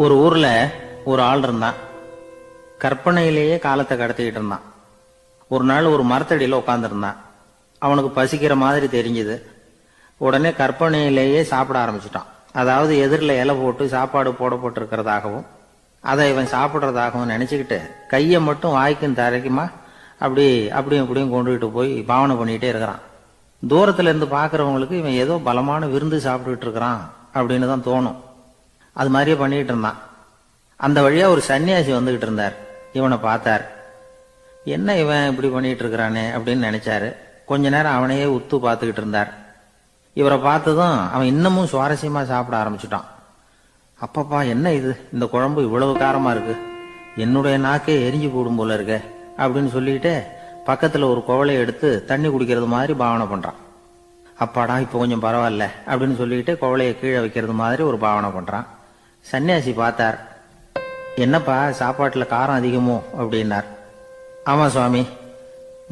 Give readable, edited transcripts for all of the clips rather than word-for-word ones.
ஒரு ஊர்ல ஒரு ஆள் இருந்தான். கற்பனையிலேயே காலத்தை கடத்திக்கிட்டு இருந்தான். ஒரு நாள் ஒரு மரத்தடியில உட்காந்துருந்தான். அவனுக்கு பசிக்கிற மாதிரி தெரிஞ்சது. உடனே கற்பனையிலேயே சாப்பிட ஆரம்பிச்சுட்டான். அதாவது எதிரில் இலை போட்டு சாப்பாடு போடப்பட்டிருக்கிறதாகவும் அதை இவன் சாப்பிட்றதாகவும் நினைச்சுக்கிட்டு கையை மட்டும் வாய்க்கும் தரைக்குமா அப்படியும் இப்படியும் கொண்டுகிட்டு போய் பாவனை பண்ணிக்கிட்டே இருக்கிறான். தூரத்துல இருந்து பாக்குறவங்களுக்கு இவன் ஏதோ பலமான விருந்து சாப்பிட்டுட்டு இருக்கிறான் அப்படின்னு தான் தோணும். அது மாதிரியே பண்ணிட்டு இருந்தான். அந்த வழியா ஒரு சன்னியாசி வந்துகிட்டு இருந்தார். இவனை பார்த்தார். என்ன இவன் இப்படி பண்ணிட்டு இருக்கிறானே அப்படின்னு நினைச்சாரு. கொஞ்ச நேரம் அவனையே உத்து பார்த்துக்கிட்டு இருந்தார். இவரை பார்த்ததும் அவன் இன்னமும் சுவாரஸ்யமா சாப்பிட ஆரம்பிச்சுட்டான். அப்பப்பா, என்ன இது, இந்த குழம்பு இவ்வளவு காரமா இருக்கு, என்னுடைய நாக்கே எரிஞ்சு போடும் போல இருக்க அப்படின்னு சொல்லிட்டு பக்கத்துல ஒரு குவளையை எடுத்து தண்ணி குடிக்கிறது மாதிரி பாவனை பண்றான். அப்பாடா, இப்போ கொஞ்சம் பரவாயில்ல அப்படின்னு சொல்லிட்டு குவளையை கீழே வைக்கிறது மாதிரி ஒரு பாவனை பண்றான். சன்னியாசி பார்த்தார். என்னப்பா, சாப்பாட்டுல காரம் அதிகமோ அப்படின்னார். ஆமா சுவாமி,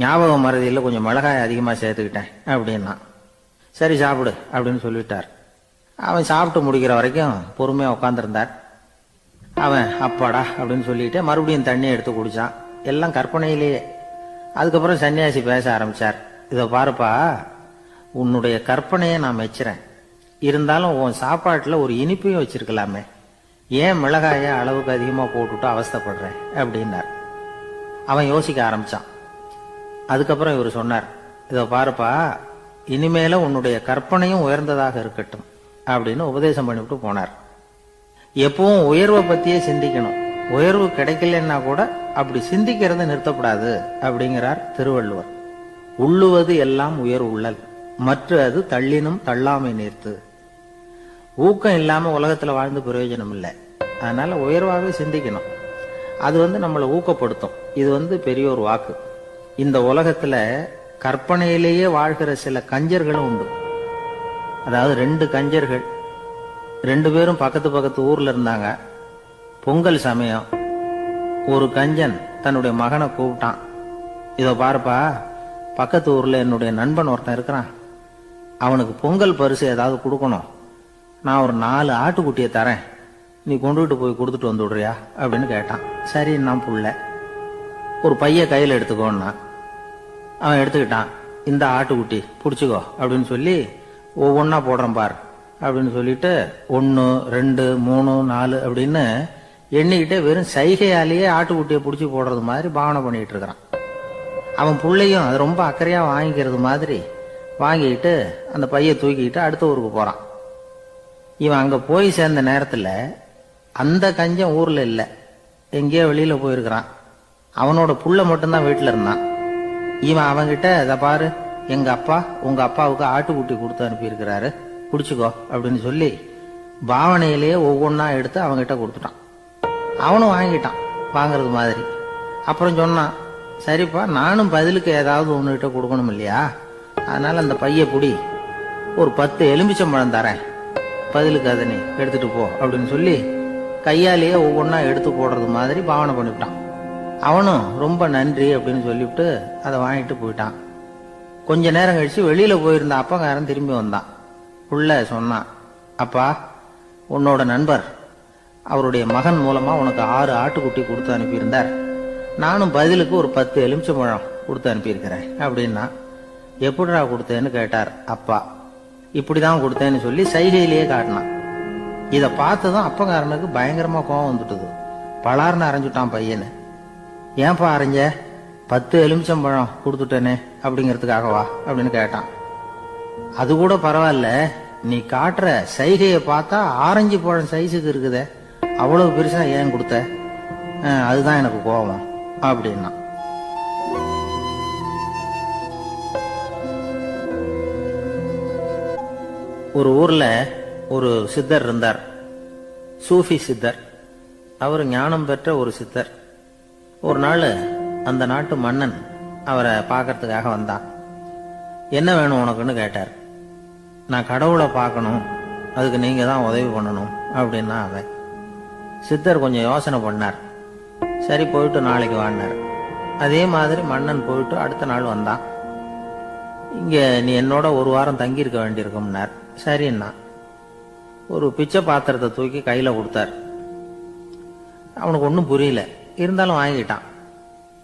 ஞாபக மறதியில் கொஞ்சம் மிளகாய் அதிகமா சேர்த்துக்கிட்டேன் அப்படின்னா. சரி சாப்பிடு அப்படின்னு சொல்லிட்டார். அவன் சாப்பிட்டு முடிக்கிற வரைக்கும் பொறுமையா உட்காந்துருந்தார். அவன் அப்பாடா அப்படின்னு சொல்லிட்டு மறுபடியும் தண்ணி எடுத்து குடிச்சான். எல்லாம் கற்பனையிலேயே. அதுக்கப்புறம் சன்னியாசி பேச ஆரம்பிச்சார். இதை பாருப்பா, உன்னுடைய கற்பனையை நான் மெச்சுறேன். இருந்தாலும் உன் சாப்பாட்டுல ஒரு இனிப்பையும் வச்சிருக்கலாமே, ஏன் மிளகாய அளவுக்கு அதிகமா போட்டுட்டு அவஸ்தைப்படுறேன் அப்படின்னார். அவன் யோசிக்க ஆரம்பிச்சான். அதுக்கப்புறம் இவர் சொன்னார், இதை பாருப்பா, இனிமேல உன்னுடைய கற்பனையும் உயர்ந்ததாக இருக்கட்டும் அப்படின்னு உபதேசம் பண்ணிவிட்டு போனார். எப்பவும் உயர்வை பத்தியே சிந்திக்கணும். உயர்வு கிடைக்கலன்னா கூட அப்படி சிந்திக்கிறத நிறுத்தப்படாது அப்படிங்கிறார் திருவள்ளுவர். உள்ளுவது எல்லாம் உயர் உள்ளல், மற்ற அது தள்ளினும் தள்ளாமை நேர்த்து. ஊக்கம் இல்லாம உலகத்துல வாழ்ந்து பிரயோஜனம் இல்லை. அதனால உயர்வாகவே சிந்திக்கணும். அது நம்மளை ஊக்கப்படுத்தும். இது பெரிய ஒரு வாக்கு. இந்த உலகத்துல கற்பனையிலேயே வாழ்கிற சில கஞ்சர்களும் உண்டு. அதாவது 2 கஞ்சர்கள், 2 பேரும் பக்கத்து ஊர்ல இருந்தாங்க. பொங்கல் சமயம் ஒரு கஞ்சன் தன்னுடைய மகனை கூப்பிட்டான். இதோ பாருப்பா, பக்கத்து ஊர்ல என்னுடைய நண்பன் ஒருத்தன் இருக்கிறான். அவனுக்கு பொங்கல் பரிசு ஏதாவது கொடுக்கணும். நான் ஒரு 4 ஆட்டுக்குட்டியை தரேன், நீ கொண்டுகிட்டு போய் கொடுத்துட்டு வந்து விடுறியா அப்படின்னு கேட்டான். சரி, நான் புள்ள ஒரு பைய கையில் எடுத்துக்கோன்னா. அவன் எடுத்துக்கிட்டான். இந்த ஆட்டுக்குட்டி பிடிச்சிக்கோ அப்படின்னு சொல்லி ஒவ்வொன்னா போடுறேன் பார் அப்படின்னு சொல்லிட்டு 1 2 3 4 அப்படின்னு எண்ணிக்கிட்டே வெறும் சைகையாலேயே ஆட்டுக்குட்டியை பிடிச்சி போடுறது மாதிரி பாவனை பண்ணிட்டு இருக்கிறான். அவன் பிள்ளையும் அது ரொம்ப அக்கறையா வாங்கிக்கிறது மாதிரி வாங்கிட்டு அந்த பைய தூக்கிட்டு அடுத்த ஊருக்கு போறான். இவன் அங்க போய் சேர்ந்த நேரத்துல அந்த கஞ்சன் ஊர்ல இல்ல, எங்கேயோ வெளியில போயிருக்கிறான். அவனோட புள்ள மட்டும்தான் வீட்டுல இருந்தான். இவன் அவன்கிட்ட, இதை பாரு, எங்க அப்பா உங்க அப்பாவுக்கு ஆட்டுக்குட்டி கொடுத்து அனுப்பியிருக்கிறாரு, குடிச்சுக்கோ அப்படின்னு சொல்லி பாவனையிலேயே ஒவ்வொன்னா எடுத்து அவன்கிட்ட கொடுத்துட்டான். அவனும் வாங்கிட்டான் வாங்கறது மாதிரி. அப்புறம் சொன்னான், சரிப்பா, நானும் பதிலுக்கு ஏதாவது ஒன்னுகிட்ட கொடுக்கணும் இல்லையா, அதனால அந்த பைய புடி, ஒரு 10 எலுமிச்சம்பழம் தரேன், பதிலுக்கு அதை நீ எடுத்துட்டு போ அப்படின்னு சொல்லி கையாலேயே ஒவ்வொன்னா எடுத்து போடுறது மாதிரி பாவனை பண்ணிவிட்டான். அவனும் ரொம்ப நன்றி அப்படின்னு சொல்லிவிட்டு அதை வாங்கிட்டு போயிட்டான். கொஞ்ச நேரம் கழிச்சு வெளியில போயிருந்த அப்பங்காரன் திரும்பி வந்தான். புள்ள சொன்னான், அப்பா, உன்னோட நண்பர் அவருடைய மகன் மூலமா உனக்கு 6 ஆட்டுக்குட்டி கொடுத்து அனுப்பியிருந்தார். நானும் பதிலுக்கு ஒரு 10 எலுமிச்சம்பழம் கொடுத்து அனுப்பியிருக்கிறேன் அப்படின்னா. எப்படிடா கொடுத்தேன்னு கேட்டார் அப்பா. இப்படிதான் கொடுத்தேன்னு சொல்லி சைகையிலேயே காட்டினான். இதை பார்த்ததும் அப்பங்காரனுக்கு பயங்கரமா கோவம் வந்துட்டுது. பலார்னு அரைஞ்சுட்டான் பையனு. ஏன்பா அரைஞ்ச, 10 எலுமிச்சம்பழம் கொடுத்துட்டேனே அப்படிங்கிறதுக்காகவா அப்படின்னு கேட்டான். அது கூட பரவாயில்ல, நீ காட்டுற சைகையை பார்த்தா ஆரஞ்சு பழம் சைஸுக்கு இருக்குதே, அவ்வளவு பெருசா ஏன் கொடுத்த, அதுதான் எனக்கு கோபம் அப்படின்னா. ஒரு ஊர்ல ஒரு சித்தர் இருந்தார். சூஃபி சித்தர். அவர் ஞானம் பெற்ற ஒரு சித்தர். ஒரு நாள் அந்த நாட்டு மன்னன் அவரை பார்க்கறதுக்காக வந்தான். என்ன வேணும் உனக்குன்னு கேட்டார். நான் கடவுளை பார்க்கணும், அதுக்கு நீங்க தான் உதவி பண்ணணும் அப்படின்னா அவன். சித்தர் கொஞ்சம் யோசனை பண்ணார். சரி, போயிட்டு நாளைக்கு வாங்கினார். அதே மாதிரி மன்னன் போயிட்டு அடுத்த நாள் வந்தான். இங்க நீ என்னோட 1 வாரம் தங்கியிருக்க வேண்டியிருக்கும்னார். சரின்னா ஒரு பிச்சை பாத்திரத்தை தூக்கி கையில கொடுத்தார். அவனுக்கு ஒன்றும் புரியல. இருந்தாலும் வாங்கிக்கிட்டான்.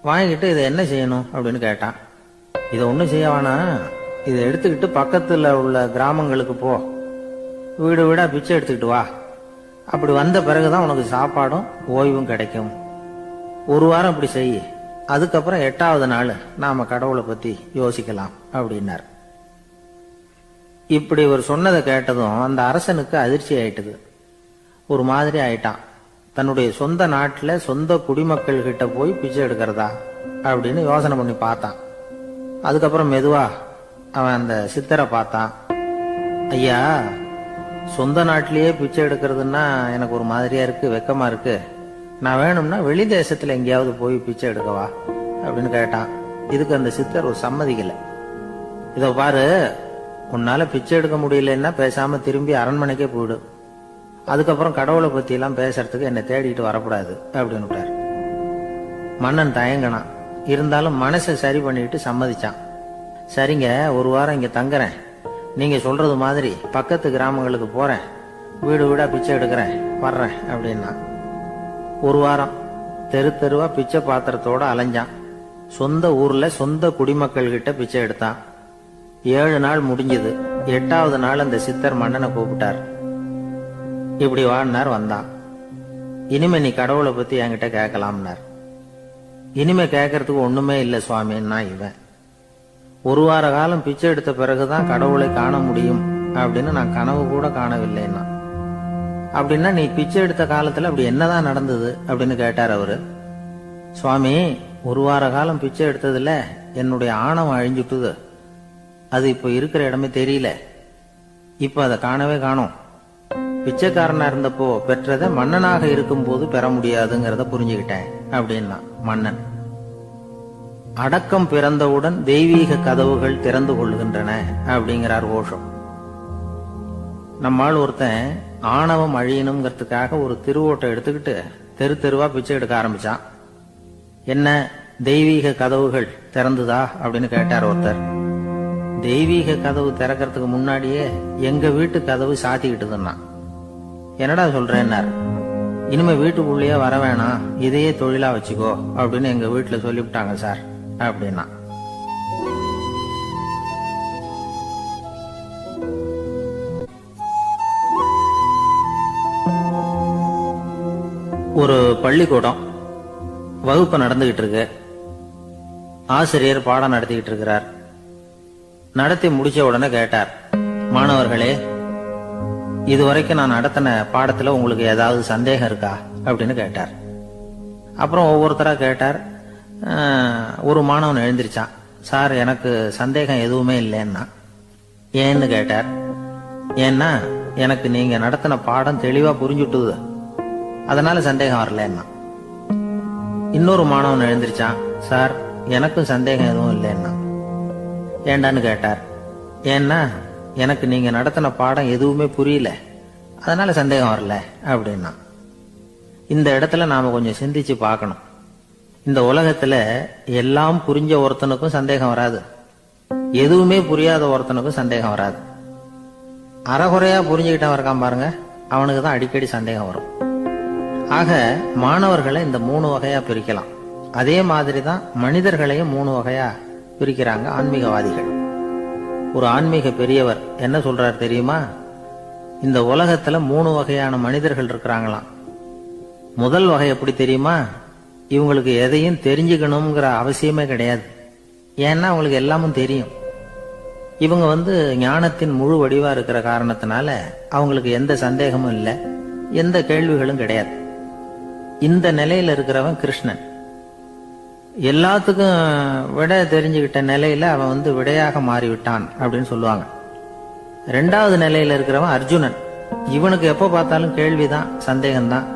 வாங்கிக்கிட்டு இதை என்ன செய்யணும் அப்படின்னு கேட்டான். இதை ஒன்றும் செய்ய வேணாம், இதை எடுத்துக்கிட்டு பக்கத்தில் உள்ள கிராமங்களுக்கு போ, வீடு வீடா பிச்சை எடுத்துக்கிட்டு வா. அப்படி வந்த பிறகுதான் உனக்கு சாப்பாடும் ஓய்வும் கிடைக்கும். ஒரு வாரம் இப்படி செய், அதுக்கப்புறம் 8வது நாள் நாம கடவுளை பத்தி யோசிக்கலாம் அப்படின்னார். இப்படி ஒரு சொன்னதை கேட்டதும் அந்த அரசனுக்கு அதிர்ச்சி ஆயிட்டுது. ஒரு மாதிரி ஆயிட்டான். தன்னுடைய சொந்த நாட்டில் சொந்த குடிமக்கள் கிட்ட போய் பிச்சை எடுக்கிறதா அப்படின்னு யோசனை பண்ணி பார்த்தான். அதுக்கப்புறம் மெதுவா அவன் அந்த சித்தரை பார்த்தான். ஐயா, சொந்த நாட்டிலேயே பிச்சை எடுக்கிறதுன்னா எனக்கு ஒரு மாதிரியா இருக்கு, வெக்கமா இருக்கு. நான் வேணும்னா வெளி தேசத்துல எங்கேயாவது போய் பிச்சை எடுக்கவா அப்படின்னு கேட்டான். இதுக்கு அந்த சித்தர் ஒரு சம்மதிக்கல. இதோ பாரு, உன்னால பிச்சை எடுக்க முடியலன்னா பேசாம திரும்பி அரண்மனைக்கே போயிடு. அதுக்கப்புறம் கடவுளை பத்தி எல்லாம் பேசுறதுக்கு என்னை தேடிட்டு வரக்கூடாது அப்படின்னு விட்டார். மன்னன் தயங்கினான். இருந்தாலும் மனசை சரி பண்ணிட்டு சம்மதிச்சான். சரிங்க, ஒரு வாரம் இங்க தங்குறேன், நீங்க சொல்றது மாதிரி பக்கத்து கிராமங்களுக்கு போறேன், வீடு வீடா பிச்சை எடுக்கிறேன், வர்றேன் அப்படின்னா. ஒரு வாரம் தெரு தெருவா பிச்சை பாத்திரத்தோட அலைஞ்சான். சொந்த ஊர்ல சொந்த குடிமக்கள் கிட்ட பிச்சை எடுத்தான். 7 நாள் முடிஞ்சது. 8வது நாள் அந்த சித்தர் மன்னனை கூப்பிட்டார். இப்படி வாழ்னார். வந்தான். இனிமே நீ கடவுளை பத்தி என்கிட்ட கேட்கலாம்னார். இனிமே கேட்கறதுக்கு ஒண்ணுமே இல்லை சுவாமின்னா இவன். ஒரு வார காலம் பிச்சை எடுத்த பிறகுதான் கடவுளை காண முடியும் அப்படின்னு நான் கனவு கூட காணவில்லைன்னா. அப்படின்னா நீ பிச்சை எடுத்த காலத்துல அப்படி என்னதான் நடந்தது அப்படின்னு கேட்டார் அவரு. சுவாமி, ஒரு வார காலம் பிச்சை எடுத்ததுல என்னுடைய ஆணவம் அழிஞ்சுட்டுது. அது இப்ப இருக்கிற இடமே தெரியல. இப்ப அதை காணவே காணோம். பிச்சைக்காரனா இருந்தப்போ பெற்றதை மன்னனாக இருக்கும் போது பெற முடியாதுங்கிறத புரிஞ்சுக்கிட்டேன் அப்படின்னா மன்னன். அடக்கம் பிறந்தவுடன் தெய்வீக கதவுகள் திறந்து கொள்கின்றன அப்படிங்கிறார் ஓஷோ. நம்மால் ஒருத்தன் ஆணவம் அழியணுங்கிறதுக்காக ஒரு திருவோட்டை எடுத்துக்கிட்டு தெரு தெருவா பிச்சை எடுக்க ஆரம்பிச்சான். என்ன, தெய்வீக கதவுகள் திறந்துதா அப்படின்னு கேட்டார் ஒருத்தர். தெய்வீக கதவு திறக்கிறதுக்கு முன்னாடியே எங்க வீட்டு கதவு சாத்திக்கிட்டுதுன்னா. என்னடா சொல்றேன்னார். இனிமே வீட்டுக்குள்ளேயே வர வேணாம், இதையே தொழிலா வச்சுக்கோ அப்படின்னு எங்க வீட்டுல சொல்லிவிட்டாங்க சார் அப்படின்னா. ஒரு பள்ளிக்கூடம் வகுப்பு நடந்துகிட்டு இருக்கு. ஆசிரியர் பாடம் நடத்திக்கிட்டு இருக்கிறார். நடத்தி முடிச்ச உடனே கேட்டார், மாணவர்களே, இதுவரைக்கும் நான் நடத்தின பாடத்துல உங்களுக்கு ஏதாவது சந்தேகம் இருக்கா அப்படின்னு கேட்டார். அப்புறம் ஒவ்வொருத்தரா கேட்டார். ஒரு மாணவன் எழுந்திருச்சான். சார், எனக்கு சந்தேகம் எதுவுமே இல்லைன்னா. ஏன்னு கேட்டார். ஏன்னா எனக்கு நீங்க நடத்தின பாடம் தெளிவா புரிஞ்சுட்டுது, அதனால சந்தேகம் வரலன்னா. இன்னொரு மாணவன் எழுந்திருச்சான். சார், எனக்கும் சந்தேகம் எதுவும் இல்லைன்னா. ஏண்டான்னு கேட்டார். ஏன்னா எனக்கு நீங்க நடத்தின பாடம் எதுவுமே புரியல, அதனால சந்தேகம் வரல அப்படின்னா. இந்த இடத்துல நாம கொஞ்சம் சிந்திச்சு பார்க்கணும். இந்த உலகத்துல எல்லாம் புரிஞ்ச ஒருத்தனுக்கும் சந்தேகம் வராது, எதுவுமே புரியாத ஒருத்தனுக்கும் சந்தேகம் வராது. அறகுறையா புரிஞ்சுக்கிட்டவன் இருக்கான் பாருங்க, அவனுக்கு தான் அடிக்கடி சந்தேகம் வரும். ஆக மாணவர்களை இந்த 3 வகையா பிரிக்கலாம். அதே மாதிரி தான் மனிதர்களையும் 3 வகையா பிரிக்கிறாங்க ஆன்மீகவாதிகள். ஒரு ஆன்மீக பெரியவர் என்ன சொல்றார் தெரியுமா? இந்த உலகத்துல 3 வகையான மனிதர்கள் இருக்கிறாங்களாம். முதல் வகை எப்படி தெரியுமா? இவங்களுக்கு எதையும் தெரிஞ்சுக்கணுங்கிற அவசியமே கிடையாது. ஏன்னா அவங்களுக்கு எல்லாமும் தெரியும். இவங்க ஞானத்தின் முழு வடிவா இருக்கிற காரணத்தினால அவங்களுக்கு எந்த சந்தேகமும் இல்லை, எந்த கேள்விகளும் கிடையாது. இந்த நிலையில இருக்கிறவன் கிருஷ்ணன். எல்லாத்துக்கும் விட தெரிஞ்சுக்கிட்ட நிலையில அவன் விடையாக மாறிவிட்டான் அப்படின்னு சொல்லுவாங்க. 2வது நிலையில இருக்கிறவன் அர்ஜுனன். இவனுக்கு எப்ப பார்த்தாலும் கேள்விதான், சந்தேகம்தான்.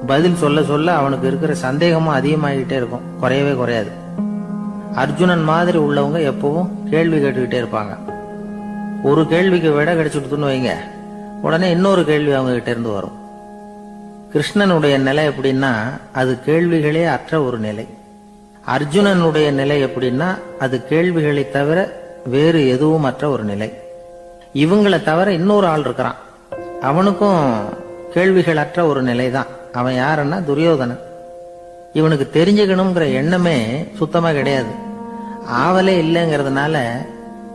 பதில் சொல்ல சொல்ல அவனுக்கு இருக்கிற சந்தேகமும் அதிகமாகிட்டே இருக்கும், குறையவே குறையாது. அர்ஜுனன் மாதிரி உள்ளவங்க எப்பவும் கேள்வி கேட்டுக்கிட்டே இருப்பாங்க. ஒரு கேள்விக்கு விட கிடைச்சுடுத்துன்னு வைங்க, உடனே இன்னொரு கேள்வி அவங்க கிட்ட இருந்து வரும். கிருஷ்ணனுடைய நிலை எப்படின்னா அது கேள்விகளே அற்ற ஒரு நிலை. அர்ஜுனனுடைய நிலை எப்படின்னா அது கேள்விகளை தவிர வேறு எதுவும் அற்ற ஒரு நிலை. இவங்களை தவிர இன்னொரு ஆள் இருக்கிறான், அவனுக்கும் கேள்விகள் அற்ற ஒரு நிலை தான். அவன் யாருன்னா துரியோதனன். இவனுக்கு தெரிஞ்சுக்கணுங்கிற எண்ணமே சுத்தமா கிடையாது. ஆவலே இல்லைங்கிறதுனால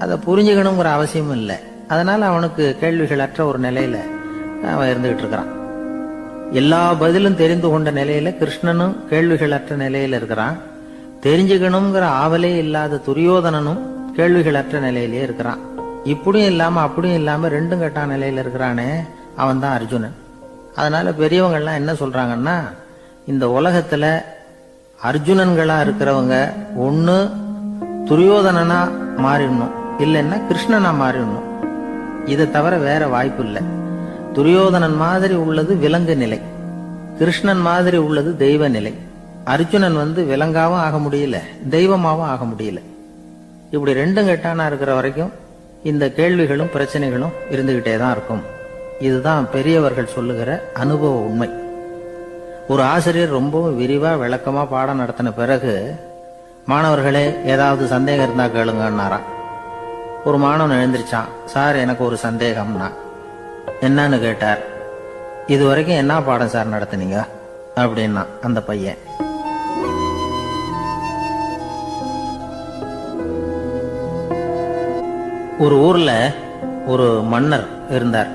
அதை புரிஞ்சுக்கணுங்கிற அவசியமும் இல்லை. அதனால அவனுக்கு கேள்விகள் அற்ற ஒரு நிலையில அவன் இருந்துகிட்டு இருக்கிறான். எல்லா பதிலும் தெரிந்து கொண்ட நிலையில கிருஷ்ணனும் கேள்விகள் அற்ற நிலையில இருக்கிறான். தெரிஞ்சுக்கணுங்கிற ஆவலே இல்லாத துரியோதனனும் கேள்விகள் அற்ற நிலையிலேயே இருக்கிறான். இப்படியும் இல்லாம அப்படியும் இல்லாம ரெண்டும் கெட்ட நிலையில இருக்கிறானே, அவன் தான் அர்ஜுனன். அதனால பெரியவங்கள்லாம் என்ன சொல்றாங்கன்னா, இந்த உலகத்துல அர்ஜுனன்களா இருக்கிறவங்க ஒண்ணு துரியோதனனா மாறிடணும், இல்லைன்னா கிருஷ்ணனா மாறிடணும். இதை தவிர வேற வாய்ப்பு இல்லை. துரியோதனன் மாதிரி உள்ளது விலங்கு நிலை, கிருஷ்ணன் மாதிரி உள்ளது தெய்வ நிலை. அர்ஜுனன் விலங்காவும் ஆக முடியல, தெய்வமாவும் ஆக முடியல. இப்படி ரெண்டும் கெட்டானா இருக்கிற வரைக்கும் இந்த கேள்விகளும் பிரச்சனைகளும் இருந்துகிட்டே தான் இருக்கும். இதுதான் பெரியவர்கள் சொல்லுகிற அனுபவ உண்மை. ஒரு ஆசிரியர் ரொம்பவும் விரிவா விளக்கமா பாடம் நடத்தின பிறகு, மாணவர்களே ஏதாவது சந்தேகம் இருந்தா கேளுங்கன்னாராம். ஒரு மாணவன் எழுந்திருச்சான். சார், எனக்கு ஒரு சந்தேகம்னா. என்னன்னு கேட்டார். இது வரைக்கும் என்ன பாடம் சார் நடத்துனீங்க அப்படின்னா அந்த பையன். ஒரு ஊர்ல ஒரு மன்னர் இருந்தார்.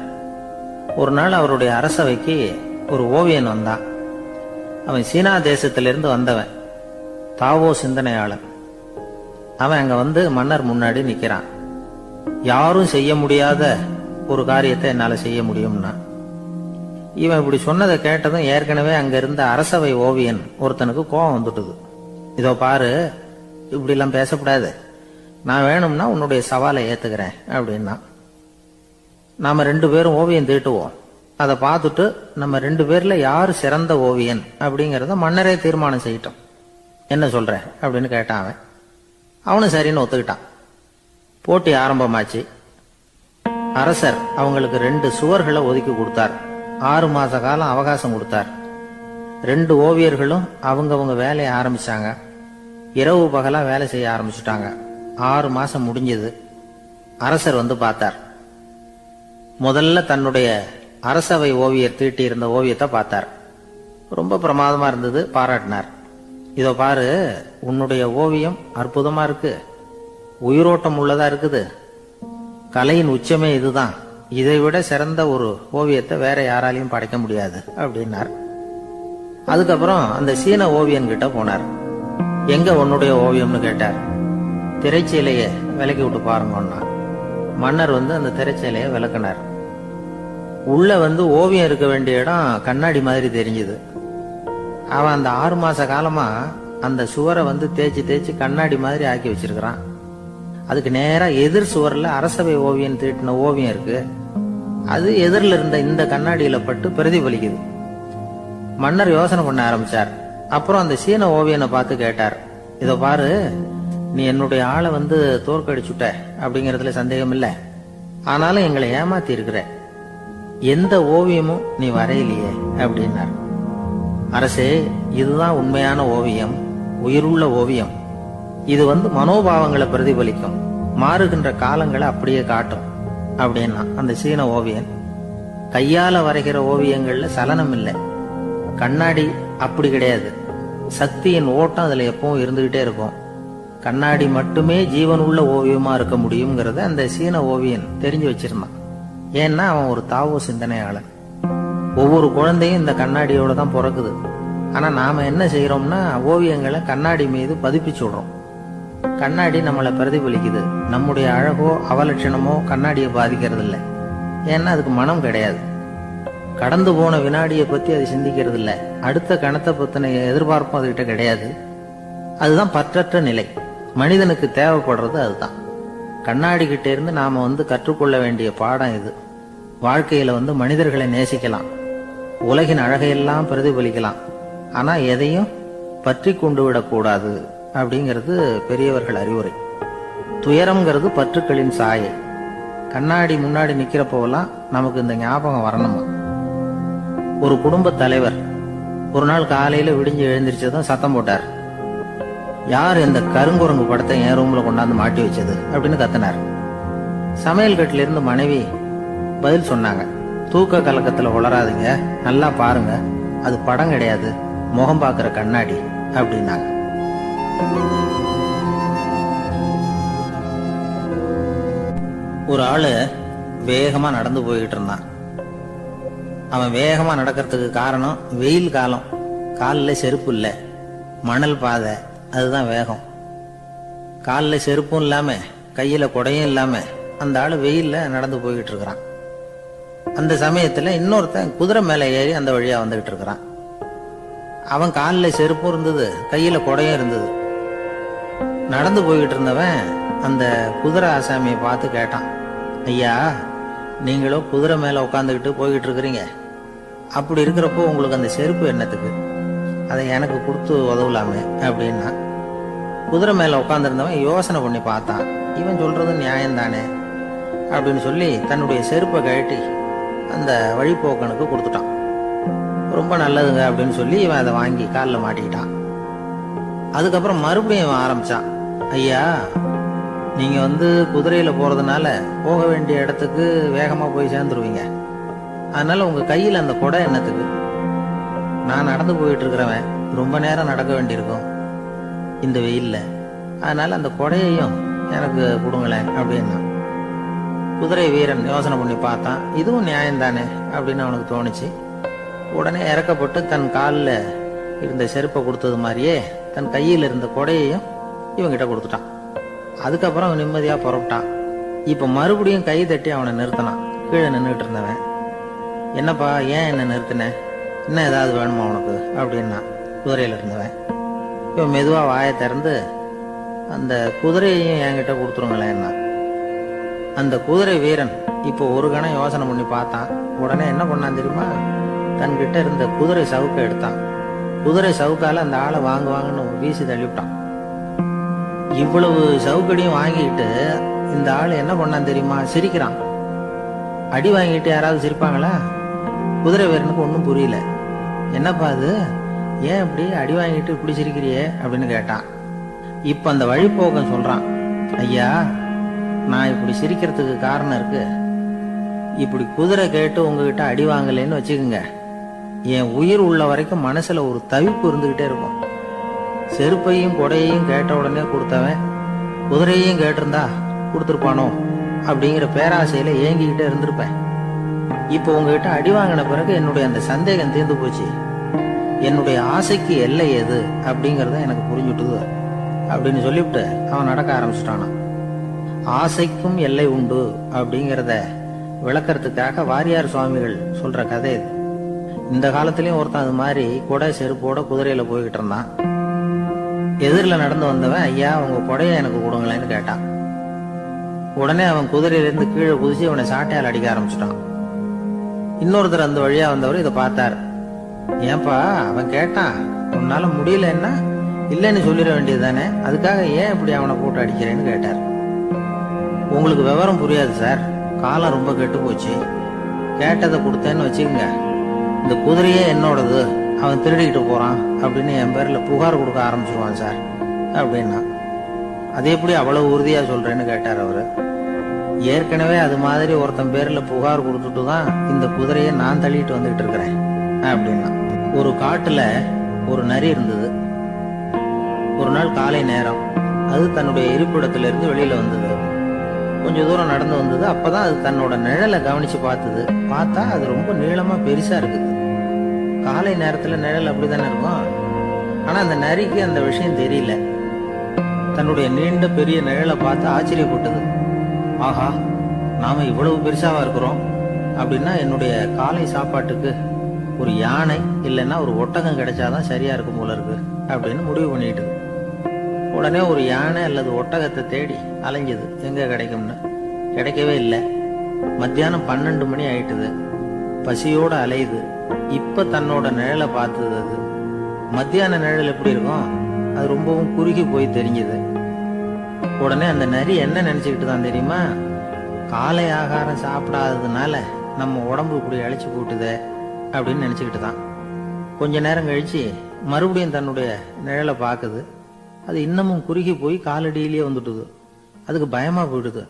ஒரு நாள் அவருடைய அரசவைக்கு ஒரு ஓவியன் வந்தான். அவன் சீனா தேசத்திலிருந்து வந்தவன், தாவோ சிந்தனையாளன். அவன் அங்க மன்னர் முன்னாடி நிக்கிறான். யாரும் செய்ய முடியாத ஒரு காரியத்தை என்னால செய்ய முடியும்னா. இவன் இப்படி சொன்னதை கேட்டதும் ஏற்கனவே அங்க இருந்த அரசவை ஓவியன் ஒருத்தனுக்கு கோபம் வந்துட்டுது. இதோ பாரு, இப்படி எல்லாம் பேசக்கூடாது, நான் வேணும்னா உன்னுடைய சவாலை ஏத்துக்கிறேன் அப்படின்னா. நாம 2 பேரும் ஓவியம் தீட்டுவோம், அதை பார்த்துட்டு நம்ம 2 பேர்ல யாரு சிறந்த ஓவியன் அப்படிங்கறத மன்னரே தீர்மானம் செய்யட்டும், என்ன சொல்ற அப்படின்னு கேட்டான் அவன். அவனும் சரின்னு ஒத்துக்கிட்டான். போட்டி ஆரம்பமாச்சு. அரசர் அவங்களுக்கு 2 சுவர்களை ஒதுக்கி கொடுத்தார். 6 மாச காலம் அவகாசம் கொடுத்தார். 2 ஓவியர்களும் அவங்கவங்க வேலையை ஆரம்பிச்சாங்க. இரவு பகலா வேலை செய்ய ஆரம்பிச்சுட்டாங்க. 6 மாசம் முடிஞ்சது. அரசர் பார்த்தார். முதல்ல தன்னுடைய அரசவை ஓவியர் தீட்டி இருந்த ஓவியத்தை பார்த்தார். ரொம்ப பிரமாதமா இருந்தது, பாராட்டினார். இதோ பாரு, உன்னுடைய ஓவியம் அற்புதமா இருக்கு, உயிரோட்டம் உள்ளதா இருக்குது, கலையின் உச்சமே இதுதான், இதை விட சிறந்த ஒரு ஓவியத்தை வேற யாராலையும் படைக்க முடியாது அப்படின்னார். அதுக்கப்புறம் அந்த சீன ஓவியன் கிட்ட போனார். எங்க உன்னுடைய ஓவியம்னு கேட்டார். திரைச்சீலையை விலக்கி விட்டு பாருங்கன்னா. மன்னர் அந்த திரைச்சீலையை விளக்குனார். உள்ள ஓவியம் இருக்க வேண்டிய இடம் கண்ணாடி மாதிரி தெரிஞ்சுது. அவன் அந்த 6 மாச காலமா அந்த சுவரை தேய்ச்சி தேய்ச்சி கண்ணாடி மாதிரி ஆக்கி வச்சிருக்கிறான். அதுக்கு நேரா எதிர் சுவர்ல அரசவை ஓவியன் தீட்டின ஓவியம் இருக்கு. அது எதிரில் இருந்த இந்த கண்ணாடியில பட்டு பிரதிபலிக்குது. மன்னர் யோசனை பண்ண ஆரம்பிச்சார். அப்புறம் அந்த சீன ஓவியனை பார்த்து கேட்டார். இதோ பாரு, நீ என்னுடைய ஆளை தோற்கடிச்சுட்ட அப்படிங்கறதுல சந்தேகம் இல்லை, ஆனாலும் எங்களை ஏமாத்தி இருக்கிற, எந்த ஓவியமும் நீ வரையிலையே அப்படின்னார். அரசே, இதுதான் உண்மையான ஓவியம், உயிருள்ள ஓவியம். இது மனோபாவங்களை பிரதிபலிக்கும், மாறுகின்ற காலங்களை அப்படியே காட்டும் அப்படின்னா அந்த சீன ஓவியன். கையால வரைகிற ஓவியங்கள்ல சலனம் இல்லை, கண்ணாடி அப்படி கிடையாது, சக்தியின் ஓட்டம் அதுல எப்பவும் இருந்துகிட்டே இருக்கும். கண்ணாடி மட்டுமே ஜீவன் உள்ள ஓவியமா இருக்க முடியுங்கிறத அந்த சீன ஓவியன் தெரிஞ்சு வச்சிருந்தான். ஏன்னா அவன் ஒரு தாவோ சிந்தனையாளன். ஒவ்வொரு குழந்தையும் இந்த கண்ணாடியோட தான் பிறக்குது. ஆனா நாம என்ன செய்யறோம்னா, ஓவியங்களை கண்ணாடி மீது பதிப்பிச்சு விடுறோம். கண்ணாடி நம்மளை பிரதிபலிக்குது. நம்முடைய அழகோ அவலட்சணமோ கண்ணாடியை பாதிக்கிறது இல்லை. ஏன்னா அதுக்கு மனம் கிடையாது. கடந்து போன வினாடியை பத்தி அது சிந்திக்கிறது இல்லை. அடுத்த கணத்தை பத்தின எதிர்பார்ப்பும் அதுகிட்ட கிடையாது. அதுதான் பற்றற்ற நிலை. மனிதனுக்கு தேவைப்படுறது அதுதான். கண்ணாடி கிட்ட இருந்து நாம கற்றுக்கொள்ள வேண்டிய பாடம் இது. வாழ்க்கையில மனிதர்களை நேசிக்கலாம், உலகின் அழகையெல்லாம் பிரதிபலிக்கலாம், ஆனா எதையும் பற்றி கொண்டு விடக்கூடாது அப்படிங்கிறது பெரியவர்கள் அறிவுரை. துயரம்ங்கிறது பற்றுக்களின் சாயை. கண்ணாடி முன்னாடி நிக்கிறப்போவெல்லாம் நமக்கு இந்த ஞாபகம் வரணுமா. ஒரு குடும்ப தலைவர் ஒரு நாள் காலையில விடிஞ்சு எழுந்திரிச்சதும் சத்தம் போட்டார். யார் இந்த கருங்குரங்கு படத்தை என் ரூம்ல கொண்டாந்து மாட்டி வச்சது அப்படின்னு கத்தினார். சமையல் கட்டில இருந்து மனைவி பதில் சொன்னாங்க. தூக்க கலக்கத்துல உளராதுங்க, நல்லா பாருங்க, அது படம் கிடையாது, முகம் பார்க்கிற கண்ணாடி அப்படின்னாங்க. ஒரு ஆளு வேகமா நடந்து போய்கிட்டு இருந்தான். அவன் வேகமா நடக்கிறதுக்கு காரணம் வெயில் காலம், காலில் செருப்பு இல்லை, மணல் பாதை, அதுதான் வேகம். காலில் செருப்பும் இல்லாம கையில குடையும் இல்லாம அந்த ஆளு வெயில்ல நடந்து போய்கிட்டு இருக்கிறான். அந்த சமயத்துல இன்னொருத்தன் குதிரை மேல ஏறி அந்த வழியா வந்துகிட்டு இருக்கிறான். அவன் காலில் செருப்பும் இருந்தது, கையில குடையும் இருந்தது. நடந்து போய்கிட்டு இருந்தவன் அந்த குதிரை ஆசாமியை பார்த்து கேட்டான், ஐயா, நீங்களும் குதிரை மேல உட்காந்துக்கிட்டு போய்கிட்டு இருக்கிறீங்க, அப்படி இருக்கிறப்போ உங்களுக்கு அந்த செருப்பு என்னத்துக்கு, அதை எனக்கு கொடுத்து உதவலாமே அப்படின்னா. குதிரை மேல உட்காந்துருந்தவன் யோசனை பண்ணி பார்த்தான், இவன் சொல்றது நியாயம்தானே அப்படின்னு சொல்லி தன்னுடைய செருப்பை கழட்டி அந்த வழிபோக்கனுக்கு கொடுத்துட்டான். ரொம்ப நல்லதுங்க அப்படின்னு சொல்லி இவன் அதை வாங்கி காலில் மாட்டிக்கிட்டான். அதுக்கப்புறம் மறுபடியும் இவன் ஆரம்பிச்சான், ஐயா, நீங்க குதிரையில போறதுனால போக வேண்டிய இடத்துக்கு வேகமா போய் சேர்ந்துருவீங்க, அதனால உங்க கையில் அந்த குடை என்னத்துக்கு, நான் நடந்து போயிட்டு இருக்கிறவன் ரொம்ப நேரம் நடக்க வேண்டியிருக்கும் இந்த வெயில்ல, அதனால அந்த கொடையையும் எனக்கு கொடுங்களேன் அப்படின்னா. குதிரை வீரன் யோசனை பண்ணி பார்த்தான், இதுவும் நியாயம்தானே அப்படின்னு அவனுக்கு தோணுச்சு. உடனே இறக்கப்பட்டு தன் காலில் இருந்த செருப்பை கொடுத்தது மாதிரியே தன் கையில் இருந்த கொடையையும் இவங்கிட்ட கொடுத்துட்டான். அதுக்கப்புறம் அவன் நிம்மதியா புறப்பட்டான். இப்ப மறுபடியும் கை தட்டி அவனை நிறுத்தினான். கீழே நின்றுட்டு இருந்தவன், என்னப்பா ஏன் என்ன நிறுத்தின, இன்னும் ஏதாவது வேணுமா உனக்கு அப்படின்னா குதிரையில இருந்தவன். இவன் மெதுவா வாயை திறந்து அந்த குதிரையையும் என்கிட்ட கொடுத்துருங்களேன்னா. அந்த குதிரை வீரன் இப்போ ஒரு கணம் யோசனை பண்ணி பார்த்தான். உடனே என்ன பண்ணான் தெரியுமா, தன்கிட்ட இருந்த குதிரை சவுக்கை எடுத்தான். குதிரை சவுக்கால அந்த ஆளை வாங்குவாங்கன்னு வீசி தள்ளிவிட்டான். இவ்வளவு சவுக்கடியும் வாங்கிட்டு இந்த ஆள் என்ன பண்ணான் தெரியுமா, சிரிக்கிறான். அடி வாங்கிட்டு யாராவது சிரிப்பாங்களா? குதிரை வீரனுக்கு ஒன்றும் புரியல. என்னப்பா அது, ஏன் இப்படி அடி வாங்கிட்டு இப்படி சிரிக்கிறியே அப்படின்னு கேட்டான். இப்ப அந்த வழிபோக்கன் சொல்றான், ஐயா, நான் இப்படி சிரிக்கிறதுக்கு காரணம் இருக்கு. இப்படி குதிரை கேட்டு உங்ககிட்ட அடி வாங்கலைன்னு வச்சுக்கோங்க, என் உயிர் உள்ள வரைக்கும் மனசுல ஒரு தவிப்பு இருந்துகிட்டே இருக்கும். செருப்பையும் கொடையையும் கேட்ட உடனே கொடுத்தவன் குதிரையையும் கேட்டிருந்தா கொடுத்துருப்பானோ அப்படிங்கிற பேராசையில ஏங்கிக்கிட்டே இருந்திருப்பேன். இப்போ உங்ககிட்ட அடி வாங்கின பிறகு என்னுடைய அந்த சந்தேகம் தீர்ந்து போச்சு. என்னுடைய ஆசைக்கு எல்லை எது அப்படிங்கறத எனக்கு புரிஞ்சுட்டுது அப்படின்னு சொல்லிவிட்டு அவன் நடக்க ஆரம்பிச்சுட்டானான். ஆசைக்கும் எல்லை உண்டு அப்படிங்கிறத விளக்கறதுக்காக வாரியார் சுவாமிகள் சொல்ற கதை இது. இந்த காலத்திலயும் ஒருத்தன் அது மாதிரி கொடை செருப்போட குதிரையில போய்கிட்டு இருந்தான். எதிரில் நடந்து வந்தவன், ஐயா, உங்க கொடையை எனக்கு கொடுங்களேன்னு கேட்டான். உடனே அவன் குதிரையிலிருந்து கீழே குதிச்சு அவனை சாட்டையால் அடிக்க ஆரம்பிச்சுட்டான். இன்னொருத்தர் அந்த வழியா வந்தவர் இதை பார்த்தார். ஏன்பா, அவன் கேட்டான், உன்னால முடியலன்னா இல்லைன்னு சொல்லிட வேண்டியது தானே, அதுக்காக ஏன் இப்படி அவனை போட்டு அடிக்கிறேன்னு கேட்டார். உங்களுக்கு விவரம் புரியாது சார், காலம் ரொம்ப கெட்டு போச்சு, கேட்டதை கொடுத்தேன்னு வச்சுக்கோங்க, இந்த குதிரையே என்னோடது, அவன் திருடிக்கிட்டு போறான் அப்படின்னு என் பேர்ல புகார் கொடுக்க ஆரம்பிச்சிருவான் சார் அப்படின்னா. அது எப்படி அவ்வளவு உறுதியா சொல்றேன்னு கேட்டார் அவரு. ஏற்கனவே அது மாதிரி ஒருத்தன் பேர்ல புகார் கொடுத்துட்டு தான் இந்த குதிரையை நான் தள்ளிட்டு வந்துகிட்டு இருக்கிறேன் அப்படின்னா. ஒரு காட்டுல ஒரு நரி இருந்தது. ஒரு நாள் காலை நேரம் அது தன்னுடைய இருப்பிடத்துல இருந்து வெளியில வந்தது. கொஞ்சம் தூரம் நடந்து வந்தது. அப்பதான் அது தன்னோட நிழலை கவனிச்சு பார்த்தது. பார்த்தா அது ரொம்ப நீளமா பெருசா இருக்குது. காலை நேரத்துல நிழல் அப்படித்தானே இருக்கும். ஆனா அந்த நரிக்கு அந்த விஷயம் தெரியல. தன்னுடைய நீண்ட பெரிய நிழலை பார்த்து ஆச்சரியப்பட்டது. ஆஹா, நாம இவ்வளவு பெருசாவா இருக்கிறோம் அப்படின்னா என்னுடைய காலை சாப்பாட்டுக்கு ஒரு யானை இல்லைன்னா ஒரு ஒட்டகம் கிடைச்சாதான் சரியா இருக்கும் போல இருக்கு அப்படின்னு முடிவு பண்ணிட்டு உடனே ஒரு யானை அல்லது ஒட்டகத்தை தேடி அலைஞ்சது. எங்க கிடைக்கும்னு கிடைக்கவே இல்லை. மத்தியானம் 12 மணி ஆயிட்டுது. பசியோட அலையுது. இப்ப தன்னோட நிழலை பார்த்தது. அது மத்தியான நிழல் எப்படி இருக்கும், அது ரொம்பவும் குறுகி போய் தெரிஞ்சது. உடனே அந்த நரி என்ன நினைச்சுக்கிட்டு தான் தெரியுமா, காலை ஆகாரம் சாப்பிடாததுனால நம்ம உடம்பு இப்படி அழிச்சு போட்டுதே அப்படின்னு நினைச்சுக்கிட்டு தான். கொஞ்ச நேரம் கழிச்சு மறுபடியும் தன்னுடைய நிழலை பார்க்குது. அது இன்னமும் குறுகி போய் காலடியிலேயே வந்துட்டுது. அதுக்கு பயமா போயிடுது.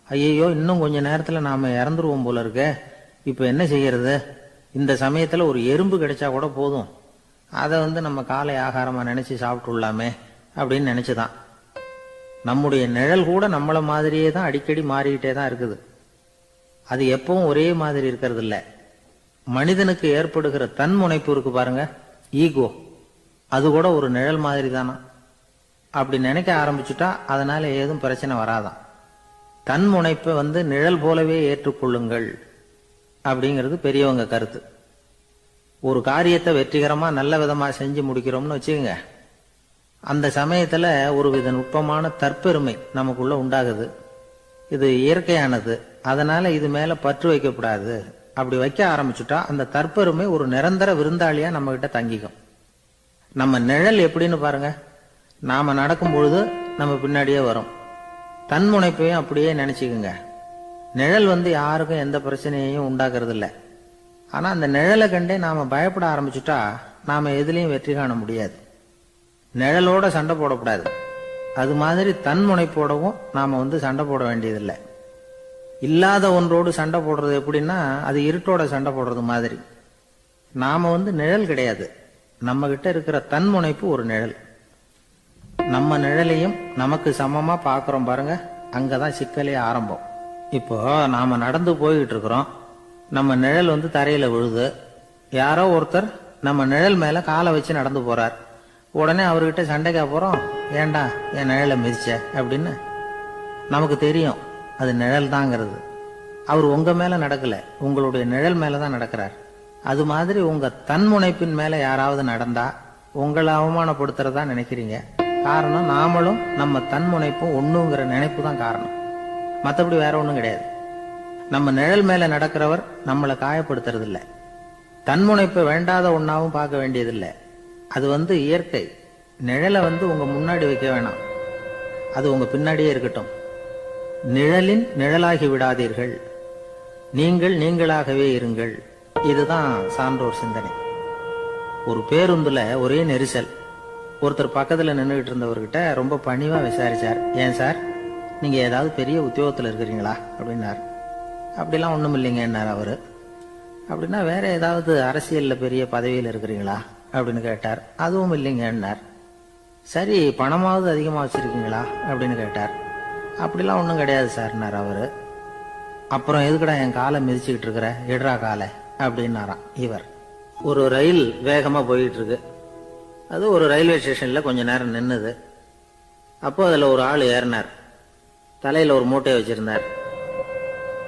ஐயோ, இன்னும் கொஞ்ச நேரத்துல நாம இறந்துருவோம் போல இருக்க, இப்ப என்ன செய்யறது இந்த சமயத்துல ஒரு எறும்பு கிடைச்சா கூட போதும், அதை நம்ம காலை ஆகாரமா நினைச்சு சாப்பிட்டுள்ளாமே அப்படின்னு நினைச்சுதான். நம்முடைய நிழல் கூட நம்மள மாதிரியே தான் அடிக்கடி மாறிக்கிட்டே தான் இருக்குது. அது எப்பவும் ஒரே மாதிரி இருக்கிறது இல்ல. மனிதனுக்கு ஏற்படுகிற தன்முனைப்பு இருக்கு பாருங்க, ஈகோ, அது கூட ஒரு நிழல் மாதிரி தானா. அப்படி நினைக்க ஆரம்பிச்சுட்டா அதனால ஏதும் பிரச்சனை வராதான். தன்முனைப்பை நிழல் போலவே ஏற்றுக்கொள்ளுங்கள் அப்படிங்கிறது பெரியவங்க கருத்து. ஒரு காரியத்தை வெற்றிகரமா நல்ல விதமா செஞ்சு முடிக்கிறோம்னு வச்சுக்கோங்க, அந்த சமயத்துல ஒரு வித நுட்பமான தற்பெருமை நமக்குள்ள உண்டாகுது. இது இயற்கையானது, அதனால இது மேல பற்று வைக்கக்கூடாது. அப்படி வைக்க ஆரம்பிச்சுட்டா அந்த தற்பெருமை ஒரு நிரந்தர விருந்தாளியா நம்ம கிட்ட தங்கிக்கும். நம்ம நிழல் எப்படின்னு பாருங்க, நாம நடக்கும் பொழுது நம்ம பின்னாடியே வரும். தன்முனைப்பையும் அப்படியே நினைச்சுக்குங்க. நிழல் யாருக்கும் எந்த பிரச்சனையையும் உண்டாக்குறது இல்லை. ஆனா அந்த நிழலை கண்டே நாம பயப்பட ஆரம்பிச்சுட்டா நாம எதுலையும் வெற்றி காண முடியாது. நிழலோட சண்டை போடக்கூடாது. அது மாதிரி தன்முனைப்போடவும் நாம சண்டை போட வேண்டியதில்லை. இல்லாத ஒன்றோடு சண்டை போடுறது எப்படின்னா, அது இருட்டோட சண்டை போடுறது மாதிரி. நாம நிழல் கிடையாது, நம்ம கிட்ட இருக்கிற தன்முனைப்பு ஒரு நிழல். நம்ம நிழலையும் நமக்கு சமமா பாக்குறோம் பாருங்க, அங்கதான் சிக்கலே ஆரம்பம். இப்போ நாம நடந்து போய்கிட்டு இருக்கிறோம், நம்ம நிழல் தரையில விழுது. யாரோ ஒருத்தர் நம்ம நிழல் மேல காலை வச்சு நடந்து போறார். உடனே அவர்கிட்ட சண்டைக்கா போறோம், ஏண்டா என் நிழலை மிதிச்ச அப்படின்னு. நமக்கு தெரியும் அது நிழல் தாங்கிறது. அவர் உங்க மேல நடக்கல, உங்களுடைய நிழல் மேலதான் நடக்கிறார். அது மாதிரி உங்க தன்முனைப்பின் மேல யாராவது நடந்தா உங்களை அவமானப்படுத்துறதா நினைக்கிறீங்க. காரணம், நாமளும் நம்ம தன்முனைப்பும் ஒண்ணுங்கிற நினைப்பு தான் காரணம், மற்றபடி வேற ஒண்ணும் கிடையாது. நம்ம நிழல் மேல நடக்கிறவர் நம்மளை காயப்படுத்துறது இல்லை. தன்முனைப்பை வேண்டாத ஒன்னாவும் பார்க்க வேண்டியதில்லை. அது இயற்கை. நிழலை உங்க முன்னாடி வைக்க வேணாம், அது உங்க பின்னாடியே இருக்கட்டும். நிழலின் நிழலாகி விடாதீர்கள், நீங்கள் நீங்களாகவே இருங்கள். இதுதான் சான்றோர் சிந்தனை. ஒரு பேருந்துல ஒரே நெரிசல். ஒருத்தர் பக்கத்துல நின்றுகிட்டு இருந்தவர்கிட்ட ரொம்ப பணிவா விசாரிச்சார், ஏன் சார் நீங்க ஏதாவது பெரிய உத்தியோகத்துல இருக்கிறீங்களா அப்படின்னார். அப்படிலாம் ஒண்ணும் இல்லைங்கன்னார் அவரு. அப்படின்னா வேற ஏதாவது அரசியல்ல பெரிய பதவியில் இருக்கிறீங்களா அப்படின்னு கேட்டார். அதுவும் இல்லைங்கன்னார். சரி, பணமாவது அதிகமா வச்சிருக்கீங்களா அப்படின்னு கேட்டார். அப்படிலாம் ஒன்றும் கிடையாது சார்னார் அவரு. அப்புறம் எதுக்குடா என் காலை மிதிச்சுக்கிட்டு இருக்கிற, எடுறா காலை அப்படின்னாராம் இவர். ஒரு ரயில் வேகமா போயிட்டு இருக்கு. அது ஒரு ரயில்வே ஸ்டேஷன்ல கொஞ்ச நேரம் நின்னுது. அப்போ அதுல ஒரு ஆள் ஏறினார். தலையில ஒரு மூட்டையை வச்சிருந்தார்.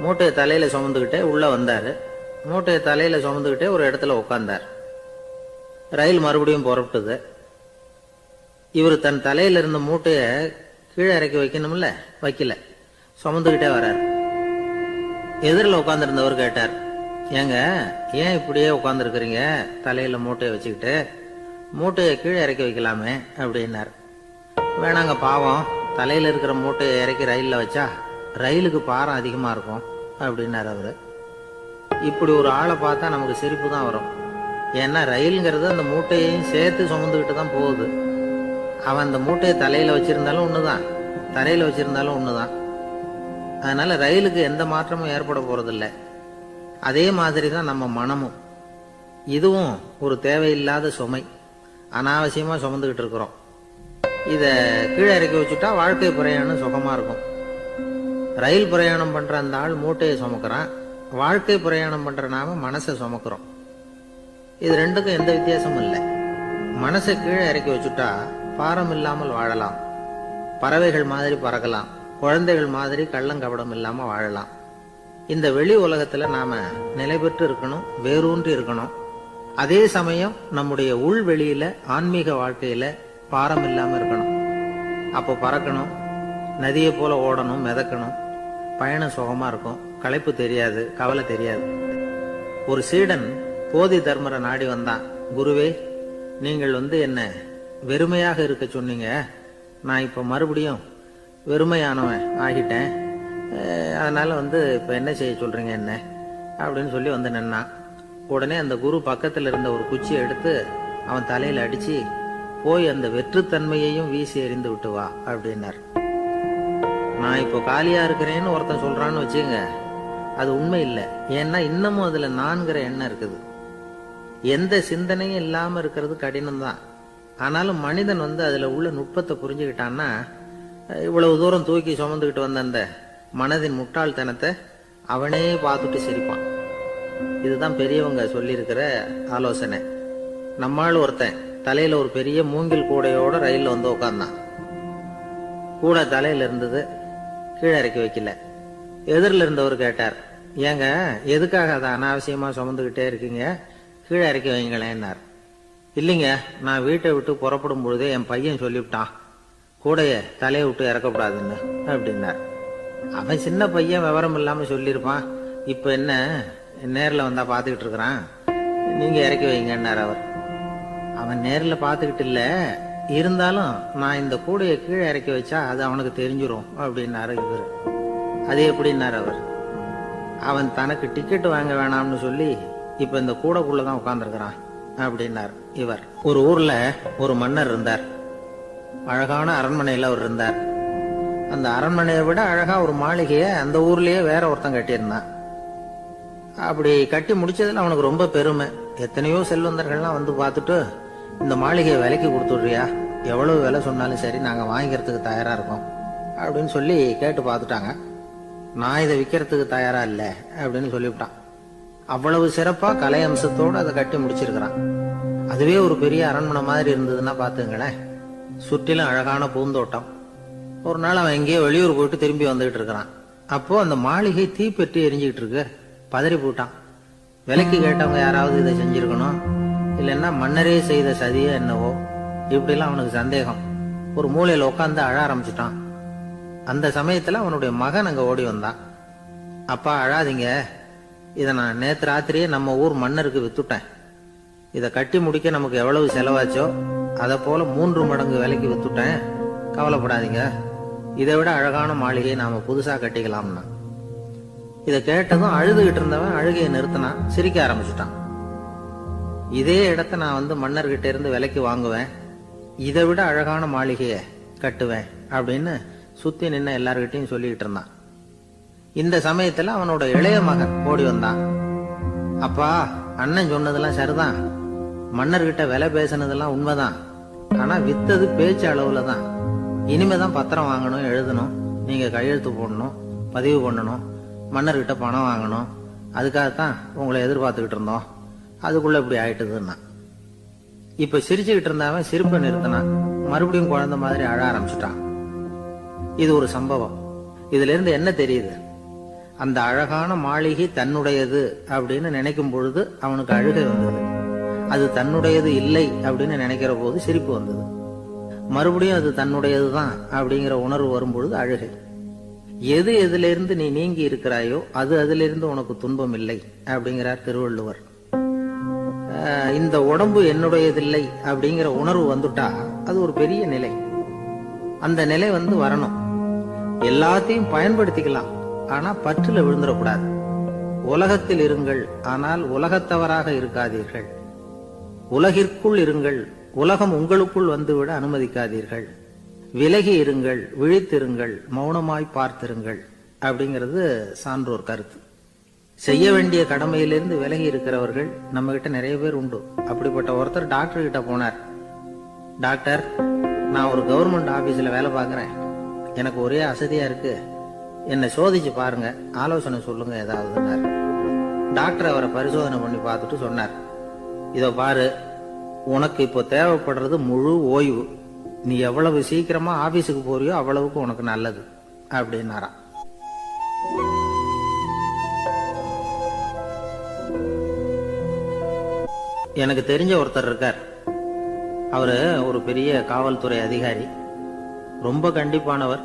மூட்டையை தலையில சுமந்துக்கிட்டே உள்ள வந்தாரு. மூட்டையை தலையில சுமந்துக்கிட்டே ஒரு இடத்துல உட்கார்ந்தார். ரயில் மறுபடியும் புறப்பட்டது. இவர் தன் தலையில இருந்த மூட்டைய கீழே இறக்கி வைக்கணும்ல, வைக்கல, சுமந்துக்கிட்டே வர்றார். எதிரில் உட்கார்ந்துருந்தவர் கேட்டார், ஏங்க ஏன் இப்படியே உட்கார்ந்துருக்கிறீங்க தலையில மூட்டையை வச்சுக்கிட்டு, மூட்டையை கீழே இறக்கி வைக்கலாமே அப்படின்னார். வேணாங்க, பாவம், தலையில இருக்கிற மூட்டையை இறக்கி ரயில்ல வச்சா ரயிலுக்கு பாரம் அதிகமா இருக்கும் அப்படின்னார் அவரு. இப்படி ஒரு ஆளை பார்த்தா நமக்கு சிரிப்பு தான் வரும். ஏன்னா ரயிலுங்கிறது அந்த மூட்டையையும் சேர்த்து சுமந்துக்கிட்டு தான் போகுது. அவன் அந்த மூட்டையை தலையில வச்சிருந்தாலும் ஒண்ணுதான், தரையில வச்சிருந்தாலும் ஒண்ணுதான். அதனால ரயிலுக்கு எந்த மாற்றமும் ஏற்பட போறதில்லை. அதே மாதிரி தான் நம்ம மனமும். இதுவும் ஒரு தேவையில்லாத சுமை, அனாவசியமா சுமந்துகிட்டு இருக்கிறோம். இத கீழே இறக்கி வச்சுட்டா வாழ்க்கை பிரயாணம் சுகமா இருக்கும். ரயில் பிரயாணம் பண்ற அந்த ஆள் மூட்டையை சுமக்கிறான், வாழ்க்கை பிரயாணம் பண்ற நாம மனசை சுமக்கிறோம். இது ரெண்டுக்கும் எந்த வித்தியாசமும் இல்லை. மனசை கீழே இறக்கி வச்சுட்டா பாரம் இல்லாமல் வாழலாம், பறவைகள் மாதிரி பறக்கலாம், குழந்தைகள் மாதிரி கள்ளங்கபடம் இல்லாம வாழலாம். இந்த வெளி உலகத்துல நாம நிலை பெற்று இருக்கணும், வேரூன்றி இருக்கணும். அதே சமயம் நம்முடைய உள் வெளியில ஆன்மீக வாழ்க்கையில பாரம் இல்லாம இருக்கணும். அப்போ பறக்கணும், நதியை போல ஓடணும், மிதக்கணும். பயணம் சுகமா இருக்கும், களைப்பு தெரியாது, கவலை தெரியாது. ஒரு சீடன் போதி தர்மரை நாடி வந்தான். குருவே, நீங்கள் என்ன வெறுமையாக இருக்க சொன்னீங்க, நான் இப்ப மறுபடியும் வெறுமையானவன் ஆகிட்டேன், அதனால இப்ப என்ன செய்ய சொல்றீங்க என்ன அப்படின்னு சொல்லி நின்னான். உடனே அந்த குரு பக்கத்துல இருந்த ஒரு குச்சியை எடுத்து அவன் தலையில அடிச்சு, போய் அந்த வெற்றுத்தன்மையையும் வீசி எறிந்து விட்டு வா அப்படின்னார். நான் இப்போ காலியா இருக்கிறேன்னு ஒருத்தன் சொல்றான்னு வச்சுங்க, அது உண்மை இல்லை. ஏன்னா இன்னமும் அதுல நான்கிற எண்ணம் இருக்குது. எந்த சிந்தனையும் இல்லாம இருக்கிறது கடினம்தான். ஆனாலும் மனிதன் அதுல உள்ள நுட்பத்தை புரிஞ்சுக்கிட்டான்னா இவ்வளவு தூரம் தூக்கி சுமந்துக்கிட்டு வந்த அந்த மனதின் முட்டாள்தனத்தை அவனே பார்த்துட்டு சிரிப்பான். இதுதான் பெரியவங்க சொல்லியிருக்கிற ஆலோசனை. நம்மால் ஒருத்தன் தலையில ஒரு பெரிய மூங்கில் கூடையோட ரயில்ல உட்கார்ந்தான். கூடை தலையில இருந்தது, கீழே இறக்கி வைக்கல. எதிரில் இருந்தவர் கேட்டார், ஏங்க எதுக்காக அதை அனாவசியமா சுமந்துகிட்டே இருக்கீங்க, கீழே இறக்கி வைங்களேன்னார். இல்லைங்க, நான் வீட்டை விட்டு புறப்படும் பொழுதே என் பையன் சொல்லிவிட்டான் கூடைய தலையை விட்டு இறக்கப்படாதுன்னு அப்படின்னார். அவன் சின்ன பையன், விவரம் இல்லாம சொல்லியிருப்பான். இப்ப என்ன நேரில் வந்தா பாத்துக்கிட்டு இருக்கிறான், நீங்க இறக்கி வைங்கன்னார் அவர். அவன் நேரில் பாத்துக்கிட்டு இல்ல, இருந்தாலும் நான் இந்த கூடையை கீழே இறக்கி வச்சா அது அவனுக்கு தெரிஞ்சிரும் அப்படின்னாரு இவர். அது எப்படின்னாரு அவர். அவன் தனக்கு டிக்கெட் வாங்க வேணாம்னு சொல்லி இப்ப இந்த கூடைக்குள்ளதான் உட்கார்ந்துருக்கிறான் அப்படின்னார் இவர். ஒரு ஊர்ல ஒரு மன்னர் இருந்தார். அழகான அரண்மனையில அவர் இருந்தார். அந்த அரண்மனையை விட அழகா ஒரு மாளிகையை அந்த ஊர்லயே வேற ஒருத்தன் கட்டியிருந்தான். அப்படி கட்டி முடிச்சதுல அவனுக்கு ரொம்ப பெருமை. எத்தனையோ செல்வந்தர்கள்லாம் பார்த்துட்டு, இந்த மாளிகையை விலைக்கு கொடுத்துடுறியா, எவ்வளவு விலை சொன்னாலும் சரி நாங்க வாங்கிக்கிறதுக்கு தயாரா இருக்கோம் அப்படின்னு சொல்லி கேட்டு பார்த்துட்டாங்க. நான் இதை விற்கிறதுக்கு தயாரா இல்ல அப்படின்னு சொல்லிவிட்டான். அவ்வளவு சிறப்பா கலை அம்சத்தோடு அதை கட்டி முடிச்சிருக்கிறான். அதுவே ஒரு பெரிய அரண்மனை மாதிரி இருந்ததுன்னா பாத்துங்களேன். சுற்றிலும் அழகான பூந்தோட்டம். ஒரு நாள் அவன் எங்கேயோ வெளியூர் போயிட்டு திரும்பி வந்துகிட்டு இருக்கிறான். அப்போ அந்த மாளிகை தீப்பெட்டி எரிஞ்சுக்கிட்டு இருக்கு. பதறி போட்டான். விலைக்கு கேட்டவங்க யாராவது இதை செஞ்சிருக்கணும், இல்லைன்னா மன்னரே செய்த சதியோ என்னவோ, இப்படிலாம் அவனுக்கு சந்தேகம். ஒரு மூலையில உட்காந்து அழ ஆரம்பிச்சுட்டான். அந்த சமயத்துல அவனுடைய மகன் அங்க ஓடி வந்தான். அப்பா அழாதீங்க, இதை நான் நேத்து ராத்திரியே நம்ம ஊர் மன்னருக்கு வித்துட்டேன். இதை கட்டி முடிக்க நமக்கு எவ்வளவு செலவாச்சோ அதை போல 3 மடங்கு விலைக்கு வித்துட்டேன், கவலைப்படாதீங்க. இதை விட அழகான மாளிகையை நாம புதுசா கட்டிக்கலாம்னா. இதை கேட்டதும் அழுதுகிட்டு இருந்தவன் அழுகையை நிறுத்தினான், சிரிக்க ஆரம்பிச்சுட்டான். இதே இடத்த நான் மன்னர்கிட்ட இருந்து விலைக்கு வாங்குவேன், இதை விட அழகான மாளிகையை கட்டுவேன் அப்படின்னு சுத்தி நின்ன எல்லார்கிட்டையும் சொல்லிக்கிட்டு இருந்தான். இந்த சமயத்துல அவனோட இளைய மகன் ஓடி வந்தான். அப்பா, அண்ணன் சொன்னதெல்லாம் சரிதான், மன்னர்கிட்ட விலை பேசினதெல்லாம் உண்மைதான். ஆனா வித்தது பேச்சு அளவுல தான். இனிமேதான் பத்திரம் வாங்கணும், எழுதணும், நீங்க கையெழுத்து போடணும், பதிவு பண்ணணும், மன்னர்கிட்ட பணம் வாங்கணும். அதுக்காகத்தான் உங்களை எதிர்பார்த்துக்கிட்டு இருந்தோம். அதுக்குள்ள இப்படி ஆயிட்டுதுன்னா. இப்ப சிரிச்சுக்கிட்டு இருந்தாவன் சிரிப்பை நிறுத்தினான். மறுபடியும் குழந்தை மாதிரி அழ ஆரம்பிச்சுட்டான். இது ஒரு சம்பவம். இதுல இருந்து என்ன தெரியுது? அந்த அழகான மாளிகை தன்னுடையது அப்படின்னு நினைக்கும் பொழுது அவனுக்கு அழுகை வந்தது. அது தன்னுடையது இல்லை அப்படின்னு நினைக்கிற போது சிரிப்பு வந்தது. மறுபடியும் அது தன்னுடையதுதான் அப்படிங்கிற உணர்வு வரும்பொழுது அழுகை. எது எதிலிருந்து நீ நீங்கி இருக்கிறாயோ அது அதிலிருந்து உனக்கு துன்பம் இல்லை அப்படிங்கிறார் திருவள்ளுவர். இந்த உடம்பு என்னுடையதில்லை அப்படிங்கிற உணர்வு வந்துட்டா அது ஒரு பெரிய நிலை. அந்த நிலை வரணும். எல்லாத்தையும் பயன்படுத்திக்கலாம், ஆனா பற்றுல விழுந்துடக்கூடாது. உலகத்தில் இருங்கள், ஆனால் உலகத்தவராக இருக்காதீர்கள். உலகிற்குள் இருங்கள், உலகம் உங்களுக்குள் வந்துவிட அனுமதிக்காதீர்கள். விலகி இருங்கள், விழித்திருங்கள், மௌனமாய் பார்த்திருங்கள் அப்படிங்கிறது சான்றோர் கருத்து. செய்ய வேண்டிய கடமையிலிருந்து விலகி இருக்கிறவர்கள் நம்ம கிட்ட நிறைய பேர் உண்டு. அப்படிப்பட்ட ஒருத்தர் டாக்டர் கிட்ட போனார். டாக்டர், நான் ஒரு கவர்மெண்ட் ஆபீஸ்ல வேலை பார்க்கிறேன், எனக்கு ஒரே அசதியா இருக்கு, என்னை சோதிச்சு பாருங்க, ஆலோசனை சொல்லுங்க ஏதாவதுன்னார். டாக்டர் அவரை பரிசோதனை பண்ணி பார்த்துட்டு சொன்னார், இதோ பாரு, உனக்கு இப்போ தேவைப்படுறது முழு ஓய்வு. நீ எவ்வளவு சீக்கிரமா ஆபீஸுக்கு போறியோ அவ்வளவுக்கு உனக்கு நல்லது அப்படின்னாராம். எனக்கு தெரிஞ்ச ஒருத்தர் இருக்கார். அவரு ஒரு பெரிய காவல்துறை அதிகாரி, ரொம்ப கண்டிப்பானவர்.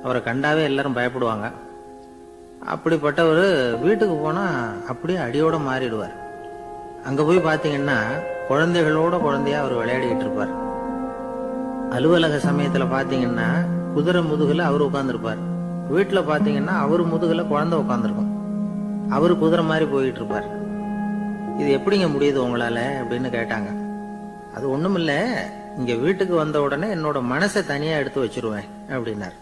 அவரை கண்டாவே எல்லாரும் பயப்படுவாங்க. அப்படிப்பட்டவர் வீட்டுக்கு போனா அப்படியே அடியோட மாறிடுவார். அங்க போய் பாத்தீங்கன்னா குழந்தைகளோட குழந்தையா அவர் விளையாடிக்கிட்டு இருப்பார். அலுவலக சமயத்துல பாத்தீங்கன்னா குதிரை முதுகுல அவர் உட்கார்ந்துருப்பார். வீட்டுல பாத்தீங்கன்னா அவர் முதுகுல குழந்தை உட்கார்ந்துருக்கும். அவரு குதிரை மாதிரி போயிட்டு இருப்பார். இது எப்படிங்க முடியுது உங்களால அப்படின்னு கேட்டாங்க. அது ஒண்ணுமில்ல, இங்க வீட்டுக்கு வந்த உடனே என்னோட மனசை தனியா எடுத்து வச்சிருவேன் அப்படின்னார்.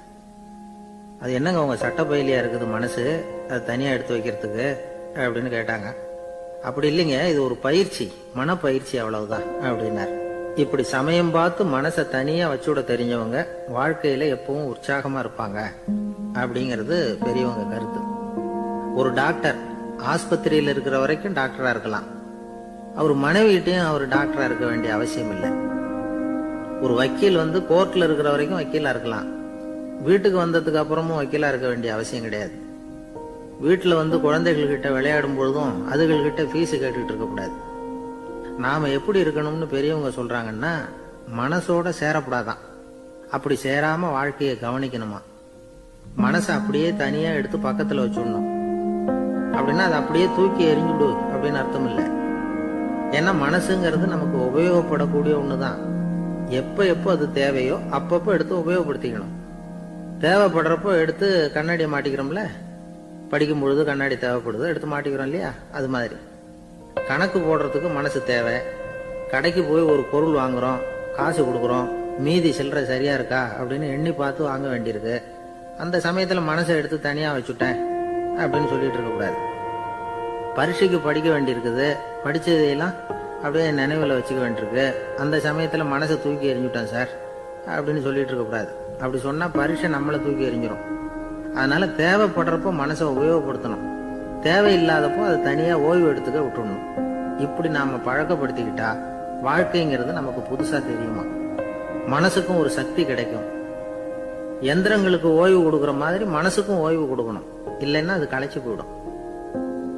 அது என்னங்க உங்க சட்டப்பயிலியா இருக்குது மனசு, அது தனியா எடுத்து வைக்கிறதுக்கு அப்படின்னு கேட்டாங்க. அப்படி இல்லைங்க, இது ஒரு பயிற்சி, மனப்பயிற்சி, அவ்வளவுதான் அப்படின்னார். இப்படி சமயம் பார்த்து மனசை தனியா வச்சுட தெரிஞ்சவங்க வாழ்க்கையில எப்பவும் உற்சாகமா இருப்பாங்க அப்படிங்கிறது பெரியவங்க கருத்து. ஒரு டாக்டர் ஆஸ்பத்திரியில் இருக்கிற வரைக்கும் டாக்டரா இருக்கலாம், அவர் மனைவிட்டையும் அவர் டாக்டரா இருக்க வேண்டிய அவசியம் இல்லை. ஒரு வக்கீல் கோர்ட்ல இருக்கிற வரைக்கும் வக்கீலா இருக்கலாம், வீட்டுக்கு வந்ததுக்கு அப்புறமும் வக்கீலா இருக்க வேண்டிய அவசியம் கிடையாது. வீட்டுல குழந்தைகள் கிட்ட விளையாடும் பொழுதும் அதுகள் கிட்ட ஃபீஸ் கேட்டுட்டு இருக்க கூடாது. நாம எப்படி இருக்கணும்னு பெரியவங்க சொல்றாங்கன்னா, மனசோட சேரப்படாதான், அப்படி சேராம வாழ்க்கையை கவனிக்கணுமா. மனசை அப்படியே தனியா எடுத்து பக்கத்துல வச்சுடணும். அப்படின்னா அதை அப்படியே தூக்கி எறிஞ்சுடு அப்படின்னு அர்த்தம் இல்லை. ஏன்னா மனசுங்கிறது நமக்கு உபயோகப்படக்கூடிய ஒண்ணுதான். எப்ப எப்போ அது தேவையோ அப்பப்போ எடுத்து உபயோகப்படுத்திக்கணும். தேவைப்படுறப்போ எடுத்து கண்ணாடியை மாட்டிக்கிறோம்ல, படிக்கும் பொழுது கண்ணாடி தேவைப்படுது, எடுத்து மாட்டிக்கிறோம் இல்லையா, அது மாதிரி கணக்கு போடுறதுக்கு மனசு தேவை. கடைக்கு போய் ஒரு பொருள் வாங்குறோம், காசு கொடுக்குறோம், மீதி சில்லறை சரியா இருக்கா அப்படின்னு எண்ணி பார்த்து வாங்க வேண்டியிருக்கு. அந்த சமயத்துல மனசை எடுத்து தனியா வச்சுட்டேன் அப்படின்னு சொல்லிட்டு இருக்க கூடாது. பரீட்சைக்கு படிக்க வேண்டியிருக்குது, படிச்சதையெல்லாம் அப்படியே நினைவுல வச்சுக்க வேண்டியிருக்கு, அந்த சமயத்துல மனசை தூக்கி எறிஞ்சுட்டேன் சார் அப்படின்னு சொல்லிட்டு இருக்க கூடாது. அப்படி சொன்னா பரீட்சை நம்மளை தூக்கி எறிஞ்சிடும். அதனால தேவைப்படுறப்போ மனசை உபயோகப்படுத்தணும், தேவையில்லாதப்போ அது தனியா ஓய்வு எடுத்துக்க விட்டுடணும். இப்படி நாம பழக்கப்படுத்திக்கிட்டா வாழ்க்கைங்கிறது நமக்கு புதுசா தெரியுமா. மனசுக்கும் ஒரு சக்தி கிடைக்கும். எந்திரங்களுக்கு ஓய்வு கொடுக்கற மாதிரி மனசுக்கும் ஓய்வு கொடுக்கணும், இல்லைன்னா அது களைச்சு போயிடும்.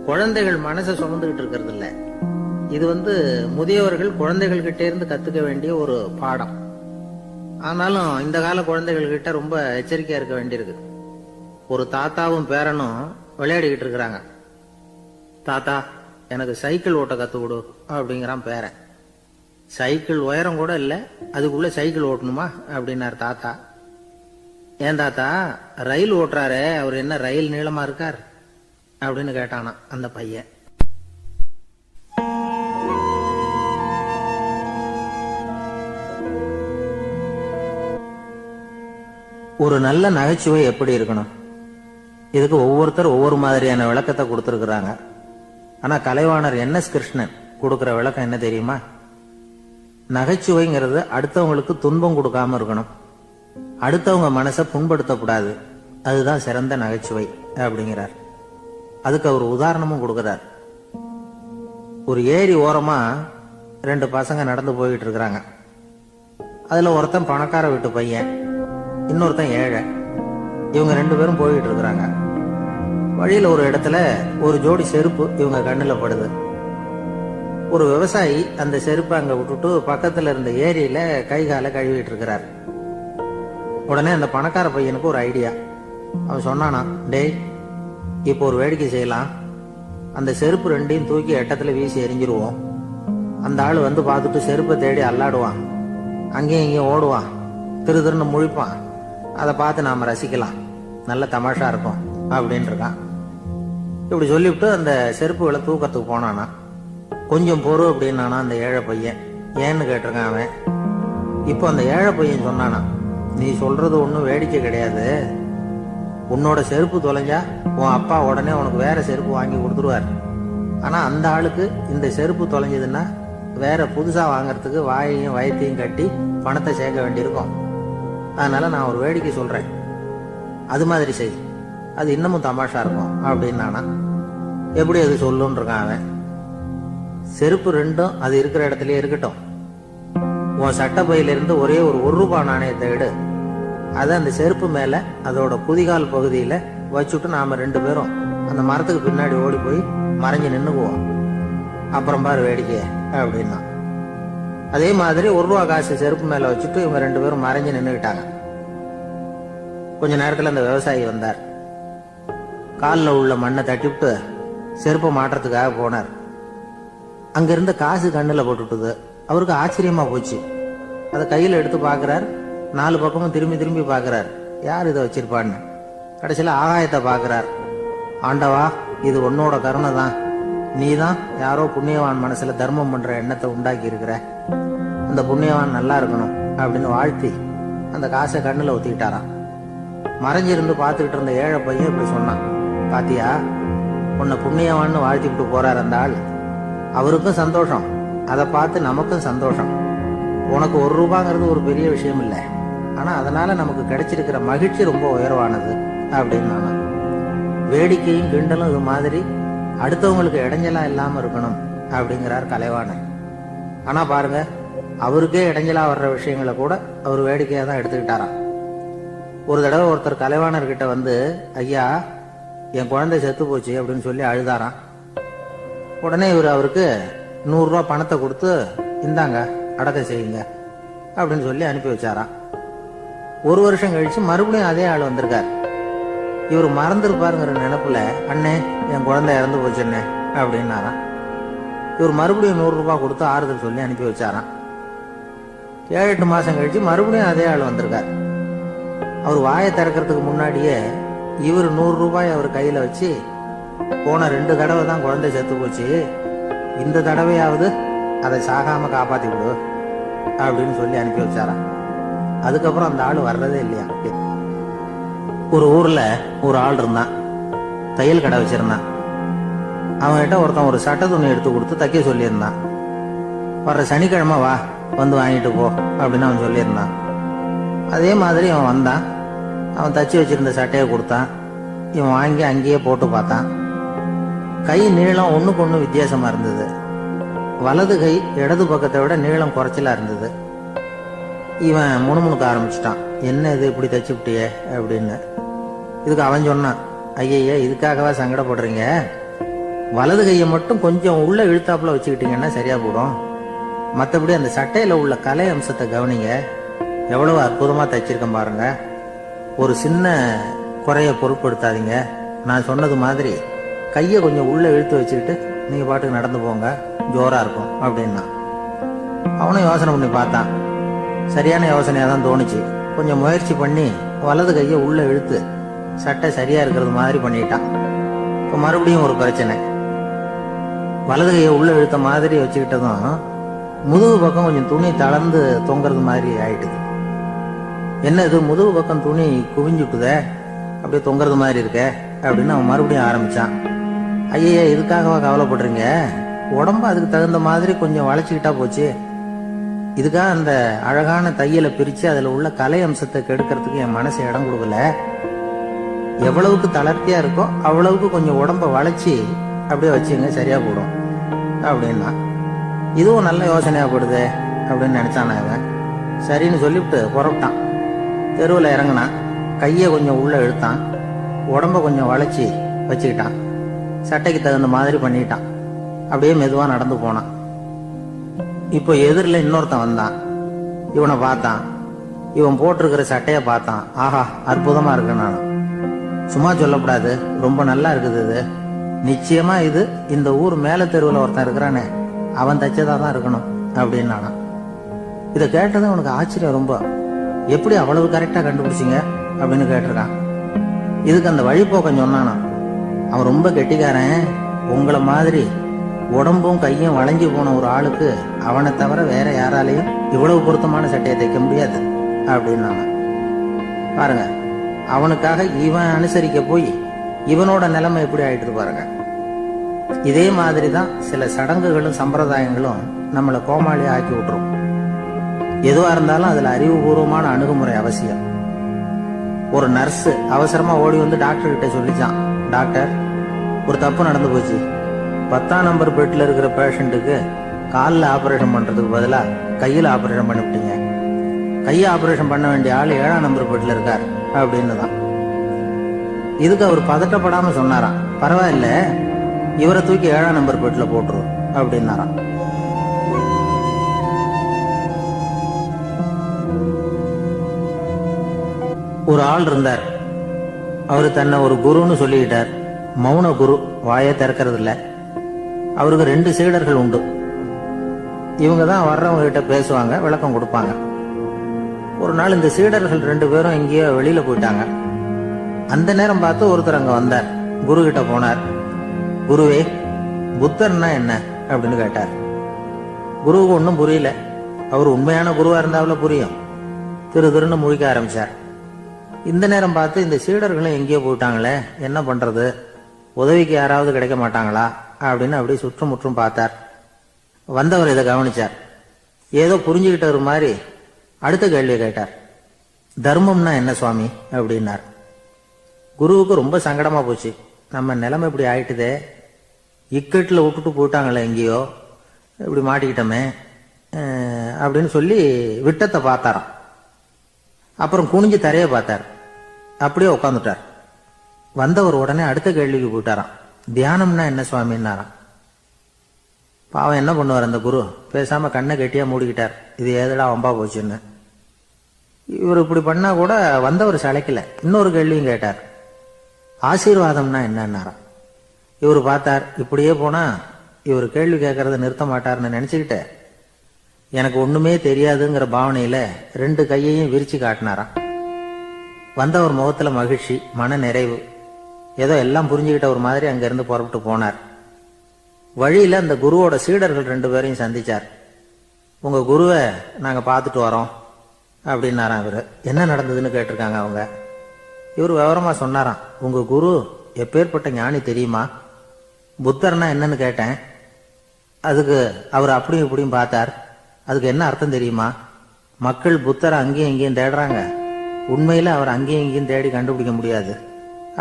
குழந்தைகள் மனசை சுமந்துகிட்டு இருக்கிறது இல்ல, இது முதியவர்கள் குழந்தைகள் கிட்டே இருந்து கத்துக்க வேண்டிய ஒரு பாடம். ஆனாலும் இந்த கால குழந்தைகள் கிட்ட ரொம்ப எச்சரிக்கையா இருக்க வேண்டியிருக்கு. ஒரு தாத்தாவும் பேரனும் விளையாடிக்கிட்டு இருக்கிறாங்க. தாத்தா, எனக்கு சைக்கிள் ஓட்ட கத்து கொடு அப்படிங்கிறான் பேரன். சைக்கிள் உயரம் கூட இல்ல, அதுக்குள்ள சைக்கிள் ஓட்டணுமா அப்படின்னாரு தாத்தா. ஏன் தாத்தா, ரயில் ஓட்டுறாரே, அவர் என்ன ரயில் நீளமா இருக்கார் அப்படின்னு கேட்டானா அந்த பையன். ஒரு நல்ல நகைச்சுவை எப்படி இருக்கணும், இதுக்கு ஒவ்வொருத்தர் ஒவ்வொரு மாதிரியான விளக்கத்தை கொடுத்திருக்கிறாங்க. ஆனா கலைவாணர் NS கிருஷ்ணன் கொடுக்கிற விளக்கம் என்ன தெரியுமா? நகைச்சுவைங்கிறது அடுத்தவங்களுக்கு துன்பம் கொடுக்காம இருக்கணும், அடுத்தவங்க மனசை புண்படுத்தக்கூடாது, அதுதான் சிறந்த நகைச்சுவை அப்படிங்கிறார். அதுக்கு அவர் உதாரணமும் கொடுக்கிறார். ஒரு ஏரி ஓரமா 2 பசங்க நடந்து போயிட்டு இருக்கிறாங்க. அதுல ஒருத்தன் பணக்கார வீட்டு பையன், இன்னொருத்தன் ஏழை. இவங்க 2 பேரும் போயிட்டு இருக்கிறாங்க. வழியில ஒரு இடத்துல ஒரு ஜோடி செருப்பு இவங்க கண்ணுல படுது. ஒரு விவசாயி அந்த செருப்பை அங்க விட்டுட்டு பக்கத்துல இருந்த ஏரியில கை காலை கழுவிட்டு இருக்கிறார். உடனே அந்த பணக்கார பையனுக்கு ஒரு ஐடியா. அவன் சொன்னானா, டேய், இப்போ ஒரு வேடிக்கை செய்யலாம், அந்த செருப்பு 2ஐயும் தூக்கி எட்டத்துல வீசி எரிஞ்சிருவோம். அந்த ஆள் பார்த்துட்டு செருப்பை தேடி அல்லாடுவான், அங்கேயும் இங்கேயும் ஓடுவான், திரு திருன்னு முழிப்பான். அதை பார்த்து நாம ரசிக்கலாம், நல்ல தமாஷா இருக்கும் அப்படின்னு இருக்கான். இப்படி சொல்லிவிட்டு அந்த செருப்புகளை தூக்கத்துக்கு போனானா. கொஞ்சம் பொறு அப்படின்னானா அந்த ஏழை பையன். ஏன்னு கேட்டிருக்கான் அவன். இப்போ அந்த ஏழை பையன் சொன்னானா, நீ சொல்றது ஒன்றும் வேடிக்கை கிடையாது, உன்னோட செருப்பு தொலைஞ்சா உன் அப்பா உடனே உனக்கு வேற செருப்பு வாங்கி கொடுத்துருவார். ஆனா அந்த ஆளுக்கு இந்த செருப்பு தொலைஞ்சதுன்னா வேற புதுசா வாங்கறதுக்கு வாயையும் வயத்தையும் கட்டி பணத்தை சேர்க்க வேண்டியிருக்கும். அதனால நான் ஒரு வேடிக்கை சொல்றேன், அது மாதிரி செய், அது இன்னமும் தமாஷா இருக்கும் அப்படின்னானா. எப்படி அது சொல்லுன்னு இருக்கான் அவன். செருப்பு 2ம் அது இருக்கிற இடத்துலயே இருக்கட்டும், உன் சட்ட பையிலிருந்து ஒரே ஒரு ₹1 நாணயத்தை எடு, அதை அந்த செருப்பு மேல அதோட குதிகால் பகுதியில வச்சுட்டு நாம 2 பேரும் அந்த மரத்துக்கு பின்னாடி ஓடி போய் மறைஞ்சு நின்னுக்குவோம், அப்புறம் பாரு வேடிக்கை அப்படின்னா. அதே மாதிரி ₹1 காசு செருப்பு மேல வச்சுட்டு இவங்க 2 பேரும் மறைஞ்சு நின்னுக்கிட்டாங்க. கொஞ்ச நேரத்துல அந்த விவசாயி வந்தார். காலில் உள்ள மண்ணை தட்டிவிட்டு செருப்பை மாட்டுறதுக்காக போனார். அங்கிருந்த காசு கண்ணுல போட்டுட்டுது. அவருக்கு ஆச்சரியமா போச்சு. அதை கையில எடுத்து பாக்குறார், 4 பக்கமும் திரும்பி திரும்பி பாக்குறார், யார் இதை வச்சிருப்பான்னு. கடைசியில ஆகாயத்தை பாக்குறார். ஆண்டவா, இது உன்னோட கருணை தான், நீ தான் யாரோ புண்ணியவான் மனசுல தர்மம் பண்ற எண்ணத்தை உண்டாக்கி இருக்கிற, அந்த புண்ணியவான் நல்லா இருக்கணும் அப்படின்னு வாழ்த்தி அந்த காசை கண்ணுல ஒத்திக்கிட்டாராம். மறைஞ்சிருந்து பார்த்துக்கிட்டு இருந்த ஏழை பையன் இப்படி சொன்னான், பாத்தியா, உன்னை புண்ணியவான்னு வாழ்த்திக்கிட்டு போறார் அந்த ஆள், அவருக்கும் சந்தோஷம், அதை பார்த்து நமக்கும் சந்தோஷம். உனக்கு 1 ரூபாங்கிறது ஒரு பெரிய விஷயம் இல்லை, ஆனா அதனால நமக்கு கிடைச்சிருக்கிற மகிழ்ச்சி ரொம்ப உயர்வானது அப்படின்னு நானும். வேடிக்கையும் கிண்டலும் இது மாதிரி அடுத்தவங்களுக்கு இடைஞ்சலா இல்லாம இருக்கணும் அப்படிங்கிறார் கலைவாணர். ஆனா பாருங்க, அவருக்கே இடைஞ்சலா வர்ற விஷயங்களை கூட அவர் வேடிக்கையா தான் எடுத்துக்கிட்டாராம். ஒரு தடவை ஒருத்தர் கலைவாணர்கிட்ட வந்து, ஐயா என் குழந்தை செத்து போச்சு அப்படின்னு சொல்லி அழுதாராம். உடனே இவர் அவருக்கு 100 ரூபா பணத்தை கொடுத்து, இந்தாங்க அடக்கம் செய்யுங்க அப்படின்னு சொல்லி அனுப்பி வச்சாராம். 1 வருஷம் கழிச்சு மறுபடியும் அதே ஆள் வந்திருக்கார். இவர் மறந்துருப்பாருங்கிற நினைப்புல, அண்ணே என் குழந்தை இறந்து போச்சுண்ணே அப்படின்னாராம். இவர் மறுபடியும் 100 ரூபாய் கொடுத்து ஆறுதல் சொல்லி அனுப்பி வச்சாராம். 7-8 மாசம் கழிச்சு மறுபடியும் அதே ஆள் வந்திருக்கார். அவர் வாயை திறக்கிறதுக்கு முன்னாடியே இவர் 100 ரூபாய் அவர் கையில வச்சு, போன 2 தடவை தான் குழந்தை செத்து போச்சு, இந்த தடவையாவது அதை சாகாம காப்பாத்தி விடு அப்படின்னு சொல்லி அனுப்பி வச்சாராம். அதுக்கப்புறம் அந்த ஆள் வர்றதே இல்லையா. ஒரு ஊர்ல ஒரு ஆள் இருந்தான், தையல் கடை வச்சிருந்தான். அவன்கிட்ட ஒருத்தன் ஒரு சட்டை துணி எடுத்து கொடுத்து தைக்க சொல்லியிருந்தான். வர்ற சனிக்கிழமை வா, வந்து வாங்கிட்டு போ அப்படின்னு அவன் சொல்லியிருந்தான். அதே மாதிரி அவன் வந்தான். அவன் தச்சு வச்சிருந்த சட்டையை கொடுத்தான். இவன் வாங்கி அங்கேயே போட்டு பார்த்தான். கை நீளம் ஒண்ணுக்கு ஒண்ணு வித்தியாசமா இருந்தது. வலது கை இடது பக்கத்தை விட நீளம் குறைச்சலா இருந்தது. இவன் முணுமுணுக்க ஆரம்பிச்சிட்டான், என்ன இது இப்படி தச்சு விட்டியே அப்படின்னு. இதுக்கு அவன் சொன்னான், ஐயய்ய இதுக்காகவா சங்கடப்படுறீங்க, வலது கையை மட்டும் கொஞ்சம் உள்ள இழுத்தாப்புல வச்சுக்கிட்டீங்கன்னா சரியா போடும், மற்றபடி அந்த சட்டையில உள்ள கலை அம்சத்தை கவனிங்க, எவ்வளவு அற்புதமா தைச்சிருக்கேன் பாருங்க, ஒரு சின்ன குறைய பொருட்படுத்தாதீங்க, நான் சொன்னது மாதிரி கையை கொஞ்சம் உள்ள இழுத்து வச்சுக்கிட்டு நீங்க பாட்டுக்கு நடந்து போங்க, ஜோரா இருக்கும் அப்படின்னா. அவனும் யோசனை பண்ணி பார்த்தான். சரியான யோசனையா தான் தோணுச்சு. கொஞ்சம் முயற்சி பண்ணி வலது கையை உள்ள இழுத்து சட்டை சரியா இருக்கிறது மாதிரி பண்ணிட்டான். இப்போ மறுபடியும் ஒரு பிரச்சனை. வலது கையை உள்ள இழுத்த மாதிரி வச்சுக்கிட்டதும் முதுகு பக்கம் கொஞ்சம் துணி தளர்ந்து தொங்குறது மாதிரி ஆயிட்டுது. என்ன இது முதுகு பக்கம் துணி குவிஞ்சுட்டுதே, அப்படியே தொங்குறது மாதிரி இருக்க அப்படின்னு அவன் மறுபடியும் ஆரம்பிச்சான். ஐயா இதுக்காகவா கவலைப்படுறீங்க, உடம்பு அதுக்கு தகுந்த மாதிரி கொஞ்சம் வளைச்சுக்கிட்டா போச்சு, இதுக்காக அந்த அழகான தையலை பிரிச்சு அதுல உள்ள கலை அம்சத்தை கெடுக்கிறதுக்கு என் மனசு இடம் கொடுக்கல, எவ்வளவுக்கு தளர்த்தியா இருக்கோ அவ்வளவுக்கு கொஞ்சம் உடம்ப வளைச்சி அப்படியே வச்சுங்க சரியா போடும் அப்படின்னா. இதுவும் நல்ல யோசனையா போடுது அப்படின்னு நினைச்சான் அவன். சரின்னு சொல்லிவிட்டு புறப்பட்டான். தெருவில் இறங்கினான். கையை கொஞ்சம் உள்ள இழுத்தான், உடம்ப கொஞ்சம் வளைச்சி வச்சுக்கிட்டான், சட்டைக்கு தகுந்த மாதிரி பண்ணிட்டான். அப்படியே மெதுவா நடந்து போனான். இப்போ எதிரில் இன்னொருத்தன் வந்தான். இவனை பார்த்தான். இவன் போட்டிருக்கிற சட்டைய பார்த்தான். ஆஹா அற்புதமா இருக்கு. நான் சும்மா சொல்லக்கூடாது, ரொம்ப நல்லா இருக்குது இது, நிச்சயமா இது இந்த ஊர் மேல தெருவில் ஒருத்தன் இருக்கிறானே அவன் தைச்சதா தான் இருக்கணும் அப்படின்னு நானான். இதை கேட்டதும் உனக்கு ஆச்சரியம் ரொம்ப. எப்படி அவ்வளவு கரெக்டா கண்டுபிடிச்சிங்க அப்படின்னு கேட்டிருக்கான். இதுக்கு அந்த வழிபோக்கன் சொன்னானா, அவன் ரொம்ப கெட்டிக்காரன், உங்களை மாதிரி உடம்பும் கையும் வளைஞ்சு போன ஒரு ஆளுக்கு அவனை தவிர வேற யாராலையும் இவ்வளவு பொருத்தமான சட்டையை தைக்க முடியாது அப்படின்னு பாருங்க. அவனுக்காக இவன் அனுசரிக்க போய் இவனோட நிலைமை எப்படி ஆயிட்டு பாருங்க. இதே மாதிரிதான் சில சடங்குகளும் சம்பிரதாயங்களும் நம்மளை கோமாளி ஆக்கி விட்டுரும். எதுவா இருந்தாலும் அதுல அறிவுபூர்வமான அணுகுமுறை அவசியம். ஒரு நர்ஸ் அவசரமா ஓடி வந்து டாக்டர் கிட்ட சொல்லிச்சான், டாக்டர் ஒரு தப்பு நடந்து போச்சு, 10ஆம் நம்பர் பெட்ல இருக்கிற பேஷண்ட்டுக்கு காலில் ஆபரேஷன் பண்றதுக்கு பதிலா கையில் ஆபரேஷன் பண்ணிவிட்டீங்க, கையை ஆபரேஷன் பண்ண வேண்டிய ஆள் 7ஆம் நம்பர் பெட்ல இருக்கார் அப்படின்னு தான். இதுக்கு அவர் பதட்டப்படாம சொன்னாராம், பரவாயில்ல இவரை தூக்கி 7ஆம் நம்பர் பெட்ல போட்டுரு அப்படின்னாராம். ஒரு ஆள் இருந்தார். அவரு தன்னை ஒரு குருன்னு சொல்லிக்கிட்டார். மௌன குரு, வாயை திறக்கிறது இல்ல. அவருக்கு 2 சீடர்கள் உண்டு. இவங்க தான் வர்றவங்க கிட்ட பேசுவாங்க, விளக்கம் கொடுப்பாங்க. ஒரு நாள் இந்த சீடர்கள் 2 பேரும் எங்கேயோ வெளியில போயிட்டாங்க. அந்த நேரம் பார்த்து ஒருத்தர் அங்க வந்தார். குரு கிட்ட போனார். குருவே, புத்தர்னா என்ன அப்படின்னு கேட்டார். குருவுக்கு ஒன்னும் புரியல. அவர் உண்மையான குருவா இருந்தாவில புரியும். திருன்னு முழிக்க ஆரம்பிச்சார். இந்த நேரம் பார்த்து இந்த சீடர்களும் எங்கேயோ போயிட்டாங்களே, என்ன பண்றது, உதவிக்கு யாராவது கிடைக்க மாட்டாங்களா அப்படின்னு அப்படி சுற்றும் முற்றும் பார்த்தார். வந்தவர் இதை கவனிச்சார். ஏதோ புரிஞ்சுக்கிட்ட மாதிரி அடுத்த கேள்வியை கேட்டார். தர்மம்னா என்ன சுவாமி அப்படின்னார். குருவுக்கு ரொம்ப சங்கடமா போச்சு. நம்ம நிலைமை இப்படி ஆயிட்டுதே, இக்கட்டில் விட்டுட்டு போயிட்டாங்களே, எங்கேயோ இப்படி மாட்டிக்கிட்டோமே அப்படின்னு சொல்லி விட்டத்தை பார்த்தாராம். அப்புறம் குனிஞ்சு தரைய பார்த்தார். அப்படியே உட்காந்துட்டார். வந்தவர் உடனே அடுத்த கேள்விக்கு போயிட்டாராம். தியானம்னா என்ன சுவாமின்னாராம். பாவம் என்ன பண்ணுவார் அந்த குரு, பேசாம கண்ணை கெட்டியா மூடிக்கிட்டார். இது ஏதடா வம்பா போச்சுன்னு. இவர் இப்படி பண்ணா கூட வந்தவர் சளைக்கல. இன்னொரு கேள்வியும் கேட்டார். ஆசீர்வாதம்னா என்னன்னாராம். இவர் பார்த்தார், இப்படியே போனா இவர் கேள்வி கேட்கறத நிறுத்த மாட்டார்னு நினைச்சுக்கிட்டு எனக்கு ஒண்ணுமே தெரியாதுங்கிற பாவனையில 2 கையையும் விரிச்சு காட்டினாராம். வந்தவர் முகத்துல மகிழ்ச்சி, மன நிறைவு, ஏதோ எல்லாம் புரிஞ்சுக்கிட்ட ஒரு மாதிரி அங்கிருந்து புறப்பட்டு போனார். வழியில அந்த குருவோட சீடர்கள் 2 பேரையும் சந்திச்சார். உங்க குருவை நாங்க பார்த்துட்டு வரோம் அப்படின்னாராம். இவரு என்ன நடந்ததுன்னு கேட்டிருக்காங்க அவங்க. இவர் விவரமா சொன்னாராம். உங்க குரு எப்பேற்பட்ட ஞானி தெரியுமா? புத்தர்னா என்னன்னு கேட்டேன். அதுக்கு அவர் அப்படியும் இப்படியும் பார்த்தார். அதுக்கு என்ன அர்த்தம் தெரியுமா? மக்கள் புத்தரை அங்கேயும் இங்கேயும் தேடுறாங்க, உண்மையில அவர் அங்கேயும் இங்கேயும் தேடி கண்டுபிடிக்க முடியாது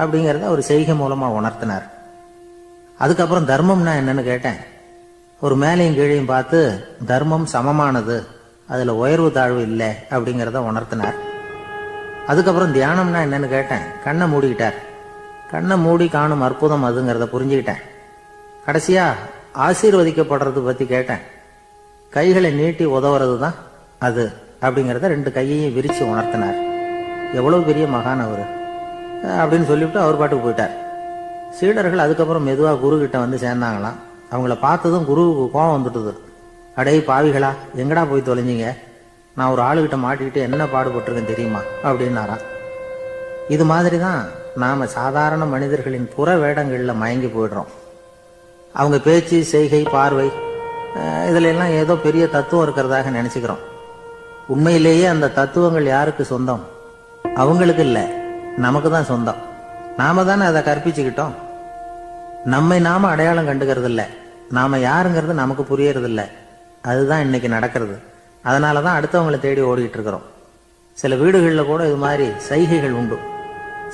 அப்படிங்கறத அவர் செய்கை மூலமா உணர்த்தினார். அதுக்கப்புறம் தர்மம்னா என்னன்னு கேட்டேன். ஒரு மேலையும் கீழையும் பார்த்து தர்மம் சமமானது, அதுல உயர்வு தாழ்வு இல்லை அப்படிங்கறத உணர்த்தினார். அதுக்கப்புறம் தியானம்னா என்னன்னு கேட்டேன். கண்ணை மூடிக்கிட்டார். கண்ணை மூடி காணும் அற்புதம் அதுங்கிறத புரிஞ்சுக்கிட்டேன். கடைசியா ஆசீர்வதிக்கப்படுறது பத்தி கேட்டேன். கைகளை நீட்டி உதவுறது தான் அது அப்படிங்கறத 2 கையையும் விரிச்சு உணர்த்தினார். எவ்வளவு பெரிய மகான் அவரு அப்படின்னு சொல்லிவிட்டு அவர் பாட்டுக்கு போயிட்டார். சீடர்கள் அதுக்கப்புறம் மெதுவா குரு கிட்ட வந்து சேர்ந்தாங்களாம். அவங்கள பார்த்ததும் குருவுக்கு கோபம் வந்துட்டுது. அடே பாவிகளா, எங்கடா போய் தொலைஞ்சிங்க? நான் ஒரு ஆளுகிட்ட மாட்டிக்கிட்டு என்ன பாடுபட்டிருக்கேன் தெரியுமா அப்படின்னாராம். இது மாதிரி தான் நாம சாதாரண மனிதர்களின் புற வேடங்கள்ல மயங்கி போயிடுறோம். அவங்க பேச்சு, செய்கை, பார்வை, இதுல எல்லாம் ஏதோ பெரிய தத்துவம் இருக்கிறதாக நினைச்சுக்கிறோம். உண்மையிலேயே அந்த தத்துவங்கள் யாருக்கு சொந்தம்? அவங்களுக்கு இல்ல, நமக்கு தான் சொந்தம். நாம தானே அதை கற்பிச்சுக்கிட்டோம். நம்மை நாம அடையாளம் கண்டுக்கிறது இல்ல, நாம யாருங்கிறது நமக்கு புரியறது இல்ல. அதுதான் இன்னைக்கு நடக்கிறது. அதனாலதான் அடுத்தவங்களை தேடி ஓடிட்டு இருக்கிறோம். சில வீடுகளில் கூட இது மாதிரி சைகைகள் உண்டு.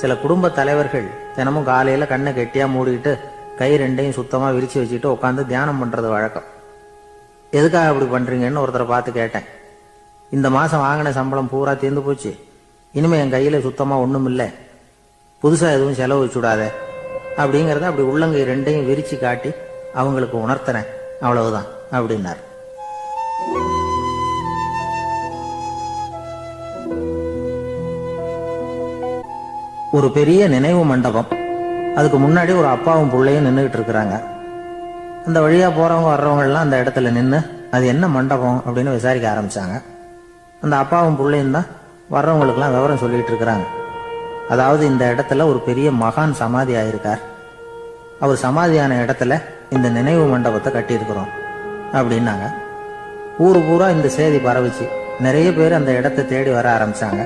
சில குடும்ப தலைவர்கள் தினமும் காலையில கண்ணை கெட்டியா மூடிட்டு கை 2ஐயும் சுத்தமா விரிச்சு வச்சுட்டு உட்காந்து தியானம் பண்றது வழக்கம். எதுக்காக அப்படி பண்றீங்கன்னு ஒருத்தரை பார்த்து கேட்டேன். இந்த மாசம் வாங்கின சம்பளம் பூரா தீர்ந்து போச்சு, இனிமே என் கையில சுத்தமா ஒண்ணும் இல்லை, புதுசா எதுவும் செலவு வச்சுடாத அப்படிங்கறத அப்படி உள்ளங்கை 2ஐயும் விரிச்சு காட்டி அவங்களுக்கு உணர்த்துறேன், அவ்வளவுதான் அப்படின்னார். ஒரு பெரிய நினைவு மண்டபம். அதுக்கு முன்னாடி ஒரு அப்பாவும் பிள்ளையும் நின்றுகிட்டு இருக்கிறாங்க. அந்த வழியா போறவங்க வர்றவங்க எல்லாம் அந்த இடத்துல நின்று அது என்ன மண்டபம் அப்படின்னு விசாரிக்க ஆரம்பிச்சாங்க. அந்த அப்பாவும் பிள்ளையும் தான் வர்றவங்களுக்கெல்லாம் விவரம் சொல்லிட்டு இருக்கிறாங்க. அதாவது இந்த இடத்துல ஒரு பெரிய மகான் சமாதி ஆயிருக்கார், அவர் சமாதியான இடத்துல இந்த நினைவு மண்டபத்தை கட்டியிருக்கிறோம் அப்படின்னாங்க. ஊரு பூரா இந்த செய்தி பரவிச்சு. நிறைய பேர் அந்த இடத்தை தேடி வர ஆரம்பிச்சாங்க.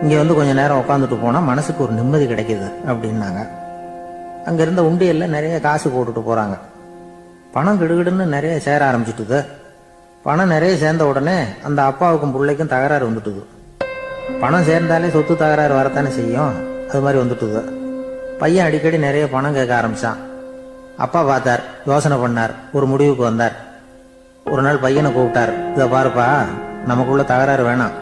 இங்க வந்து கொஞ்ச நேரம் உட்காந்துட்டு போனா மனசுக்கு ஒரு நிம்மதி கிடைக்குது அப்படின்னாங்க. அங்க இருந்த உண்டியல்ல நிறைய காசு போட்டுட்டு போறாங்க. பணம் கிடுகிடுன்னு நிறைய சேர ஆரம்பிச்சுட்டுது. பணம் நிறைய சேர்ந்த உடனே அந்த அப்பாவுக்கும் பிள்ளைக்கும் தகராறு வந்துட்டுது. பணம் சேர்ந்தாலே சொத்து தகராறு வரத்தானே செய்யும், அது மாதிரி வந்துட்டுது. பையன் அடிக்கடி நிறைய பணம் கேட்க ஆரம்பிச்சான். அப்பா பார்த்தார், யோசனை பண்ணார், ஒரு முடிவுக்கு வந்தார். ஒரு நாள் பையனை கூப்பிட்டார். இதை பாருப்பா, நமக்குள்ள தகராறு வேணாம்.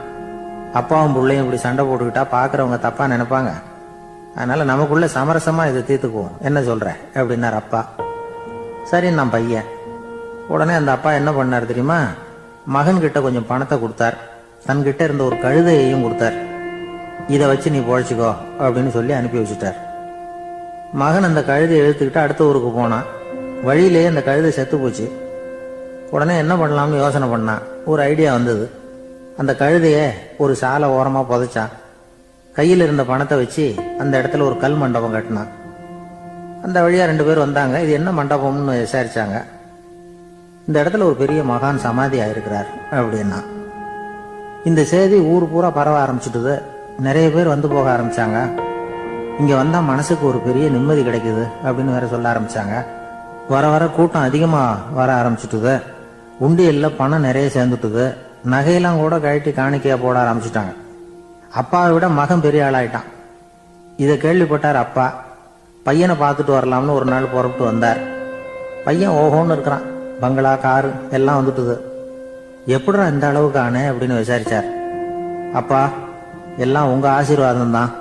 அப்பாவும் பிள்ளையும் இப்படி சண்டை போட்டுக்கிட்டா பாக்குறவங்க தப்பா நினைப்பாங்க. அதனால நமக்குள்ள சமரசமா இதை தீர்த்துக்குவோம், என்ன சொல்ற அப்படின்னார் அப்பா. சரி நான் பையன். உடனே அந்த அப்பா என்ன பண்ணார் தெரியுமா? மகன் கிட்ட கொஞ்சம் பணத்தை கொடுத்தார். தன்கிட்ட இருந்த ஒரு கழுதையையும் கொடுத்தார். இதை வச்சு நீ பொழைச்சிக்கோ அப்படின்னு சொல்லி அனுப்பி வச்சுட்டார். மகன் அந்த கழுதையை இழுத்துக்கிட்டு அடுத்த ஊருக்கு போனான். வழியிலேயே அந்த கழுதை செத்து போச்சு. உடனே என்ன பண்ணலாம்னு யோசனை பண்ணான். ஒரு ஐடியா வந்தது. அந்த கழுதைய ஒரு சாலை ஓரமா புதைச்சான். கையில் இருந்த பணத்தை வச்சு அந்த இடத்துல ஒரு கல் மண்டபம் கட்டினான். அந்த வழியா 2 பேர் வந்தாங்க. இது என்ன மண்டபம்னு விசாரிச்சாங்க. இந்த இடத்துல ஒரு பெரிய மகான் சமாதி ஆயிருக்கிறார் அப்படின்னா. இந்த செய்தி ஊர் பூரா பரவ ஆரம்பிச்சுட்டுது. நிறைய பேர் வந்து போக ஆரம்பிச்சாங்க. இங்க வந்தா மனசுக்கு ஒரு பெரிய நிம்மதி கிடைக்குது அப்படின்னு வேற சொல்ல ஆரம்பிச்சாங்க. வர வர கூட்டம் அதிகமா வர ஆரம்பிச்சுட்டுது. உண்டியல்ல பணம் நிறைய சேர்ந்துட்டுது. நகையெல்லாம் கூட கழட்டி காணிக்கையா போட ஆரம்பிச்சுட்டாங்க. அப்பாவை விட மகன் பெரிய ஆளாயிட்டான். இதை கேள்விப்பட்டார் அப்பா. பையனை பார்த்துட்டு வரலாம்னு ஒரு நாள் புறப்பட்டு வந்தார். பையன் ஓஹோன்னு இருக்கிறான். பங்களா, காரு எல்லாம் வந்துட்டுது. எப்படிடா இந்த அளவுக்கு ஆனே அப்படின்னு விசாரிச்சார். அப்பா, எல்லாம் உங்க ஆசீர்வாதம் தான்.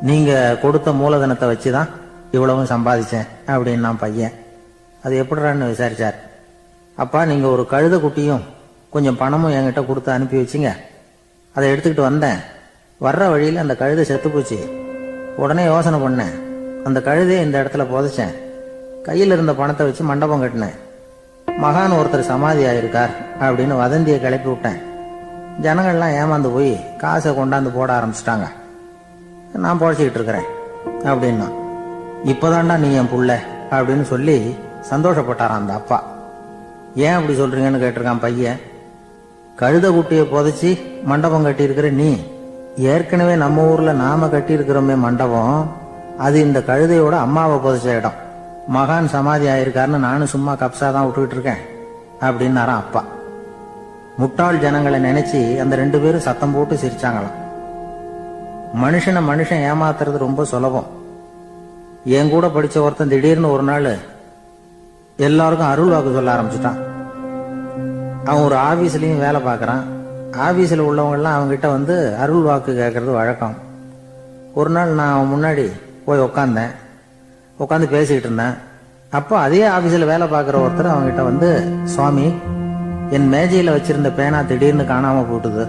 நீங்க கொடுத்த மூலதனத்தை வச்சுதான் இவ்வளவும் சம்பாதிச்சேன் அப்படின்னு நான் பையன். அது எப்படிறான்னு விசாரிச்சார். அப்பா, நீங்க ஒரு கழுத குட்டியும் கொஞ்சம் பணமும் என்கிட்ட கொடுத்து அனுப்பி வச்சிங்க. அதை எடுத்துக்கிட்டு வந்தேன். வர்ற வழியில் அந்த கழுதை செத்து போச்சு. உடனே யோசனை பண்ணேன். அந்த கழுதையை இந்த இடத்துல புதைச்சேன். கையில் இருந்த பணத்தை வச்சு மண்டபம் கட்டினேன். மகான் ஒருத்தர் சமாதி ஆயிருக்கார் அப்படின்னு வதந்தியை கிளப்பி விட்டேன். ஜனங்கள்லாம் ஏமாந்து போய் காசை கொண்டாந்து போட ஆரம்பிச்சிட்டாங்க. நான் பொழைச்சிக்கிட்டு இருக்கிறேன் அப்படின்னா. இப்போதான்டா நீ என் புள்ள அப்படின்னு சொல்லி சந்தோஷப்பட்டாரான் அந்த அப்பா. ஏன் அப்படி சொல்றீங்கன்னு கேட்டிருக்கான் பையன். கழுத குட்டியை புதைச்சி மண்டபம் கட்டியிருக்கிற நீ, ஏற்கனவே நம்ம ஊர்ல நாம கட்டியிருக்கிறோமே மண்டபம், அது இந்த கழுதையோட அம்மாவை புதைச்ச இடம். மகான் சமாதி ஆயிருக்காருன்னு நானும் சும்மா கப்சா தான் விட்டுக்கிட்டு இருக்கேன் அப்படின்னாரான் அப்பா. முட்டாள் ஜனங்களை நினைச்சு அந்த 2 பேரும் சத்தம் போட்டு சிரிச்சாங்களாம். மனுஷனை மனுஷன் ஏமாத்துறது ரொம்ப சுலபம். என் கூட படிச்ச ஒருத்தன் திடீர்னு ஒரு நாள் எல்லாருக்கும் அருள் வாக்கு சொல்ல ஆரம்பிச்சுட்டான். அவன் ஒரு ஆபீஸ்லயும் வேலை பார்க்கறான். ஆபீஸ்ல உள்ளவங்க எல்லாம் அவங்ககிட்ட வந்து அருள் வாக்கு கேட்கறது வழக்கம். ஒரு நாள் நான் அவன் முன்னாடி போய் உட்காந்து பேசிக்கிட்டு இருந்தேன். அப்போ அதே ஆபீஸ்ல வேலை பார்க்குற ஒருத்தர் அவங்ககிட்ட வந்து, சுவாமி, என் மேஜையில வச்சிருந்த பேனா திடீர்னு காணாம போட்டுது,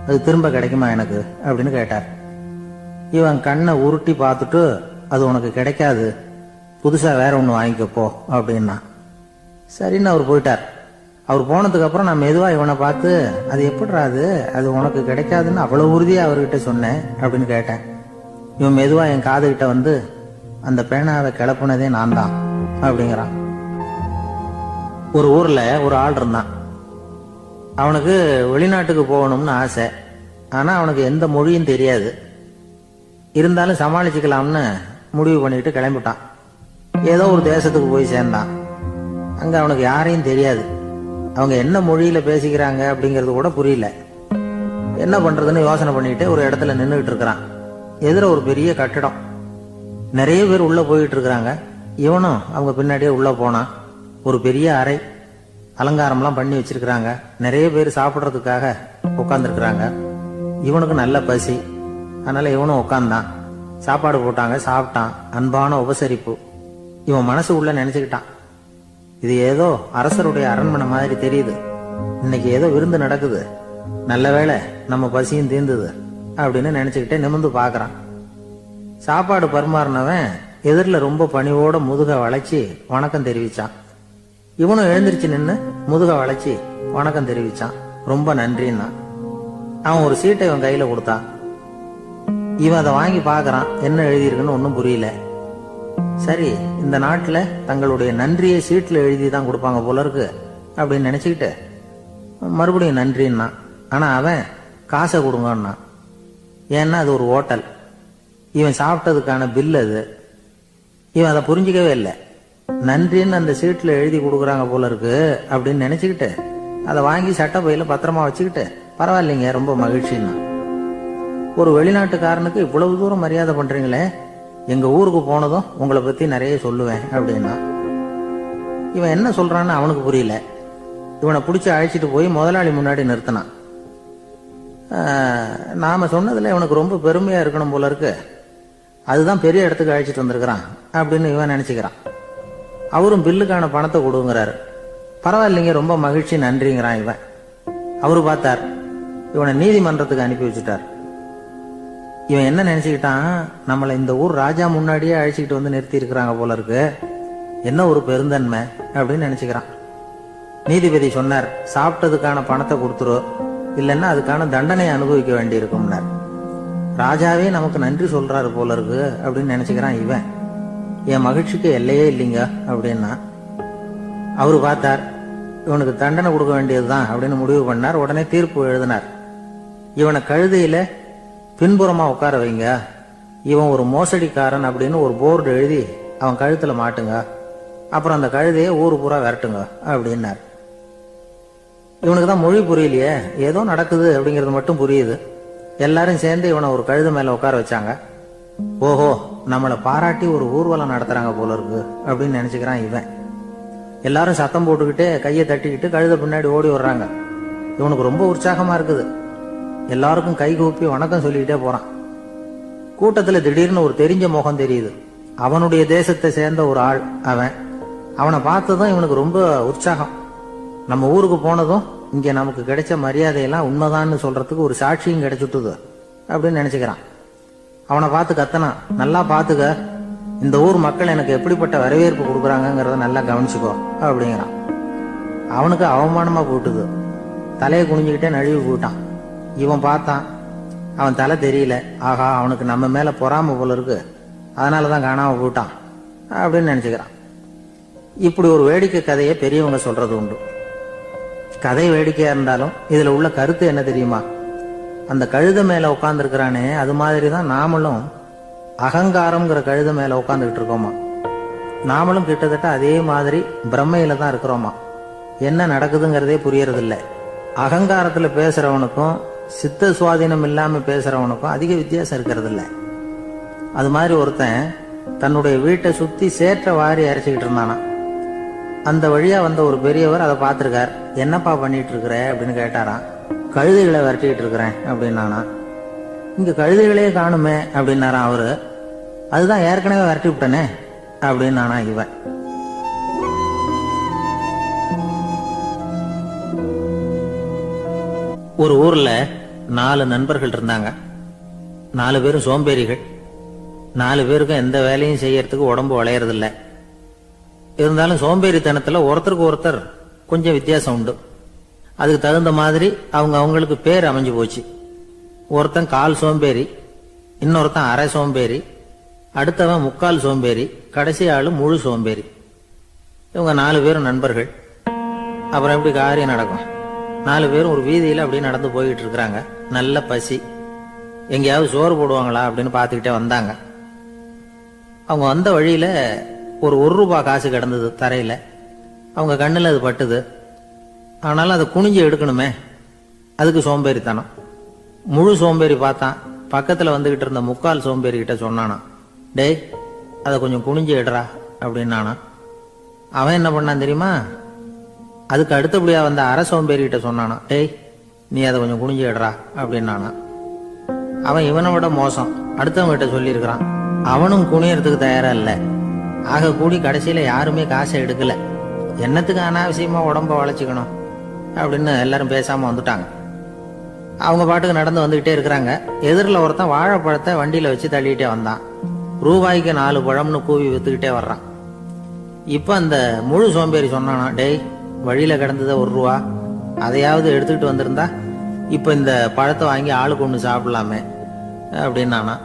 அது திரும்ப கிடைக்குமா எனக்கு அப்படின்னு கேட்டார். இவன் கண்ணை உருட்டி பார்த்துட்டு, அது உனக்கு கிடைக்காது, புதுசா வேற ஒன்று வாங்கிக்கப்போ அப்படின்னா. சரின்னு அவர் போயிட்டார். அவர் போனதுக்கு அப்புறம் நான் மெதுவா இவனை பார்த்து, அது எப்படிடா அது உனக்கு கிடைக்காதுன்னு அவ்வளவு உறுதியா அவர்கிட்ட சொன்னேன் அப்படின்னு கேட்டேன். இவன் மெதுவா என் காதுகிட்ட வந்து, அந்த பேனாவை கிளப்புனதே நான் தான் அப்படிங்கிறான். ஒரு ஊர்ல ஒரு ஆள் இருந்தான். அவனுக்கு வெளிநாட்டுக்கு போகணும்னு ஆசை. ஆனா அவனுக்கு எந்த மொழியும் தெரியாது. இருந்தாலும் சமாளிச்சுக்கலாம்னு முடிவு பண்ணிட்டு கிளம்பிட்டான். ஏதோ ஒரு தேசத்துக்கு போய் சேர்ந்தான். அங்க அவனுக்கு யாரையும் தெரியாது. அவங்க என்ன மொழியில பேசிக்கிறாங்க அப்படிங்கறது கூட புரியல. என்ன பண்றதுன்னு யோசனை பண்ணிட்டு ஒரு இடத்துல நின்றுகிட்டு இருக்கிறான். எதிர ஒரு பெரிய கட்டிடம். நிறைய பேர் உள்ள போயிட்டு இருக்கிறாங்க. இவனும் அவங்க பின்னாடியே உள்ள போனான். ஒரு பெரிய அறை, அலங்காரம்லாம் பண்ணி வச்சிருக்கிறாங்க. நிறைய பேர் சாப்பிட்றதுக்காக உட்காந்துருக்குறாங்க. இவனுக்கு நல்ல பசி. அதனால இவனும் உட்காந்தான். சாப்பாடு போட்டாங்க, சாப்பிட்டான். அன்பான உபசரிப்பு. இவன் மனசு உள்ள நினைச்சுக்கிட்டான், இது ஏதோ அரசருடைய அரண்மனை மாதிரி தெரியுது. இன்னைக்கு ஏதோ விருந்து நடக்குது. நல்ல வேளை நம்ம பசியும் தீர்ந்தது அப்படின்னு நினைச்சுக்கிட்டே நிமிர்ந்து பாக்குறான். சாப்பாடு பரிமாறினவன் எதிரில் ரொம்ப பணிவோட முதுக வளைச்சி வணக்கம் தெரிவிச்சான். இவனும் எழுந்திருச்சு நின்று முதுக வளைச்சி வணக்கம் தெரிவிச்சான். ரொம்ப நன்றின்னா. அவன் ஒரு சீட்டை இவன் கையில கொடுத்தான். இவன் அதை வாங்கி பாக்குறான். என்ன எழுதியிருக்குன்னு ஒன்னும் புரியல. சரி, இந்த நாட்டுல தங்களுடைய நன்றியை சீட்ல எழுதி தான் கொடுப்பாங்க போல இருக்கு அப்படின்னு நினைச்சுக்கிட்டு மறுபடியும் நன்றின்னா. ஆனா அவன் காசை கொடுங்கன்னா. ஏன்னா அது ஒரு ஹோட்டல். இவன் சாப்பிட்டதுக்கான பில் அது. இவன் அதை புரிஞ்சிக்கவே இல்லை. நன்றின்னு அந்த சீட்ல எழுதி கொடுக்குறாங்க போல இருக்கு அப்படின்னு நினைச்சுக்கிட்டு அதை வாங்கி சட்டை பையில பத்திரமா வச்சுக்கிட்டு, பரவாயில்லைங்க, ரொம்ப மகிழ்ச்சின்னா. ஒரு வெளிநாட்டுக்காரனுக்கு இவ்வளவு தூரம் மரியாதை பண்றீங்களே, எங்க ஊருக்கு போனதும் உங்களை பத்தி நிறைய சொல்லுவேன் அப்படின்னா. இவன் என்ன சொல்றான்னு அவனுக்கு புரியல. இவனை பிடிச்சி அழைச்சிட்டு போய் முதலாளி முன்னாடி நிறுத்தினான். நாம சொன்னதுல இவனுக்கு ரொம்ப பெருமையா இருக்கணும் போல இருக்கு, அதுதான் பெரிய இடத்துக்கு அழைச்சிட்டு வந்திருக்கிறான் அப்படின்னு இவன் நினைச்சுக்கிறான். அவரும் பில்லுக்கான பணத்தை கொடுங்கிறாரு. பரவாயில்லைங்க, ரொம்ப மகிழ்ச்சி, நன்றிங்கிறான் இவன். அவரு பார்த்தார், இவனை நீதிமன்றத்துக்கு அனுப்பி வச்சுட்டார். இவன் என்ன நினைச்சுக்கிட்டான், நம்மளை இந்த ஊர் ராஜா முன்னாடியே அழைச்சிக்கிட்டு வந்து நிறுத்தி இருக்கிறாங்க போல இருக்கு, என்ன ஒரு பெருந்தன்மை அப்படின்னு நினைச்சுக்கிறான். நீதிபதி சொன்னார், சாப்பிட்டதுக்கான பணத்தை கொடுத்துரு, இல்லைன்னா அதுக்கான தண்டனை அனுபவிக்க வேண்டி இருக்கும்னார். ராஜாவே நமக்கு நன்றி சொல்றாரு போல இருக்கு அப்படின்னு நினைச்சுக்கிறான் இவன். என் மகிழ்ச்சிக்கு எல்லையே இல்லைங்க அப்படின்னா. அவரு பார்த்தார், இவனுக்கு தண்டனை கொடுக்க வேண்டியதுதான் அப்படின்னு முடிவு பண்ணார். உடனே தீர்ப்பு எழுதினார். இவனை கழுதையில பின்புறமா உட்கார வைங்க, இவன் ஒரு மோசடிக்காரன் அப்படின்னு ஒரு போர்டு எழுதி அவன் கழுத்துல மாட்டுங்க, அப்புறம் அந்த கழுதையை ஊரு பூரா விரட்டுங்க அப்படின்னார். இவனுக்கு தான் மொழி புரியலையே, ஏதோ நடக்குது அப்படிங்கிறது மட்டும் புரியுது. எல்லாரும் சேர்ந்து இவனை ஒரு கழுதை மேல உட்கார வச்சாங்க. ஓஹோ, நம்மளை பாராட்டி ஒரு ஊர்வலம் நடத்துறாங்க போல இருக்கு அப்படின்னு நினைச்சுக்கிறான் இவன். எல்லாரும் சத்தம் போட்டுக்கிட்டே கையை தட்டிக்கிட்டு கழுதை பின்னாடி ஓடி வர்றாங்க. இவனுக்கு ரொம்ப உற்சாகமா இருக்குது. எல்லாருக்கும் கை கூப்பி வணக்கம் சொல்லிக்கிட்டே போறான். கூட்டத்துல திடீர்னு ஒரு தெரிஞ்ச முகம் தெரியுது. அவனுடைய தேசத்தை சேர்ந்த ஒரு ஆள் அவன். அவனை பார்த்ததும் இவனுக்கு ரொம்ப உற்சாகம். நம்ம ஊருக்கு போனதும் இங்க நமக்கு கிடைச்ச மரியாதையெல்லாம் உண்மைதான்னு சொல்றதுக்கு ஒரு சாட்சியும் கிடைச்சுட்டுது அப்படின்னு நினைச்சுக்கிறான். அவனை பார்த்து கத்தனான், நல்லா பாத்துக்க, இந்த ஊர் மக்கள் எனக்கு எப்படிப்பட்ட வரவேற்பு கொடுக்குறாங்கிறத நல்லா கவனிச்சுக்கோ அப்படிங்கிறான். அவனுக்கு அவமானமா போட்டுது. தலையை குனிஞ்சுக்கிட்டே நழுவி போட்டான். இவன் பார்த்தான், அவன் தலை தெரியல. ஆகா, அவனுக்கு நம்ம மேல பொறாம போல இருக்கு, அதனாலதான் காணாம போட்டான் அப்படின்னு நினைச்சுக்கிறான். இப்படி ஒரு வேடிக்கை கதையை பெரியவங்க சொல்றது உண்டு. கதை வேடிக்கையா இருந்தாலும் இதுல உள்ள கருத்து என்ன தெரியுமா? அந்த கழுதை மேல உட்கார்ந்து இருக்கிறானே, அது மாதிரிதான் நாமளும் அகங்காரம்ங்கிற கழுதை மேல உட்காந்துக்கிட்டு இருக்கோமா. நாமளும் கிட்டத்தட்ட அதே மாதிரி பிரம்மையில தான் இருக்கிறோமா. என்ன நடக்குதுங்கிறதே புரியறதில்ல. அகங்காரத்துல பேசுறவனுக்கும் சித்த சுவாதீனம் இல்லாம பேசுறவனுக்கும் அதிக வித்தியாசம் இருக்கிறது இல்ல. அது மாதிரி ஒருத்தன் தன்னுடைய வீட்டை சுத்தி சேற்ற வாரி அரைச்சிக்கிட்டு இருந்தானா. அந்த வழியா வந்த ஒரு பெரியவர் அதை பார்த்திருக்கார். என்னப்பா பண்ணிட்டு இருக்கிற அப்படின்னு கேட்டாராம். கழுதைகளை விரட்டிக்கிட்டு இருக்கிறேன் அப்படின்னானா. இங்க கழுதைகளே காணுமே அப்படின்னாராம் அவரு. அதுதான் ஏற்கனவே விரட்டி விட்டனே அப்படின்னானா இவன். ஒரு ஊர்ல 4 நண்பர்கள் இருந்தாங்க. 4 பேரும் சோம்பேறிகள். 4 பேருக்கும் எந்த வேலையும் செய்யறதுக்கு உடம்பு வளையறதில்ல. இருந்தாலும் சோம்பேறித்தனத்துல ஒருத்தருக்கு ஒருத்தர் கொஞ்சம் வித்தியாசம் உண்டு. அதுக்கு தகுந்த மாதிரி அவங்களுக்கு பேர் அமைஞ்சு போச்சு. ஒருத்தன் கால் சோம்பேறி, இன்னொருத்தன் அரை சோம்பேறி, அடுத்தவன் முக்கால் சோம்பேறி, கடைசி ஆளு முழு சோம்பேறி. இவங்க 4 பேரும் நண்பர்கள். அப்புறம் எப்படி காரியம் நடக்கும்? 4 பேரும் ஒரு வீதியில அப்படியே நடந்து போய்கிட்டு இருக்கிறாங்க. நல்ல பசி. எங்கேயாவது சோறு போடுவாங்களா அப்படின்னு பார்த்துக்கிட்டே வந்தாங்க. அவங்க வந்த வழியில ஒரு ரூபாய் காசு கிடந்தது தரையில. அவங்க கண்ணுல அது பட்டுது. ஆனாலும் அதை குனிஞ்சு எடுக்கணுமே, அதுக்கு சோம்பேறித்தனம். முழு சோம்பேறி பார்த்தான். பக்கத்துல வந்துகிட்டு இருந்த முக்கால் சோம்பேறி கிட்ட சொன்னானா, டேய் அதை கொஞ்சம் குனிஞ்சு எடுறா அப்படின்னானா. அவன் என்ன பண்ணான் தெரியுமா? அதுக்கு அடுத்தபடியா வந்த அரை சோம்பேறி கிட்ட சொன்னானா, டேய் நீ அதை கொஞ்சம் குனிஞ்சு எடுறா அப்படின்னானா. அவன் இவனை விட மோசம். அடுத்தவங்க கிட்ட சொல்லியிருக்கிறான். அவனும் குனியறதுக்கு தயாரா இல்ல. ஆக கூடி கடைசியில யாருமே காசை எடுக்கல. என்னத்துக்கு அனாவசியமா உடம்ப வளைச்சுக்கணும் அப்படின்னு எல்லாரும் பேசாம வந்துட்டாங்க. அவங்க பாட்டுக்கு நடந்து வந்துகிட்டே இருக்கிறாங்க. எதிரில் ஒருத்தன் வாழைப்பழத்தை வண்டியில வச்சு தள்ளிட்டே வந்தான். ரூபாய்க்கு 4 பழம்னு கூவி வித்துக்கிட்டே வர்றான். இப்ப அந்த முழு சோம்பேறி சொன்னானா, டேய் வழியில கிடந்தத ரூபா, அதையாவது எடுத்துக்கிட்டு வந்திருந்தா இப்ப இந்த பழத்தை வாங்கி ஆளுக்கு ஒண்ணு சாப்பிடலாமே அப்படின்னானா.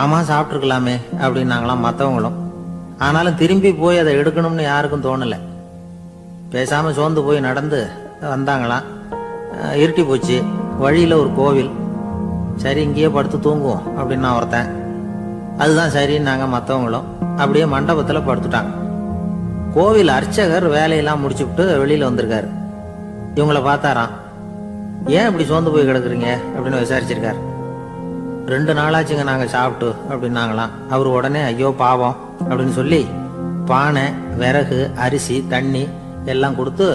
ஆமா சாப்பிட்டுருக்கலாமே அப்படின்னாங்களாம் மற்றவங்களும். ஆனாலும் திரும்பி போய் அதை எடுக்கணும்னு யாருக்கும் தோணல. பேசாம சோர்ந்து போய் நடந்து வந்தாங்களாம். இருட்டி போச்சு. வழியில ஒரு கோவில். சரி இங்கேயே படுத்து தூங்குவோம் அப்படின்னா ஒருத்தன். அதுதான் சரின்னாங்க மற்றவங்களும். அப்படியே மண்டபத்துல படுத்துட்டாங்க. கோவில் அர்ச்சகர் வேலையெல்லாம் முடிச்சுட்டு வெளியில வந்திருக்காரு. இவங்கள பார்த்தாராம். ஏன் இப்படி சோர்ந்து போய் கிடக்குறீங்க அப்படின்னு விசாரிச்சிருக்காரு. 2 நாளாச்சுங்க நாங்க சாப்பிட்டு அப்படின்னாங்களாம். அவரு உடனே ஐயோ பாவம் அப்படின்னு சொல்லி பானை, விறகு, அரிசி, தண்ணி எல்லாம் கொடுத்து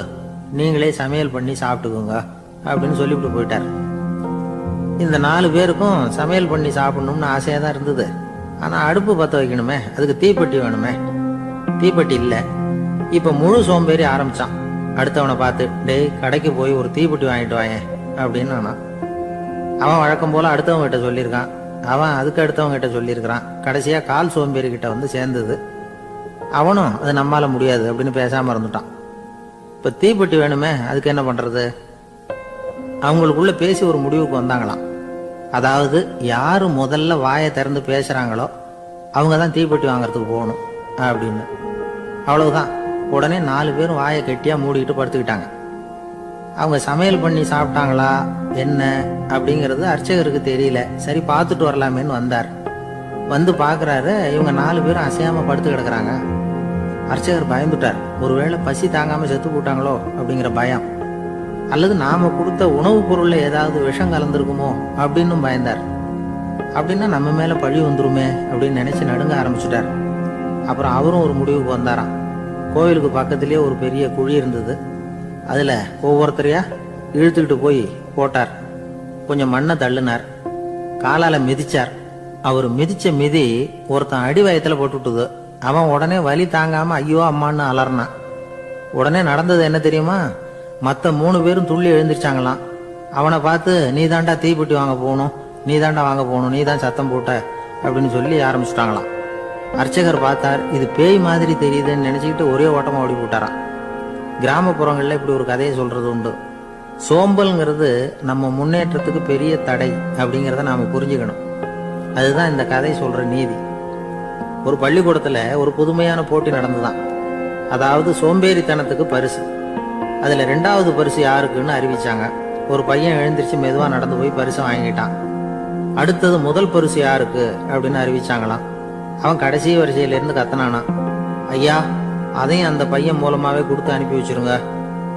நீங்களே சமையல் பண்ணி சாப்பிட்டுக்கோங்க அப்படின்னு சொல்லிவிட்டு போயிட்டார். இந்த 4 பேருக்கும் சமையல் பண்ணி சாப்பிடணும்னு ஆசையா தான் இருந்தது. ஆனா அடுப்பு பத்த வைக்கணுமே, அதுக்கு தீப்பெட்டி வேணுமே. தீப்பெட்டி இல்ல. இப்ப முழு சோம்பேறி ஆரம்பிச்சான். அடுத்தவனை பார்த்து, டேய் கடைக்கு போய் ஒரு தீப்பெட்டி வாங்கிட்டு வாங்க அப்படின்னு. அவன் வழக்கம் போல அடுத்தவங்க கிட்ட சொல்லியிருக்கான். அவன் அதுக்கு அடுத்தவங்க கிட்ட சொல்லியிருக்கிறான். கடைசியா கால் சோம்பேறி கிட்ட வந்து சேர்ந்தது. அவனும் அது நம்மால முடியாது அப்படின்னு பேசாம இருந்துட்டான். இப்ப தீப்பெட்டி வேணுமே, அதுக்கு என்ன பண்றது? அவங்களுக்குள்ள பேசி ஒரு முடிவுக்கு வந்தாங்களாம். அதாவது யாரு முதல்ல வாயை திறந்து பேசுறாங்களோ அவங்கதான் தீப்பெட்டி வாங்கறதுக்கு போகணும் அப்படின்னு. அவ்வளவுதான். உடனே 4 பேரும் வாயை கெட்டியா மூடிக்கிட்டு படுத்துக்கிட்டாங்க. அவங்க சமையல் பண்ணி சாப்பிட்டாங்களா என்ன அப்படிங்கிறது அர்ச்சகருக்கு தெரியல. சரி பார்த்துட்டு வரலாமேன்னு வந்தார். வந்து பாக்குறாரு, இவங்க 4 பேரும் அசையாம படுத்து கிடக்குறாங்க. அர்ச்சகர் பயந்துட்டார். ஒருவேளை பசி தாங்காம செத்து போட்டாங்களோ அப்படிங்கிற பயம். அல்லது நாம கொடுத்த உணவுப் பொருள்ல ஏதாவது விஷம் கலந்துருக்குமோ அப்படின்னு பயந்தார். அப்படின்னா நம்ம மேல பழி வந்துருமே அப்படின்னு நினைச்சு நடுங்க ஆரம்பிச்சுட்டார். அப்புறம் அவரும் ஒரு முடிவுக்கு வந்தாராம். கோவிலுக்கு பக்கத்திலேயே ஒரு பெரிய குழி இருந்தது. அதுல ஒவ்வொருத்தரையா இழுத்துக்கிட்டு போய் போட்டார். கொஞ்சம் மண்ணை தள்ளினார், காலால மிதிச்சார். அவர் மிதிச்ச மிதி ஒருத்தன் அடி வயத்துல போட்டுட்டுது. அவன் உடனே வலி தாங்காம ஐயோ அம்மான்னு அலறினான். உடனே நடந்தது என்ன தெரியுமா? மத்த 3 பேரும் துள்ளி எழுந்திருச்சாங்களாம். அவனை பார்த்து நீ தாண்டா தீப்பெட்டி வாங்க போகணும், நீ தாண்டா வாங்க போகணும், நீ தான் சத்தம் போட்ட அப்படின்னு சொல்லி ஆரம்பிச்சுட்டாங்களாம். அர்ச்சகர் பார்த்தார், இது பேய் மாதிரி தெரியுதுன்னு நினைச்சுக்கிட்டு ஒரே ஓட்டமா ஓடி போட்டாராம். கிராமப்புறங்கள்ல இப்படி ஒரு கதையை சொல்றது உண்டு. சோம்பல்ங்கிறது நம்ம முன்னேற்றத்துக்கு பெரிய தடை அப்படிங்கிறத நாம புரிஞ்சுக்கணும். அதுதான் இந்த கதை சொல்ற நீதி. ஒரு பள்ளிக்கூடத்துல ஒரு புதுமையான போட்டி நடந்துதான். அதாவது சோம்பேறித்தனத்துக்கு பரிசு. அதுல 2வது பரிசு யாருக்குன்னு அறிவிச்சாங்க. ஒரு பையன் எழுந்திருச்சு மெதுவா நடந்து போய் பரிசு வாங்கிட்டான். அடுத்தது முதல் பரிசு யாருக்கு அப்படின்னு அறிவிச்சாங்களாம். அவன் கடைசி வரிசையில இருந்து கத்தனானா, ஐயா அதையும் அந்த பையன் மூலமாவே கொடுத்து அனுப்பி வச்சிருங்க,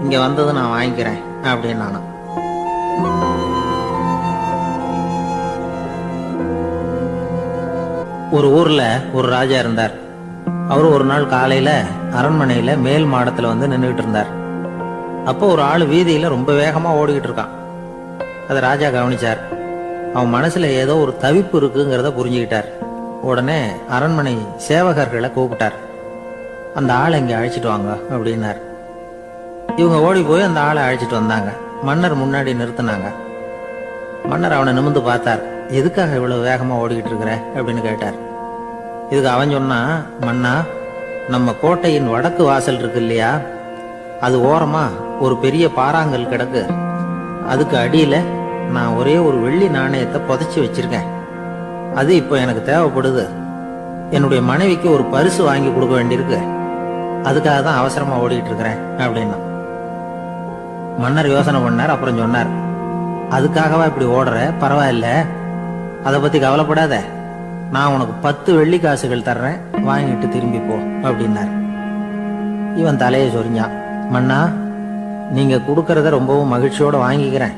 இங்க வந்தது நான் வாங்கிக்கிறேன் அப்படின்னு நானா. ஒரு ஊர்ல ஒரு ராஜா இருந்தார். அவரு ஒரு நாள் காலையில அரண்மனையில மேல் மாடத்துல வந்து நின்றுகிட்டு இருந்தார். அப்போ ஒரு ஆள் வீதியில ரொம்ப வேகமா ஓடிக்கிட்டு இருக்கான். அதை ராஜா கவனிச்சார். அவன் மனசுல ஏதோ ஒரு தவிப்பு இருக்குங்கிறத புரிஞ்சுக்கிட்டார். உடனே அரண்மனை சேவகர்களை கூப்பிட்டார். அந்த ஆளை இங்க அழைச்சிட்டு வாங்க அப்படின்னார். இவங்க ஓடி போய் அந்த ஆளை அழைச்சிட்டு வந்தாங்க. மன்னர் முன்னாடி நிறுத்தினாங்க. மன்னர் அவனை நிமிர்ந்து பார்த்தார். எதுக்காக இவ்வளவு வேகமா ஓடிக்கிட்டு இருக்கிற அப்படின்னு கேட்டார். இதுக்கு அவன் சொன்னா, மன்னா, நம்ம கோட்டையின் வடக்கு வாசல் இருக்கு இல்லையா, அது ஓரமா ஒரு பெரிய பாறாங்கல் கிடக்கு. அதுக்கு அடியில நான் ஒரே ஒரு வெள்ளி நாணயத்தை புதைச்சி வச்சிருக்கேன். அது இப்போ எனக்கு தேவைப்படுது. என்னுடைய மனைவிக்கு ஒரு பரிசு வாங்கி கொடுக்க வேண்டியிருக்கு. அதுக்காக தான் அவசரமா ஓடிட்டு இருக்கிறேன் அப்படின்னா. மன்னர் யோசனை பண்ணார். அப்புறம் சொன்னார், அதுக்காகவா இப்படி ஓடுற? பரவாயில்ல, அதை பத்தி கவலைப்படாத. நான் உனக்கு 10 வெள்ளி காசுகள் தர்றேன், வாங்கிட்டு திரும்பி போ அப்படின்னார். இவன் தலையை சொரிஞ்சான். மன்னா, நீங்க கொடுக்கறத ரொம்பவும் மகிழ்ச்சியோட வாங்கிக்கிறேன்.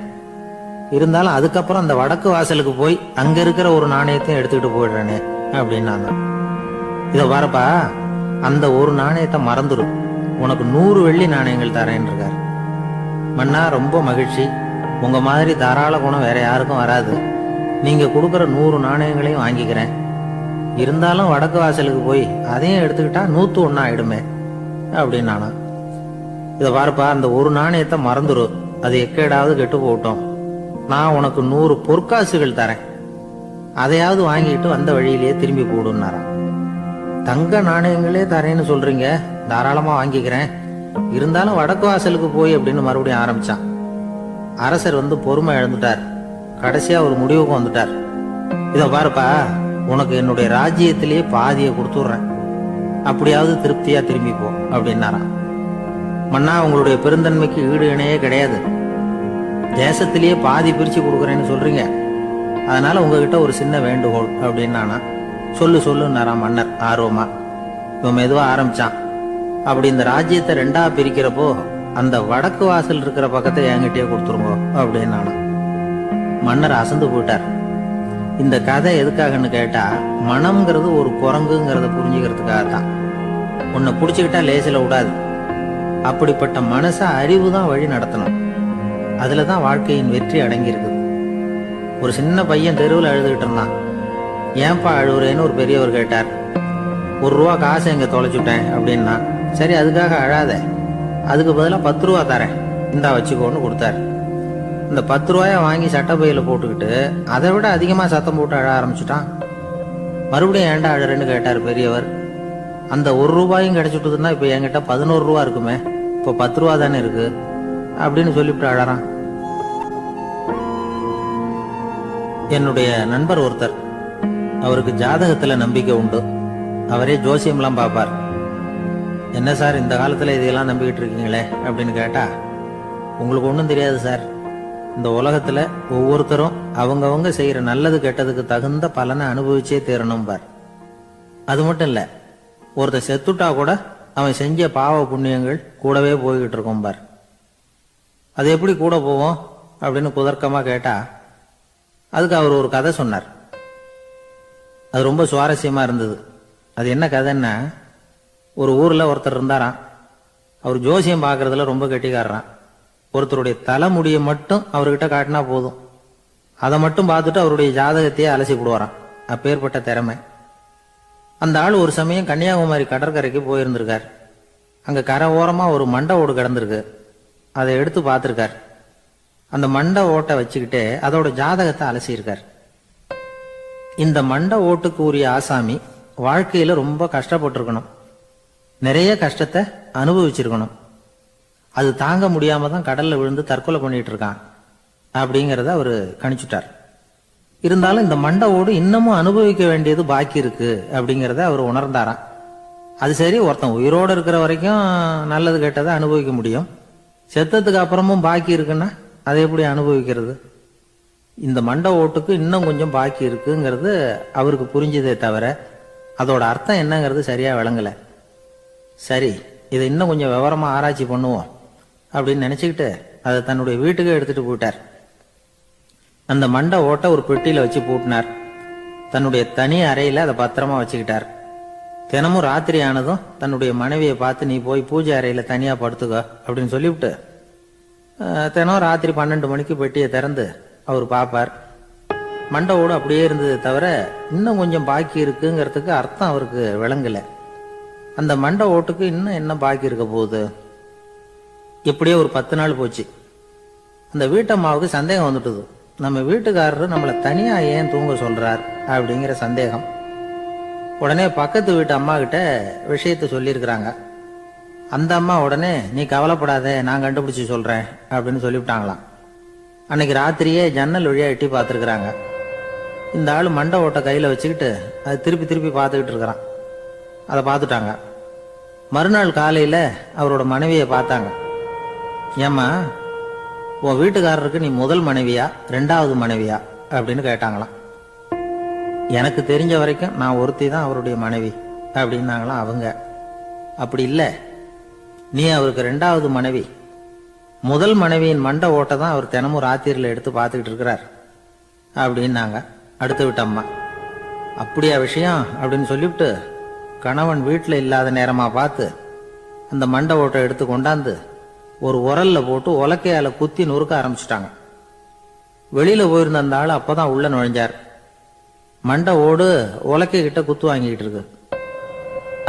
இருந்தாலும் அதுக்கப்புறம் அந்த வடக்கு வாசலுக்கு போய் அங்க இருக்கிற ஒரு நாணயத்தையும் எடுத்துக்கிட்டு போயிடுறேனே அப்படின்னா. இத பாருப்பா, அந்த ஒரு நாணயத்தை மறந்துடும், உனக்கு 100 வெள்ளி நாணயங்கள் தரேன் இருக்கார். மன்னா, ரொம்ப மகிழ்ச்சி. உங்க மாதிரி தாராள குணம் வேற யாருக்கும் வராது. நீங்க கொடுக்கற 100 நாணயங்களையும் வாங்கிக்கிறேன். இருந்தாலும் வடக்கு வாசலுக்கு போய் அதையும் எடுத்துக்கிட்டா 101 ஆயிடுமே அப்படின்னானா. இத பாருப்பா, அந்த ஒரு நாணயத்தை மறந்துரு, அது எக்கேடாவது கெட்டு போட்டோம். நான் உனக்கு 100 பொற்காசுகள் தரேன், அதையாவது வாங்கிட்டு வந்த வழியிலேயே திரும்பி போடுன்னாராம். தங்க நாணயங்களே தரேன்னு சொல்றீங்க, தாராளமா வாங்கிக்கிறேன். இருந்தாலும் வடக்கு வாசலுக்கு போய் அப்படின்னு மறுபடியும் ஆரம்பிச்சான். அரசர் வந்து பொறுமை இழந்துட்டார். கடைசியா ஒரு முடிவுக்கு வந்துட்டார். இத பாருப்பா, உனக்கு என்னுடைய ராஜ்யத்திலேயே பாதியை கொடுத்துடுறேன், அப்படியாவது திருப்தியா திரும்பி போ அப்படின்னாராம். மன்னா, உங்களுடைய பெருந்தன்மைக்கு ஈடு இணையே கிடையாது. தேசத்திலேயே பாதி பிரிச்சு கொடுக்குறேன்னு சொல்றீங்க, அதனால உங்ககிட்ட ஒரு சின்ன வேண்டுகோள் அப்படின்னானா. சொல்லுன்னாராம் மன்னர் ஆர்வமா. இவன் மெதுவா ஆரம்பிச்சான். அப்படி இந்த ராஜ்யத்தை 2ஆ பிரிக்கிறப்போ அந்த வடக்கு வாசல் இருக்கிற பக்கத்தை என்கிட்டயே கொடுத்துருங்க அப்படின்னானா. மன்னர் அசந்து போயிட்டார். இந்த கதை எதுக்காகன்னு கேட்டா, மனம்ங்கிறது ஒரு குரங்குங்கிறத புரிஞ்சுக்கிறதுக்காகத்தான். உன்னை புடிச்சுக்கிட்டா லேசில விடாது. அப்படிப்பட்ட மனச அறிவு தான் வழி நடத்தணும். அதுலதான் வாழ்க்கையின் வெற்றி அடங்கி இருக்குது. ஒரு சின்ன பையன் தெருவில் அழுதுகிட்டு இருந்தான். ஏன்பா அழுவுறேன்னு ஒரு பெரியவர் கேட்டார். 1 ரூபா காசை எங்க தொலைச்சுட்டேன் அப்படின்னா. சரி, அதுக்காக அழாத, அதுக்கு பதிலாக 10 ரூபா தரேன், இந்தா வச்சுக்கோன்னு கொடுத்தாரு. இந்த 10 ரூபாய வாங்கி சட்டப்பையில போட்டுக்கிட்டு அதை விட அதிகமா சத்தம் போட்டு அழ ஆரம்பிச்சுட்டான். மறுபடியும் ஏன்டா அழறேன்னு கேட்டார் பெரியவர். அந்த 1 ரூபாயும் கிடைச்சிட்டுதுன்னா இப்ப என்கிட்ட 11 ரூபா இருக்குமே, இப்போ 10 ரூபா தானே இருக்கு அப்படின்னு சொல்லிவிட்டு அழறான். என்னுடைய நண்பர் ஒருத்தர், அவருக்கு ஜாதகத்துல நம்பிக்கை உண்டு. அவரே ஜோசியம்லாம் பார்ப்பார். என்ன சார் இந்த காலத்துல இதையெல்லாம் நம்பிக்கிட்டு இருக்கீங்களே அப்படின்னு கேட்டா, உங்களுக்கு ஒன்றும் தெரியாது சார். இந்த உலகத்துல ஒவ்வொருத்தரும் அவங்கவங்க செய்யற நல்லது கெட்டதுக்கு தகுந்த பலனை அனுபவிச்சே தீரணும் பார். அது மட்டும் இல்ல, ஒருத்தர் செத்துட்டா கூட அவன் செஞ்ச பாவ புண்ணியங்கள் கூடவே போய்கிட்டு இருக்கும் பார். அது எப்படி கூட போவோம் அப்படின்னு குதர்க்கமா கேட்டா அதுக்கு அவர் ஒரு கதை சொன்னார். அது ரொம்ப சுவாரஸ்யமா இருந்தது. அது என்ன கதைன்னா, ஒரு ஊர்ல ஒருத்தர் இருந்தாராம். அவர் ஜோசியம் பார்க்கறதுல ரொம்ப கெட்டிக்காரரான். ஒருத்தருடைய தலைமுடியை மட்டும் அவர்கிட்ட காட்டினா போதும், அதை மட்டும் பார்த்துட்டு அவருடைய ஜாதகத்தையே அலசி போடுவாராம். அப்பேற்பட்ட திறமை. அந்த ஆள் ஒரு சமயம் கன்னியாகுமரி கடற்கரைக்கு போயிருந்திருக்கார். அங்க கரை ஓரமா ஒரு மண்டை ஓடு கிடந்திருக்கு. அதை எடுத்து பார்த்திருக்கார். அந்த மண்டை ஓட்டை வச்சுக்கிட்டே அதோட ஜாதகத்தை அலசியிருக்கார். இந்த மண்டை ஓட்டுக்கு உரிய ஆசாமி வாழ்க்கையில ரொம்ப கஷ்டப்பட்டிருக்கணும், நிறைய கஷ்டத்தை அனுபவிச்சிருக்கணும். அது தாங்க முடியாம தான் கடல்ல விழுந்து தற்கொலை பண்ணிட்டு இருக்கான் அப்படிங்கறத அவரு கணிச்சுட்டார். இருந்தாலும் இந்த மண்டை ஓடு இன்னமும் அனுபவிக்க வேண்டியது பாக்கி இருக்கு அப்படிங்கறத அவர் உணர்ந்தாராம். அது சரி, ஒருத்தன் உயிரோடு இருக்கிற வரைக்கும் நல்லது கெட்டதை அனுபவிக்க முடியும், செத்ததுக்கு அப்புறமும் பாக்கி இருக்குன்னா அதை எப்படி அனுபவிக்கிறது? இந்த மண்டை ஓட்டுக்கு இன்னும் கொஞ்சம் பாக்கி இருக்குங்கிறது அவருக்கு புரிஞ்சதே தவிர அதோட அர்த்தம் என்னங்கிறது சரியா விளங்கல. சரி, இதை இன்னும் கொஞ்சம் விவரமா ஆராய்ச்சி பண்ணுவோம் அப்படின்னு நினைச்சுக்கிட்டு அதை தன்னுடைய வீட்டுக்கு எடுத்துட்டு போயிட்டார். அந்த மண்டை ஓட்டை ஒரு பெட்டியில வச்சு பூட்டினார். தன்னுடைய தனி அறையில அதை பத்திரமா வச்சுக்கிட்டார். தினமும் ராத்திரி ஆனதும் தன்னுடைய மனைவியை பார்த்து, நீ போய் பூஜை அறையில தனியா படுத்துக்க அப்படின்னு சொல்லிவிட்டு தினம் ராத்திரி 12 மணிக்கு பெட்டியை திறந்து அவர் பார்ப்பார். மண்டை ஓடு அப்படியே இருந்தது தவிர இன்னும் கொஞ்சம் பாக்கி இருக்குங்கிறதுக்கு அர்த்தம் அவருக்கு விளங்கல. அந்த மண்டை ஓட்டுக்கு இன்னும் என்ன பாக்கி இருக்க போகுது? எப்படியோ ஒரு 10 நாள் போச்சு. அந்த வீட்டம்மாவுக்கு சந்தேகம் வந்துட்டுது. நம்ம வீட்டுக்காரரு நம்மளை தனியா ஏன் தூங்க சொல்றார் அப்படிங்கிற சந்தேகம். உடனே பக்கத்து வீட்டு அம்மா கிட்ட விஷயத்த சொல்லியிருக்கிறாங்க. அந்த அம்மா உடனே, நீ கவலைப்படாத, நான் கண்டுபிடிச்சு சொல்றேன் அப்படின்னு சொல்லிவிட்டாங்களாம். அன்னைக்கு ராத்திரியே ஜன்னல் வழியா எட்டி பார்த்துருக்குறாங்க. இந்த ஆளு மண்டை ஓட்டை கையில வச்சுக்கிட்டு அது திருப்பி திருப்பி பார்த்துக்கிட்டு இருக்கிறான். அதை பார்த்துட்டாங்க. மறுநாள் காலையில அவரோட மனைவியை பார்த்தாங்க. ஏம்மா, உன் வீட்டுக்காரருக்கு நீ முதல் மனைவியா 2வது மனைவியா அப்படின்னு கேட்டாங்களாம். எனக்கு தெரிஞ்ச வரைக்கும் நான் ஒருத்தி தான் அவருடைய மனைவி அப்படின்னாங்களாம் அவங்க. அப்படி இல்லை, நீ அவருக்கு 2வது மனைவி. முதல் மனைவியின் மண்டை ஓட்டை தான் அவர் தினமும் ராத்திரியில் எடுத்து பார்த்துக்கிட்டு இருக்கிறார் அப்படின்னாங்க அடுத்து விட்ட அம்மா. அப்படியா விஷயம் அப்படின்னு சொல்லிவிட்டு கணவன் வீட்டில் இல்லாத நேரமா பார்த்து அந்த மண்டை ஓட்டை எடுத்து கொண்டாந்து ஒரு உரல்ல போட்டு உலக்கையால குத்தி நொறுக்க ஆரம்பிச்சுட்டாங்க. வெளியில போயிருந்த அந்த ஆள் அப்பதான் உள்ள நுழைஞ்சார். மண்டை ஓடு உலக்கை கிட்ட குத்து வாங்கிட்டு இருக்கு.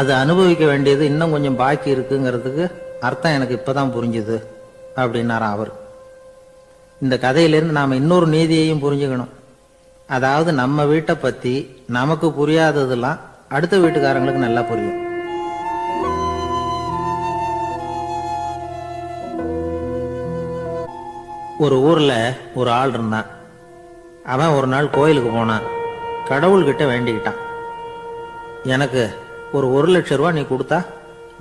அது அனுபவிக்க வேண்டியது இன்னும் கொஞ்சம் பாக்கி இருக்குங்கிறதுக்கு அர்த்தம் எனக்கு இப்பதான் புரிஞ்சுது அப்படின்னாராம் அவர். இந்த கதையிலிருந்து நாம இன்னொரு நீதியையும் புரிஞ்சுக்கணும். அதாவது நம்ம வீட்டை பத்தி நமக்கு புரியாததெல்லாம் அடுத்த வீட்டுக்காரங்களுக்கு நல்லா புரியும். ஒரு ஊர்ல ஒரு ஆள் இருந்தான். அவன் ஒரு நாள் கோயிலுக்கு போனான். கடவுள்கிட்ட வேண்டிக்கிட்டான், எனக்கு ஒரு 1,00,000 ரூபா நீ கொடுத்தா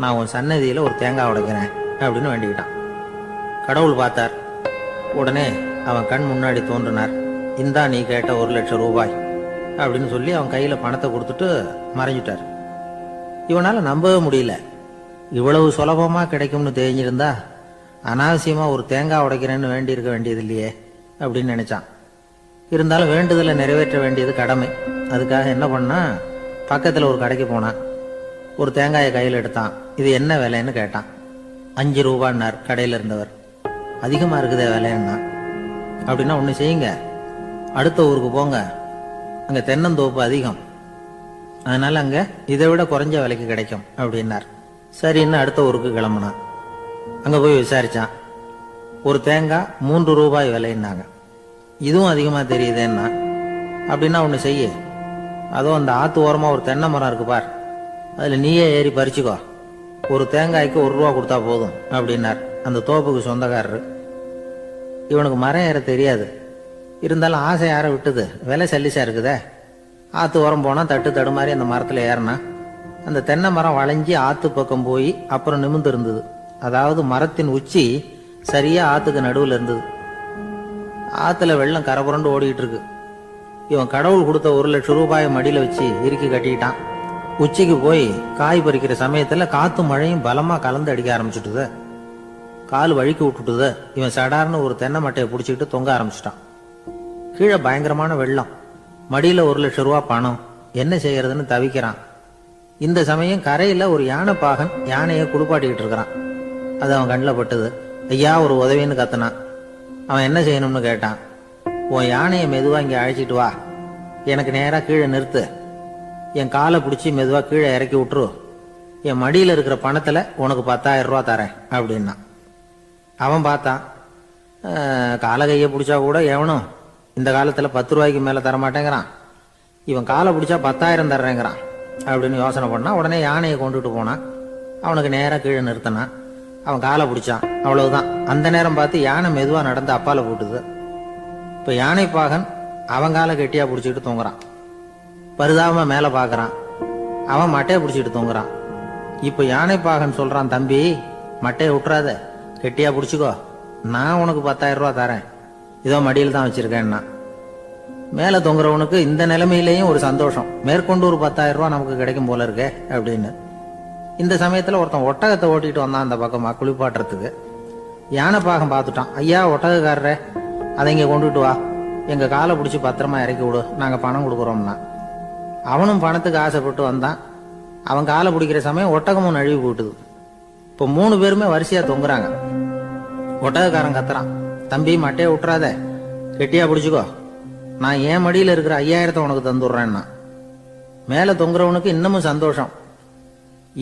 நான் உன் சன்னதியில ஒரு தேங்காய் உடைக்கிறேன் அப்படின்னு வேண்டிக்கிட்டான். கடவுள் பார்த்தார். உடனே அவன் கண் முன்னாடி தோன்றினார். இந்தா நீ கேட்ட 1,00,000 ரூபாய் அப்படின்னு சொல்லி அவன் கையில பணத்தை கொடுத்துட்டு மறைஞ்சிட்டார். இவனால நம்பவே முடியல. இவ்வளவு சுலபமா கிடைக்கும்னு தெரிஞ்சிருந்தா அனாவசியமா ஒரு தேங்காய் உடைக்கிறேன்னு வேண்டி இருக்க வேண்டியது இல்லையே அப்படின்னு நினைச்சான். இருந்தாலும் வேண்டுதலை நிறைவேற்ற வேண்டியது கடமை. அதுக்காக என்ன பண்ணா, பக்கத்துல ஒரு கடைக்கு போனான். ஒரு தேங்காயை கையில் எடுத்தான். இது என்ன விலைன்னு கேட்டான். 5 ரூபான்னார் கடையில இருந்தவர். அதிகமா இருக்குதே விலைன்னா. அப்படின்னா ஒண்ணு செய்யுங்க, அடுத்த ஊருக்கு போங்க, அங்க தென்னந்தோப்பு அதிகம், அதனால அங்க இதை விட குறைஞ்ச விலைக்கு கிடைக்கும் அப்படின்னார். சரின்னு அடுத்த ஊருக்கு கிளம்புனான். அங்க போய் விசாரிச்சான். ஒரு தேங்காய் 3 ரூபாய் விலைன்னாங்க. இதுவும் அதிகமா தெரியுதேன்னா. அப்படின்னா ஒண்ணு செய்ய, அதோ அந்த ஆத்து ஓரமா ஒரு தென்னை மரம் இருக்கு பார், அதுல நீயே ஏறி பறிச்சுக்கோ, ஒரு தேங்காய்க்கு 1 ரூபா கொடுத்தா போதும் அப்படின்னார் அந்த தோப்புக்கு சொந்தக்காரரு. இவனுக்கு மரம் ஏற தெரியாது. இருந்தாலும் ஆசை யார விட்டுது, விலை சல்லிசா இருக்குதே. ஆத்து ஓரம் போனா தட்டு தடுமாறி அந்த மரத்துல ஏறினா அந்த தென்னை மரம் வளைஞ்சி ஆத்து பக்கம் போய் அப்புறம் நிமிர்ந்து இருந்தது. அதாவது மரத்தின் உச்சி சரியா ஆத்துக்கு நடுவுல இருந்தது. ஆத்துல வெள்ளம் கரபுரண்டு ஓடிட்டு இருக்கு. இவன் கடவுள் கொடுத்த 1,00,000 ரூபாயை மடியில வச்சு இறுக்கி கட்டிக்கிட்டான். உச்சிக்கு போய் காய் பறிக்கிற சமயத்துல காத்து மழையும் பலமா கலந்து அடிக்க ஆரம்பிச்சுட்டுது. கால் வழுக்கி விட்டுட்டுது. இவன் சடார்னு ஒரு தென்னை மட்டையை பிடிச்சிக்கிட்டு தொங்க ஆரம்பிச்சிட்டான். கீழே பயங்கரமான வெள்ளம், மடியில 1,00,000 ரூபா பணம். என்ன செய்யறதுன்னு தவிக்கிறான். இந்த சமயம் கரையில ஒரு யானை பாகன் யானையை குளிப்பாட்டிக்கிட்டு இருக்கிறான். அது அவன் கண்ணில் பட்டது. ஐயா ஒரு உதவின்னு கத்துனான். அவன் என்ன செய்யணும்னு கேட்டான். உன் யானையை மெதுவா இங்கே அழைச்சிட்டு வா, எனக்கு நேரா கீழே நிறுத்து, என் காலை பிடிச்சி மெதுவா கீழே இறக்கி விட்டுரு, என் மடியில இருக்கிற பணத்துல உனக்கு 10,000 ரூபா தரேன் அப்படின்னா. அவன் பார்த்தான். காலை கையை பிடிச்சா கூட எவனும் இந்த காலத்துல 10 ரூபாய்க்கு மேல தரமாட்டேங்கிறான், இவன் காலை பிடிச்சா 10,000 தர்றேங்கிறான் அப்படின்னு யோசனை பண்ணா. உடனே யானையை கொண்டுட்டு போனான். அவனுக்கு நேரா கீழே நிறுத்தினான். அவன் காலை பிடிச்சான். அவ்வளவுதான். அந்த நேரம் பார்த்து யானை மெதுவா நடந்து அப்பால போட்டுது. இப்ப யானை பாகன் அவன் காலை கெட்டியா பிடிச்சிக்கிட்டு தூங்குறான். பரிதாபமா மேல பாக்குறான். அவன் மட்டையை பிடிச்சிட்டு தூங்குறான். இப்ப யானை பாகன் சொல்றான், தம்பி மட்டையை விட்டுறாத, கெட்டியா பிடிச்சிக்கோ, நான் உனக்கு 10,000 ரூபா தரேன், இதோ மடியில் தான் வச்சிருக்கேன்னா. மேல தொங்குறவனுக்கு இந்த நிலைமையிலேயும் ஒரு சந்தோஷம், மேற்கொண்டு ஒரு 10,000 ரூபா நமக்கு கிடைக்கும் போல இருக்கே அப்படின்னு. இந்த சமயத்துல ஒருத்தன் ஒட்டகத்தை ஓட்டிட்டு வந்தான் அந்த பக்கமா குளிப்பாட்டுறதுக்கு. யானை பாகம் பார்த்துட்டான். ஐயா ஒட்டகக்காரரே, அதை இங்க கொண்டுட்டு வா, எங்க காலை பிடிச்சி பத்திரமா இறக்கி விடு, நாங்க பணம் கொடுக்குறோம்னா. அவனும் பணத்துக்கு ஆசைப்பட்டு வந்தான். அவன் காலை பிடிக்கிற சமயம் ஒட்டகமும் நழுவி போட்டுது. இப்போ 3 பேருமே வரிசையா தொங்குறாங்க. ஒட்டகக்காரன் கத்துறான், தம்பி மட்டையை விட்டுறாத, கெட்டியா பிடிச்சிக்கோ, நான் என் மடியில இருக்கிற 5,000 உனக்கு தந்துடுறேன்னா. மேல தொங்குறவனுக்கு இன்னமும் சந்தோஷம்,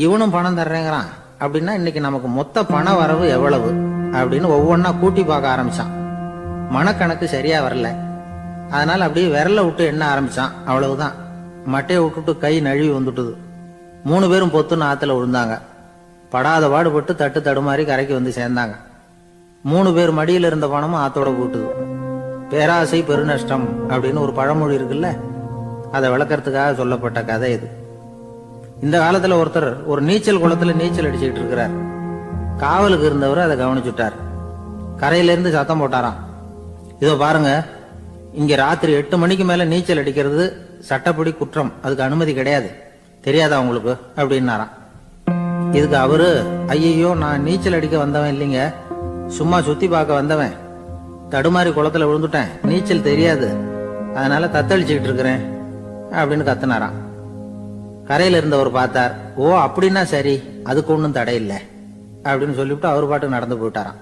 இவனும் பணம் தர்றேங்கிறான் அப்படின்னா இன்னைக்கு நமக்கு மொத்த பண வரவு எவ்வளவு அப்படின்னு ஒவ்வொன்னா கூட்டி பார்க்க ஆரம்பிச்சான். மனக்கணக்கு சரியா வரல. அதனால அப்படியே விரல விட்டு எண்ண ஆரம்பிச்சான். அவ்வளவுதான். மட்டையை விட்டுட்டு கை நழுவி வந்துட்டுது. 3 பேரும் பொத்துன்னு ஆத்துல விழுந்தாங்க. படாத பாடுபட்டு தட்டு தடுமாறி கரைக்கு வந்து சேர்ந்தாங்க. 3 பேர் மடியில இருந்த பணமும் ஆத்தோட போட்டுது. பேராசை பெருநஷ்டம் அப்படின்னு ஒரு பழமொழி இருக்குல்ல, அதை விளக்கறதுக்காக சொல்லப்பட்ட கதை இது. இந்த காலத்துல ஒருத்தர் ஒரு நீச்சல் குளத்துல நீச்சல் அடிச்சுக்கிட்டு இருக்கிறார். காவலுக்கு இருந்தவர் அதை கவனிச்சுட்டார். கரையில இருந்து சத்தம் போட்டாராம், இதோ பாருங்க, இங்க ராத்திரி 8 மணிக்கு மேல நீச்சல் அடிக்கிறது சட்டப்படி குற்றம், அதுக்கு அனுமதி கிடையாது, தெரியாதா உங்களுக்கு அப்படின்னாராம். இதுக்கு அவரு, ஐயோ நான் நீச்சல் அடிக்க வந்தவன் இல்லைங்க, சும்மா சுத்தி பார்க்க வந்தவன், தடுமாறி குளத்துல விழுந்துட்டேன், நீச்சல் தெரியாது, அதனால தத்தளிச்சுக்கிட்டு இருக்கிறேன் அப்படின்னு கத்துனாராம். கரையில இருந்தவர் பார்த்தார். ஓ அப்படின்னா சரி, அதுக்கு ஒன்றும் தடை இல்லை அப்படின்னு சொல்லிவிட்டு அவர் பாட்டுக்கு நடந்து போயிட்டாராம்.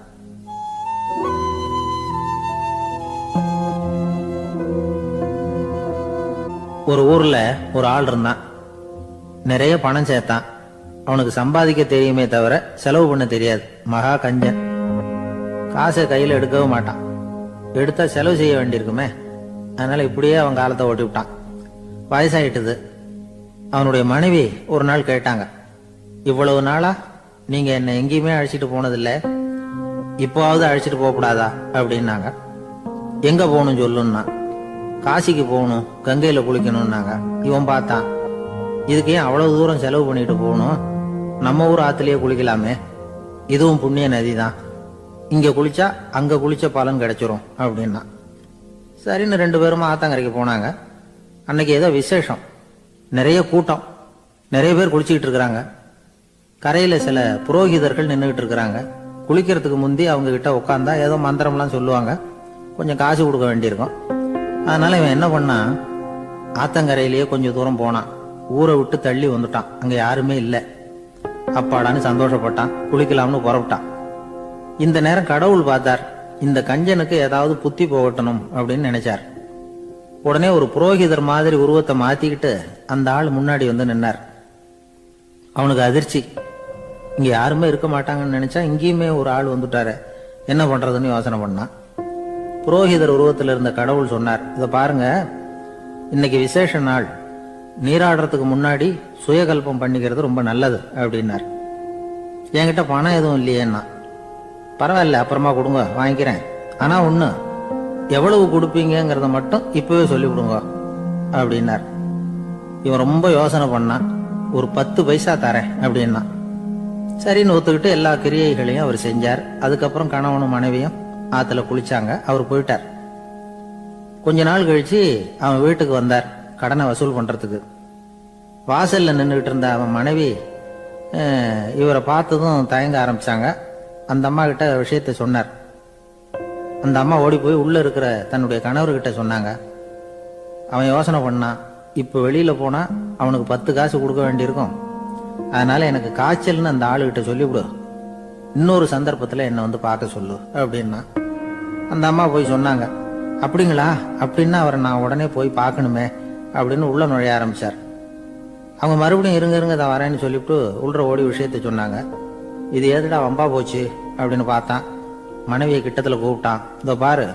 ஒரு ஊர்ல ஒரு ஆள் இருந்தான். நிறைய பணம் சேர்த்தான். அவனுக்கு சம்பாதிக்க தெரியுமே தவிர செலவு பண்ண தெரியாது. மகா கஞ்சன். காசை கையில எடுக்கவும் மாட்டான். எடுத்தா செலவு செய்ய வேண்டியிருக்குமே, அதனால இப்படியே அவன் காலத்தை ஓட்டி விட்டான். வயசாயிட்டுது. அவனுடைய மனைவி ஒரு நாள் கேட்டாங்க, இவ்வளவு நாளா நீங்க என்ன எங்கேயுமே அழைச்சிட்டு போனதில்லை, இப்போவாவது அழைச்சிட்டு போக கூடாதா அப்படின்னாங்க. எங்க போகணும் சொல்லுன்னா. காசிக்கு போகணும், கங்கையில குளிக்கணும்னாங்க. இவன் பார்த்தான், இதுக்கு ஏன் அவ்வளவு தூரம் செலவு பண்ணிட்டு போகணும், நம்ம ஊர் ஆத்துலயே குளிக்கலாமே, இதுவும் புண்ணிய நதி தான், இங்க குளிச்சா அங்க குளிச்ச பலன் கிடைச்சிரும் அப்படின்னா. சரின்னு 2 பேரும் ஆத்தங்கரைக்கு போனாங்க. அன்னைக்கு ஏதோ விசேஷம், நிறைய கூட்டம், நிறைய பேர் குளிச்சுக்கிட்டு இருக்கிறாங்க. கரையில சில புரோகிதர்கள் நின்றுகிட்டு இருக்கிறாங்க. குளிக்கிறதுக்கு முந்தி அவங்க கிட்ட உட்காந்தா ஏதோ மந்திரம்லாம் சொல்லுவாங்க, கொஞ்சம் காசு கொடுக்க வேண்டியிருக்கும். அதனால இவன் என்ன பண்ணான், ஆத்தங்கரையிலேயே கொஞ்சம் தூரம் போனான். ஊரை விட்டு தள்ளி வந்துட்டான். அங்க யாருமே இல்லை. அப்பாடான்னு சந்தோஷப்பட்டான். குளிக்கலாம்னு புறப்பட்டான். இந்த நேரம் கடவுள் பார்த்தார், இந்த கஞ்சனுக்கு ஏதாவது புத்தி போகட்டணும் அப்படின்னு நினைச்சார். உடனே ஒரு புரோகிதர் மாதிரி உருவத்தை மாத்திக்கிட்டு அந்த ஆள் முன்னாடி வந்து நின்னார். அவனுக்கு அதிர்ச்சி. இங்க யாருமே இருக்க மாட்டாங்கன்னு நினைச்சா இங்கேயுமே ஒரு ஆள் வந்துட்டாரு, என்ன பண்றதுன்னு யோசனை பண்ணான். புரோகிதர் உருவத்தில் இருந்த கடவுள் சொன்னார், இதை பாருங்க, இன்னைக்கு விசேஷ நாள், நீராடுறதுக்கு முன்னாடி சுயகல்பம் பண்ணிக்கிறது ரொம்ப நல்லது அப்படின்னார். என்கிட்ட பணம் எதுவும் இல்லையேன்னா. பரவாயில்ல, அப்புறமா கொடுங்க, வாங்கிக்கிறேன், ஆனா ஒண்ணு, எவ்வளவு கொடுப்பீங்கிறத மட்டும் இப்பவே சொல்லிவிடுங்க அப்படின்னார். இவன் ரொம்ப யோசனை பண்ணான். ஒரு 10 பைசா தரேன் அப்படின்னா. சரின்னு ஒத்துக்கிட்டு எல்லா கிரியைகளையும் அவர் செஞ்சார். அதுக்கப்புறம் கணவனும் மனைவியும் ஆத்துல குளிச்சாங்க. அவர் போயிட்டார். கொஞ்ச நாள் கழிச்சு அவன் வீட்டுக்கு வந்தார் கடனை வசூல் பண்றதுக்கு. வாசல்ல நின்றுகிட்டு இருந்த அவன் மனைவி இவரை பார்த்ததும் தயங்க ஆரம்பிச்சாங்க. அந்த அம்மா கிட்ட விஷயத்த சொன்னார். அந்த அம்மா ஓடி போய் உள்ள இருக்கிற தன்னுடைய கணவர்கிட்ட சொன்னாங்க. அவன் யோசனை பண்ணான், இப்ப வெளியில போனா அவனுக்கு 10 காசு கொடுக்க வேண்டியிருக்கும், அதனால எனக்கு காய்ச்சல்னு அந்த ஆளுகிட்ட சொல்லிவிடு, இன்னொரு சந்தர்ப்பத்துல என்ன வந்து பார்க்க சொல்லு அப்படின்னா. அந்த அம்மா போய் சொன்னாங்க. அப்படிங்களா, அப்படின்னா அவரை நான் உடனே போய் பார்க்கணுமே அப்படின்னு உள்ள நுழைய ஆரம்பிச்சார். அவங்க மறுபடியும் இருங்க தான் வரேன்னு சொல்லிவிட்டு உள்ள ஓடி விஷயத்த சொன்னாங்க. இது ஏதுடா வம்பா போச்சு அப்படின்னு பார்த்தான். மனைவியை கிட்டத்துல கூப்பிட்டான். இதோ பாரு,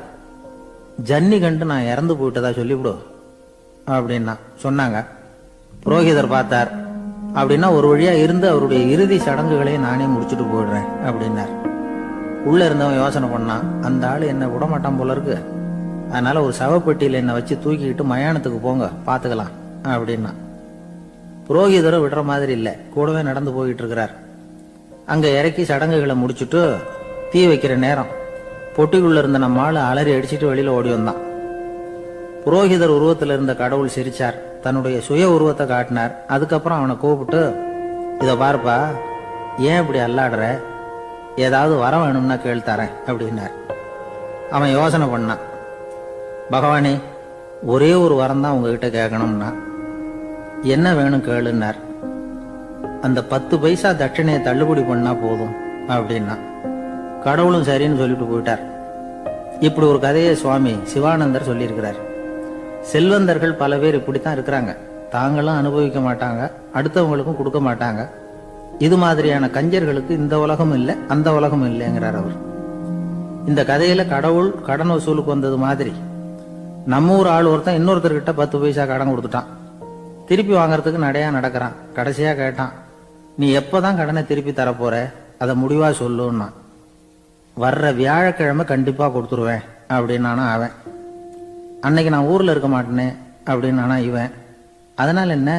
ஜன்னி கண்டு நான் இறந்து போயிட்டதா சொல்லிவிடு அப்படின்னா சொன்னாங்க. புரோகிதர் பார்த்தார். அப்படின்னா ஒரு வழியா இருந்து அவருடைய இறுதி சடங்குகளையும் நானே முடிச்சுட்டு போயிடுறேன் அப்படின்னார். உள்ள இருந்தவன் யோசனை பண்ணான், அந்த ஆளு என்ன விட மாட்டான் போல இருக்கு, அதனால ஒரு சவப்பெட்டியில என்னை வச்சு தூக்கிக்கிட்டு மயானத்துக்கு போங்க பாத்துக்கலாம் அப்படின்னா. புரோகிதரை விடுற மாதிரி இல்ல, கூடவே நடந்து போயிட்டு இருக்கிறார். அங்க இறக்கி சடங்குகளை முடிச்சுட்டு தீ வைக்கிற நேரம் பொட்டிக்குள்ள இருந்த நம்ம ஆளு அலறி அடிச்சுட்டு வெளியில ஓடி வந்தான். புரோகிதர் உருவத்தில் இருந்த கடவுள் சிரிச்சார், தன்னுடைய சுய உருவத்தை காட்டினார். அதுக்கப்புறம் அவனை கூப்பிட்டு, இத பாருப்பா, ஏன் இப்படி அல்லாடுற, ஏதாவது வர வேணும்னா கேள் தரேன் அப்படின்னார். அவன் யோசனை பண்ணான். பகவானே, ஒரே ஒரு வரம் தான் உங்ககிட்ட கேட்கணும்னா. என்ன வேணும் கேளுன்னார். அந்த 10 பைசா தட்சணையை தள்ளுபடி பண்ணா போதும் அப்படின்னா. கடவுளும் சரின்னு சொல்லிட்டு போயிட்டார். இப்படி ஒரு கதையை சுவாமி சிவானந்தர் சொல்லியிருக்கிறார். செல்வந்தர்கள் பல பேர் இப்படித்தான் இருக்கிறாங்க. தாங்களும் அனுபவிக்க மாட்டாங்க, அடுத்தவங்களுக்கும் கொடுக்க மாட்டாங்க. இது மாதிரியான கஞ்சர்களுக்கு இந்த உலகம் இல்லை, அந்த உலகம் இல்லைங்கிறார் அவர். இந்த கதையில கடவுள் கடன் வசூலுக்கு வந்தது மாதிரி நம்ம ஊர் ஆள் ஒருத்தன் இன்னொருத்தர்கிட்ட 10 பைசா கடன் கொடுத்துட்டான். திருப்பி வாங்கறதுக்கு நடையா நடக்கிறான். கடைசியா கேட்டான், நீ எப்பதான் கடனை திருப்பி தரப்போற, அதை முடிவா சொல்லுன்னா. வர்ற வியாழக்கிழமை கண்டிப்பா கொடுத்துருவேன் அப்படின்னானா அவன். அன்னைக்கு நான் ஊர்ல இருக்க மாட்டேனே அப்படின்னானா இவன். அதனால என்ன,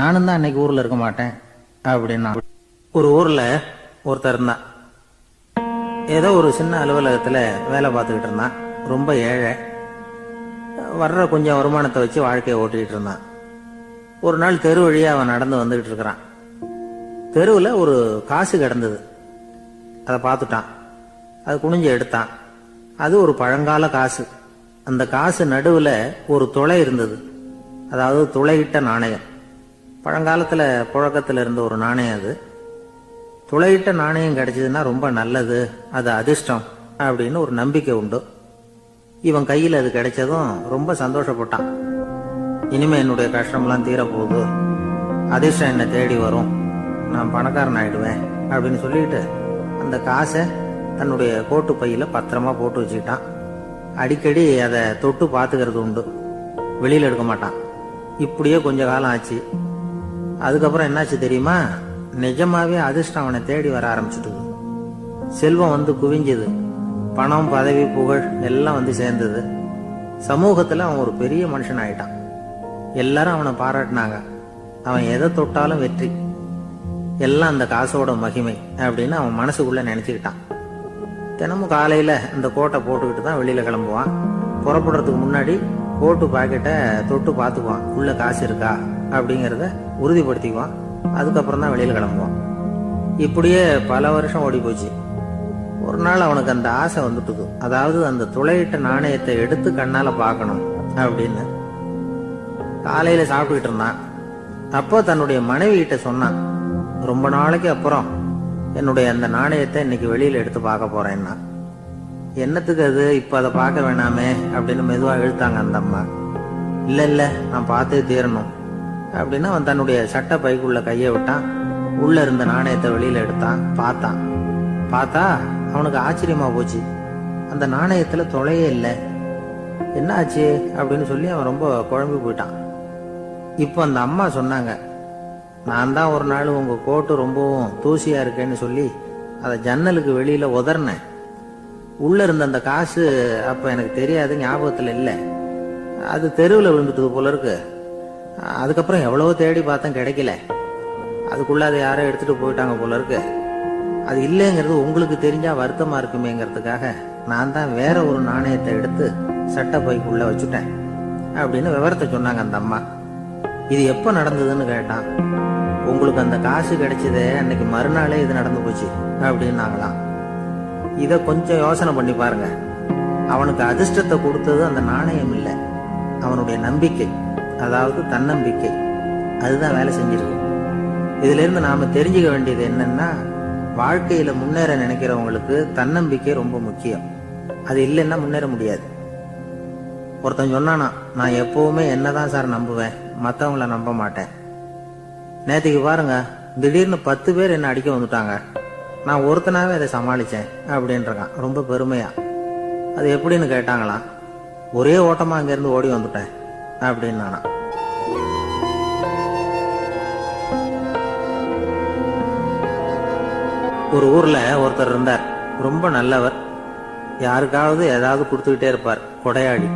நானும் தான் அன்னைக்கு ஊர்ல இருக்க மாட்டேன் அப்படின்னா. ஒரு ஊர்ல ஒருத்தர் இருந்தான். ஏதோ ஒரு சின்ன அலுவலகத்துல வேலை பார்த்துக்கிட்டு இருந்தான். ரொம்ப ஏழை. வர்ற கொஞ்சம் வருமானத்தை வச்சு வாழ்க்கையை ஓட்டிக்கிட்டு இருந்தான். ஒரு நாள் தெரு வழியா அவன் நடந்து வந்துகிட்டு இருக்கிறான். தெருவில் ஒரு காசு கிடந்தது. அதை பார்த்துட்டான். அது குனிஞ்சு எடுத்தான். அது ஒரு பழங்கால காசு. அந்த காசு நடுவில் ஒரு துளை இருந்தது, அதாவது துளையிட்ட நாணயம். பழங்காலத்தில் புழக்கத்தில் இருந்த ஒரு நாணயம் அது. துளையிட்ட நாணயம் கிடைச்சதுன்னா ரொம்ப நல்லது, அது அதிர்ஷ்டம் அப்படின்னு ஒரு நம்பிக்கை உண்டு. இவன் கையில் அது கிடைச்சதும் ரொம்ப சந்தோஷப்பட்டான். இனிமே என்னுடைய கஷ்டம்லாம் தீரப்போகுது, அதிர்ஷ்டம் என்னை தேடி வரும், நான் பணக்காரன் ஆயிடுவேன் அப்படின்னு சொல்லிட்டு அந்த காசை தன்னுடைய கோட்டு பையில பத்திரமா போட்டு வச்சுக்கிட்டான். அடிக்கடி அதை தொட்டு பார்த்துக்கிறது உண்டு, வெளியில எடுக்க மாட்டான். இப்படியே கொஞ்ச காலம் ஆச்சு. அதுக்கப்புறம் என்னாச்சு தெரியுமா, நிஜமாவே அதிர்ஷ்டம் அவனை தேடி வர ஆரம்பிச்சுட்டுது. செல்வம் வந்து குவிஞ்சது. பணம், பதவி, புகழ் எல்லாம் வந்து சேர்ந்தது. சமூகத்துல அவன் ஒரு பெரிய மனுஷன் ஆயிட்டான். எல்லாரும் அவனை பாராட்டினாங்க. அவன் எதை தொட்டாலும் வெற்றி, எல்லாம் அந்த காசோட மகிமை அப்படின்னு அவன் மனசுக்குள்ள நினைச்சுக்கிட்டான். தினமும் காலையில அந்த கோட்டை போட்டுக்கிட்டு தான் வெளியில கிளம்புவான். புறப்படுறதுக்கு முன்னாடி கோட்டு பாக்கெட்டை தொட்டு பார்த்துக்குவான், உள்ள காசு இருக்கா அப்படிங்கிறத உறுதிப்படுத்திக்குவான். அதுக்கப்புறம் தான் வெளியில கிளம்புவான். இப்படியே பல வருஷம் ஓடி போச்சு. ஒரு நாள் அவனுக்கு அந்த ஆசை வந்துட்டுது, அதாவது அந்த துளையிட்ட நாணயத்தை எடுத்து கண்ணால பார்க்கணும் அப்படின்னு. காலையில சாப்பிட்டுக்கிட்டு இருந்தான். அப்போ தன்னுடைய மனைவி கிட்ட சொன்னான், ரொம்ப நாளைக்கு அப்புறம் என்னுடைய அந்த நாணயத்தை இன்னைக்கு வெளியில எடுத்து பார்க்க போறேன்னா. என்னத்துக்கு அது, இப்ப அதை பார்க்க வேணாமே அப்படின்னு மெதுவா இழுத்தாங்க அந்த அம்மா. இல்ல இல்ல, நான் பார்த்தே தீரணும் அப்படின்னு அவன் தன்னுடைய சட்டை பைக்குள்ள கையை விட்டான். உள்ள இருந்த நாணயத்தை வெளியில எடுத்தான். பார்த்தா அவனுக்கு ஆச்சரியமா போச்சு. அந்த நாணயத்துல தொலையே இல்லை. என்ன ஆச்சு அப்படின்னு சொல்லி அவன் ரொம்ப குழம்பி போயிட்டான். இப்போ அந்த அம்மா சொன்னாங்க, நான் தான் ஒரு நாள் உங்க கோட்டு ரொம்பவும் தூசியா இருக்கேன்னு சொல்லி அதை ஜன்னலுக்கு வெளியில உதறினேன். உள்ள இருந்த அந்த காசு அப்ப எனக்கு தெரியாது, ஞாபகத்துல இல்லை. அது தெருவில் விழுந்துட்டது போல இருக்கு. அதுக்கப்புறம் எவ்வளவோ தேடி பார்த்தேன், கிடைக்கல. அதுக்குள்ள அதை யாரோ எடுத்துட்டு போயிட்டாங்க போல இருக்கு. அது இல்லைங்கிறது உங்களுக்கு தெரிஞ்சா வருத்தமா இருக்குமேங்கிறதுக்காக நான் தான் வேற ஒரு நாணயத்தை எடுத்து சட்டை பைக்குள்ள வச்சுட்டேன் அப்படின்னு விவரத்தை சொன்னாங்க அந்த அம்மா. இது எப்ப நடந்ததுன்னு கேட்டான். உங்களுக்கு அந்த காசு கிடைச்சதே அன்னைக்கு மறுநாளே இது நடந்து போச்சு அப்படின்னாங்களாம். இத கொஞ்சம் யோசனை பண்ணி பாருங்க. அவனுக்கு அதிர்ஷ்டத்தை கொடுத்தது அந்த நாணயம் இல்லை, அவனுடைய நம்பிக்கை, அதாவது தன்னம்பிக்கை. அதுதான் வேலை செஞ்சிருக்கு. இதுல இருந்து நாம தெரிஞ்சுக்க வேண்டியது என்னன்னா, வாழ்க்கையில முன்னேற நினைக்கிறவங்களுக்கு தன்னம்பிக்கை ரொம்ப முக்கியம். அது இல்லைன்னா முன்னேற முடியாது. ஒருத்தன் சொன்னானா, நான் எப்பவுமே என்னதான் சார் நம்புவேன், மத்தவங்கள நம்ப மாட்டேன். நேற்றுக்கு பாருங்க, திடீர்னு 10 பேர் என்ன அடிக்க வந்துட்டாங்க, நான் ஒருத்தனாவே அதை சமாளிச்சேன் அப்படின்றான் ரொம்ப பெருமையா. அது எப்படின்னு கேட்டாங்களாம். ஒரே ஓட்டமா அங்கிருந்து ஓடி வந்துட்டேன் அப்படின்னு நானா. ஒரு ஊர்ல ஒருத்தர் இருந்தார், ரொம்ப நல்லவர். யாருக்காவது ஏதாவது கொடுத்துக்கிட்டே இருப்பார், கொடையாடி.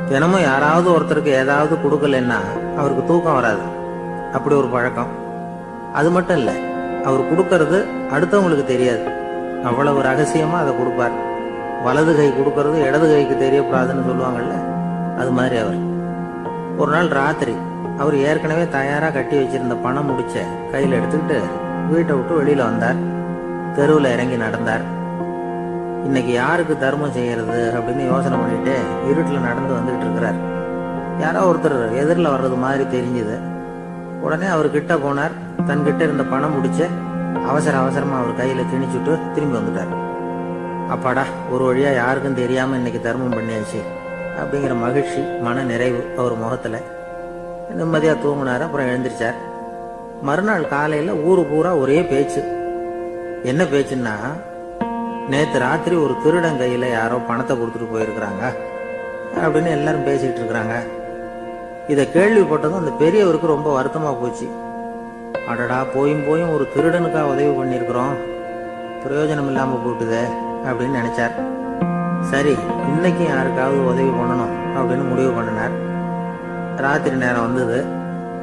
தினமும் யாராவது ஒருத்தருக்கு ஏதாவது கொடுக்கலன்னா அவருக்கு தூக்கம் வராது, அப்படி ஒரு பழக்கம். அது மட்டும் இல்ல, அவர் கொடுக்கறது அடுத்தவங்களுக்கு தெரியாது, அவ்வளவு ரகசியமா அதை கொடுப்பார். வலது கை கொடுக்கறது இடது கைக்கு தெரியக்கூடாதுன்னு சொல்லுவாங்கல்ல, அது மாதிரி அவர். ஒரு நாள் ராத்திரி அவர் ஏற்கனவே தயாரா கட்டி வச்சிருந்த பணம் முடிச்ச கையில எடுத்துக்கிட்டு வீட்டை விட்டு வெளியில வந்தார். தெருவில் இறங்கி நடந்தார். இன்னைக்கு யாருக்கு தர்மம் செய்யறது அப்படின்னு யோசனை பண்ணிட்டு இருட்டில் நடந்து வந்துகிட்டு இருக்கிறார். யாரோ ஒருத்தர் எதிரில் வர்றது மாதிரி தெரிஞ்சுது. உடனே அவர் கிட்ட போனார். தன்கிட்ட இருந்த பணம் முடிச்ச அவசரமா அவர் கையில திணிச்சுட்டு திரும்பி வந்துட்டார். அப்பாடா, ஒரு வழியா யாருக்கும் தெரியாம இன்னைக்கு தர்மம் பண்ணியாச்சு அப்படிங்கிற மகிழ்ச்சி, மன நிறைவு அவர் முகத்துல. நிம்மதியா தூங்கினார். அப்புறம் எழுந்திரிச்சார். மறுநாள் காலையில ஊரு பூரா ஒரே பேச்சு. என்ன பேச்சுன்னா, நேத்து ராத்திரி ஒரு திருடன் கையில யாரோ பணத்தை கொடுத்துட்டு போயிருக்கிறாங்க அப்படின்னு எல்லாரும் பேசிட்டு இருக்கிறாங்க. இதை கேள்விப்பட்டதும் அந்த பெரியவருக்கு ரொம்ப வருத்தமா போச்சு. அடடா, போயும் ஒரு திருடனுக்கா உதவி பண்ணிருக்கிறோம், பிரயோஜனம் இல்லாம போட்டுதே அப்படின்னு நினைச்சார். சரி, இன்னைக்கு யாருக்காவது உதவி பண்ணணும் அப்படின்னு முடிவு பண்ணினார். ராத்திரி நேரம் வந்தது.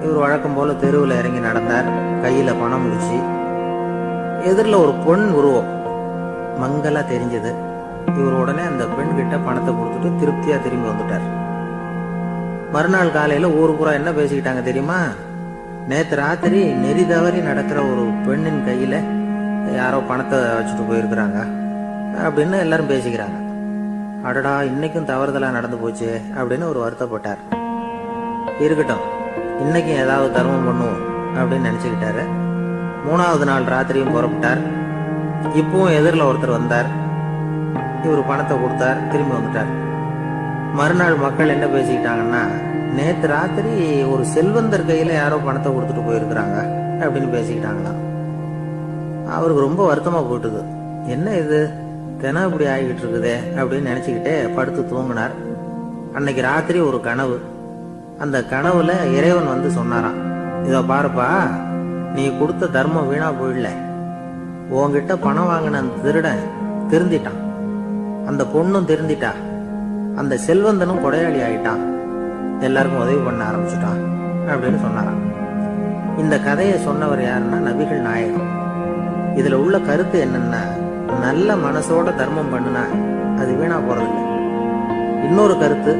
இவர் வழக்கம் போல தெருவில் இறங்கி நடந்தார். கையில பணம் முடிச்சு. எதிரில் ஒரு பெண் உருவம் மங்கலா தெரிஞ்சது. இவர் உடனே அந்த பெண் கிட்ட பணத்தை கொடுத்துட்டு திருப்தியா திரும்பி வந்துட்டார். மறுநாள் காலையில ஊரு பூரா என்ன பேசிக்கிட்டாங்க தெரியுமா? நேத்து ராத்திரி நெறி தவறி நடக்கிற ஒரு பெண்ணின் கையில யாரோ பணத்தை வச்சுட்டு போயிருக்கிறாங்க அப்படின்னு எல்லாரும் பேசிக்கிறாங்க. அடடா, இன்னைக்கும் தவறுதலா நடந்து போச்சு அப்படின்னு ஒரு வருத்தப்பட்டார். இருக்கட்டும், இன்னைக்கும் ஏதாவது தர்மம் பண்ணுவோம் அப்படின்னு நினைச்சுக்கிட்டாரு. 3வது நாள் ராத்திரியும் புறப்பட்டார். இப்பவும் எதிரில் ஒருத்தர் வந்தார். இவர் பணத்தை கொடுத்தார், திரும்பி வந்துட்டார். மறுநாள் மக்கள் என்ன பேசிக்கிட்டாங்கன்னா, நேத்து ராத்திரி ஒரு செல்வந்தர் கையில யாரோ பணத்தை கொடுத்துட்டு போயிருக்கிறாங்க அப்படின்னு பேசிக்கிட்டாங்களாம். அவருக்கு ரொம்ப வருத்தமா போயிட்டுது. என்ன இது, தினம் இப்படி ஆகிட்டு இருக்குதே அப்படின்னு நினைச்சுக்கிட்டே படுத்து தூங்கினார். அன்னைக்கு ராத்திரி ஒரு கனவு. அந்த கனவுல இறைவன் வந்து சொன்னாராம், இதோ பாருப்பா, நீ கொடுத்த தர்மம் வீணா போயிடல. உன்கிட்ட பணம் வாங்கின அந்த திருடன் திருந்திட்டான், அந்த பொண்ணும் திருந்திட்டா, அந்த செல்வந்தனும் கொடையாளி ஆயிட்டான், எல்லாருக்கும் உதவி பண்ண ஆரம்பிச்சுட்டான் அப்படின்னு சொன்னாராம். இந்த கதையை சொன்னவர் யாருன்னா நபிகள் நாயகம். இதுல உள்ள கருத்து என்னன்னா, நல்ல மனசோட தர்மம் பண்ணுனா அது வீணா போறதில்லை. இன்னொரு கருத்து,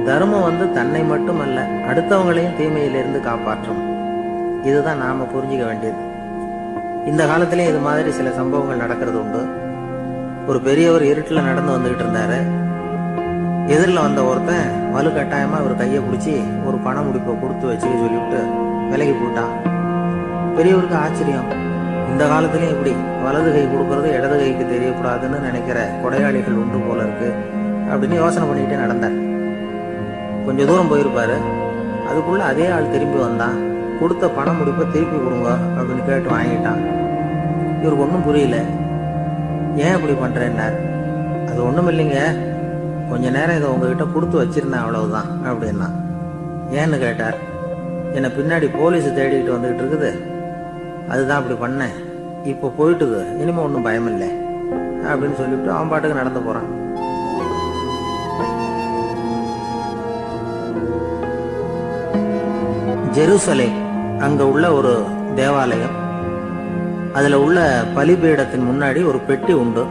தர்மம் வந்து தன்னை மட்டுமல்ல அடுத்தவங்களையும் தீமையிலிருந்து காப்பாற்றும். இதுதான் நாம புரிஞ்சுக்க வேண்டியது. இந்த காலத்திலே இது மாதிரி சில சம்பவங்கள் நடக்கிறது உண்டு. ஒரு பெரியவர் இருட்டில் நடந்து வந்துகிட்டு இருந்தாரு. எதிரில் வந்த ஒருத்தன் வலு கட்டாயமா ஒரு கையை பிடிச்சி ஒரு பண முடிப்பை கொடுத்து வச்சுக்க சொல்லிவிட்டு விலகி போட்டான். பெரியவருக்கு ஆச்சரியம். இந்த காலத்திலயும் இப்படி வலது கை கொடுக்கறது இடது கைக்கு தெரியக்கூடாதுன்னு நினைக்கிற கொடையாளிகள் உண்டு போல இருக்கு அப்படின்னு யோசனை பண்ணிக்கிட்டே நடந்தார். கொஞ்ச தூரம் போயிருப்பாரு. அதுக்குள்ள அதே ஆள் திரும்பி வந்தான். கொடுத்த பண முடிப்பை திருப்பி கொடுங்க அப்படின்னு கேட்டு வாங்கிட்டான். இவருக்கு ஒன்றும் புரியல. ஏன் இப்படி பண்றேன்னார். அது ஒண்ணும் இல்லைங்க, கொஞ்ச நேரம் இதை உங்ககிட்ட கொடுத்து வச்சிருந்தேன், அவ்வளவுதான் அப்படின்னா. ஏன்னு கேட்டார். என்னை பின்னாடி போலீஸ் தேடிக்கிட்டு வந்துகிட்டு இருக்குது, அதுதான் அப்படி பண்ணேன். இப்போ போயிட்டுது, இனிமே ஒன்றும் பயம் இல்லை அப்படின்னு சொல்லிவிட்டு அவன் பாட்டுக்கு நடந்து போறான். ஜெருசலேம், அங்க உள்ள ஒரு தேவாலயம். அதுல உள்ள பலிபீடத்தின் முன்னாடி ஒரு பெட்டி உண்டு.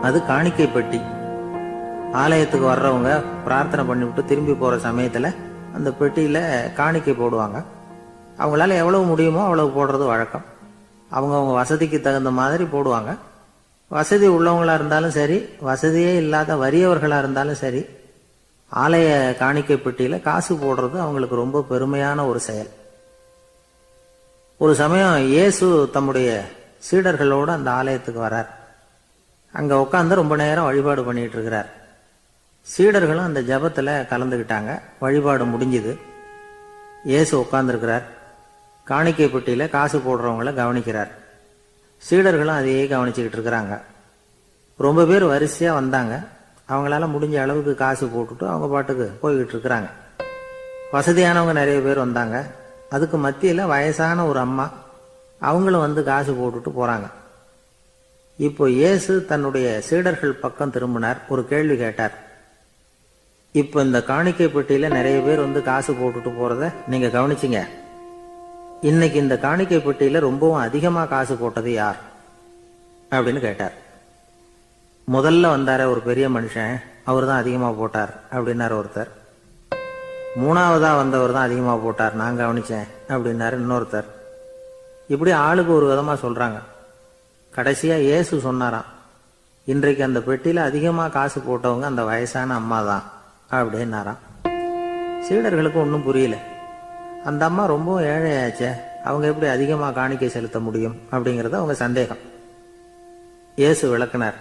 அது காணிக்கை பெட்டி. ஆலயத்துக்கு வர்றவங்க பிரார்த்தனை பண்ணிவிட்டு திரும்பி போற சமயத்துல அந்த பெட்டியில காணிக்கை போடுவாங்க. அவங்களால எவ்வளவு முடியுமோ அவ்வளவு போடுறது வழக்கம். அவங்க வசதிக்கு தகுந்த மாதிரி போடுவாங்க. வசதி உள்ளவங்களா இருந்தாலும் சரி, வசதியே இல்லாத வறியவர்களா இருந்தாலும் சரி, ஆலய காணிக்கை பெட்டியில காசு போடுறது அவங்களுக்கு ரொம்ப பெருமையான ஒரு செயல். ஒரு சமயம் இயேசு தம்முடைய சீடர்களோடு அந்த ஆலயத்துக்கு வரார். அங்க உட்காந்து ரொம்ப நேரம் வழிபாடு பண்ணிட்டு இருக்கிறார். சீடர்களும் அந்த ஜபத்துல கலந்துக்கிட்டாங்க. வழிபாடு முடிஞ்சுது. இயேசு உட்கார்ந்துருக்கிறார். காணிக்கை பெட்டியில காசு போடுறவங்கள கவனிக்கிறார். சீடர்களும் அதையே கவனிச்சுக்கிட்டு இருக்கிறாங்க. ரொம்ப பேர் வரிசையா வந்தாங்க. அவங்களால முடிஞ்ச அளவுக்கு காசு போட்டுட்டு அவங்க பாட்டுக்கு போய்கிட்டு இருக்கிறாங்க. வசதியானவங்க நிறைய பேர் வந்தாங்க. அதுக்கு மத்தியில வயசான ஒரு அம்மா, அவங்களும் வந்து காசு போட்டுட்டு போறாங்க. இப்போ இயேசு தன்னுடைய சீடர்கள் பக்கம் திரும்பினார். ஒரு கேள்வி கேட்டார். இப்போ இந்த காணிக்கை பெட்டியில நிறைய பேர் வந்து காசு போட்டுட்டு போறத நீங்க கவனிச்சிங்க. இன்னைக்கு இந்த காணிக்கை பெட்டியில ரொம்பவும் அதிகமா காசு போட்டது யார் அப்படின்னு கேட்டார். முதல்ல வந்தார ஒரு பெரிய மனுஷன், அவர் தான் அதிகமா போட்டார் அப்படின்னாரு ஒருத்தர். மூணாவதா வந்தவர் தான் அதிகமா போட்டார், நான் கவனிச்சேன் அப்படின்னாரு இன்னொருத்தர். இப்படி ஆளுக்கு ஒரு விதமா சொல்றாங்க. கடைசியா இயேசு சொன்னாராம், இன்றைக்கு அந்த பெட்டியில அதிகமா காசு போட்டவங்க அந்த வயசான அம்மா தான் அப்படின்னாராம். சீடர்களுக்கு ஒன்றும் புரியல. அந்த அம்மா ரொம்ப ஏழையாச்சே, அவங்க எப்படி அதிகமா காணிக்கை செலுத்த முடியும் அப்படிங்கறது அவங்க சந்தேகம். இயேசு விளக்குனார்.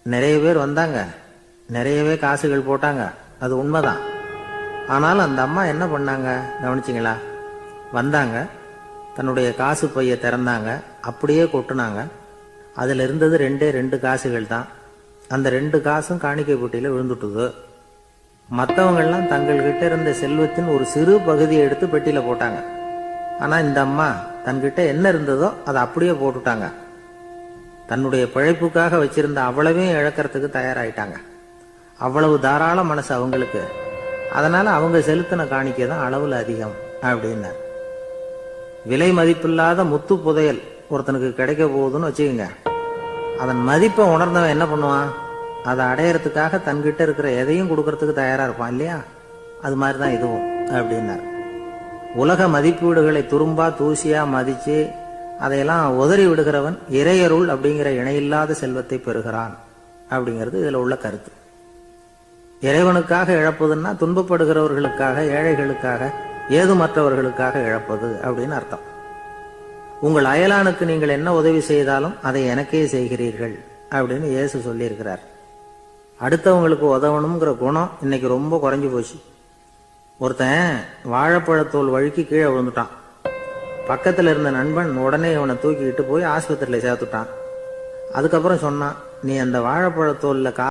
நிறைய பேர் வந்தாங்க, நிறையவே காசுகள் போட்டாங்க, அது உண்மைதான். ஆனாலும் அந்த அம்மா என்ன பண்ணாங்க கவனிச்சிங்களா? வந்தாங்க, தன்னுடைய காசு பைய திறந்தாங்க, அப்படியே கொட்டுனாங்க. அதுல இருந்தது ரெண்டு காசுகள் தான். அந்த 2 காசும் காணிக்கை பெட்டியில விழுந்துட்டுது. மற்றவங்கெல்லாம் தங்கள்கிட்ட இருந்த செல்வத்தின் ஒரு சிறு பகுதியை எடுத்து பெட்டியில போட்டாங்க. ஆனா இந்த அம்மா தன்கிட்ட என்ன இருந்ததோ அதை அப்படியே போட்டுட்டாங்க. தன்னுடைய பிழைப்புக்காக வச்சிருந்த அவ்வளவையும் இழக்கிறதுக்கு தயாராயிட்டாங்க. அவ்வளவு தாராள மனசு அவங்களுக்கு. அதனால அவங்க செலுத்தின காணிக்கை தான் அளவுல அதிகம் அப்படின்னார். விலை மதிப்பில்லாத முத்து புதையல் ஒருத்தனுக்கு கிடைக்க போகுதுன்னு வச்சுக்கோங்க. அதன் மதிப்பை உணர்ந்தவன் என்ன பண்ணுவான்? அதை அடையறதுக்காக தன்கிட்ட இருக்கிற எதையும் கொடுக்கறதுக்கு தயாரா இருப்பான் இல்லையா? அது மாதிரிதான் இதுவும் அப்படின்னார். உலக மதிப்பீடுகளை துரும்பா தூசியா மதிச்சு அதையெல்லாம் உதறி விடுகிறவன் இறையருள் அப்படிங்கிற இணையில்லாத செல்வத்தை பெறுகிறான் அப்படிங்கிறது இதுல உள்ள கருத்து. இறைவனுக்காக இழப்பதுன்னா துன்பப்படுகிறவர்களுக்காக, ஏழைகளுக்காக, ஏதுமற்றவர்களுக்காக இழப்பது அப்படின்னு அர்த்தம். உங்கள் அயலானுக்கு நீங்கள் என்ன உதவி செய்தாலும் அதை எனக்கே செய்கிறீர்கள் அப்படின்னு இயேசு சொல்லியிருக்கிறார். அடுத்தவங்களுக்கு உதவணுங்கிற குணம் இன்னைக்கு ரொம்ப குறைஞ்சு போச்சு. ஒருத்தன் வாழைப்பழத்தோல் வழுக்கி கீழே விழுந்துட்டான். பக்கத்துல இருந்த நண்பன் உடனே இவனை தூக்கிக்கிட்டு போய் ஆஸ்பத்திரியில சேர்த்துட்டான். அதுக்கப்புறம் சொன்னான், நீ அந்த வாழைப்பழத்தோல்ல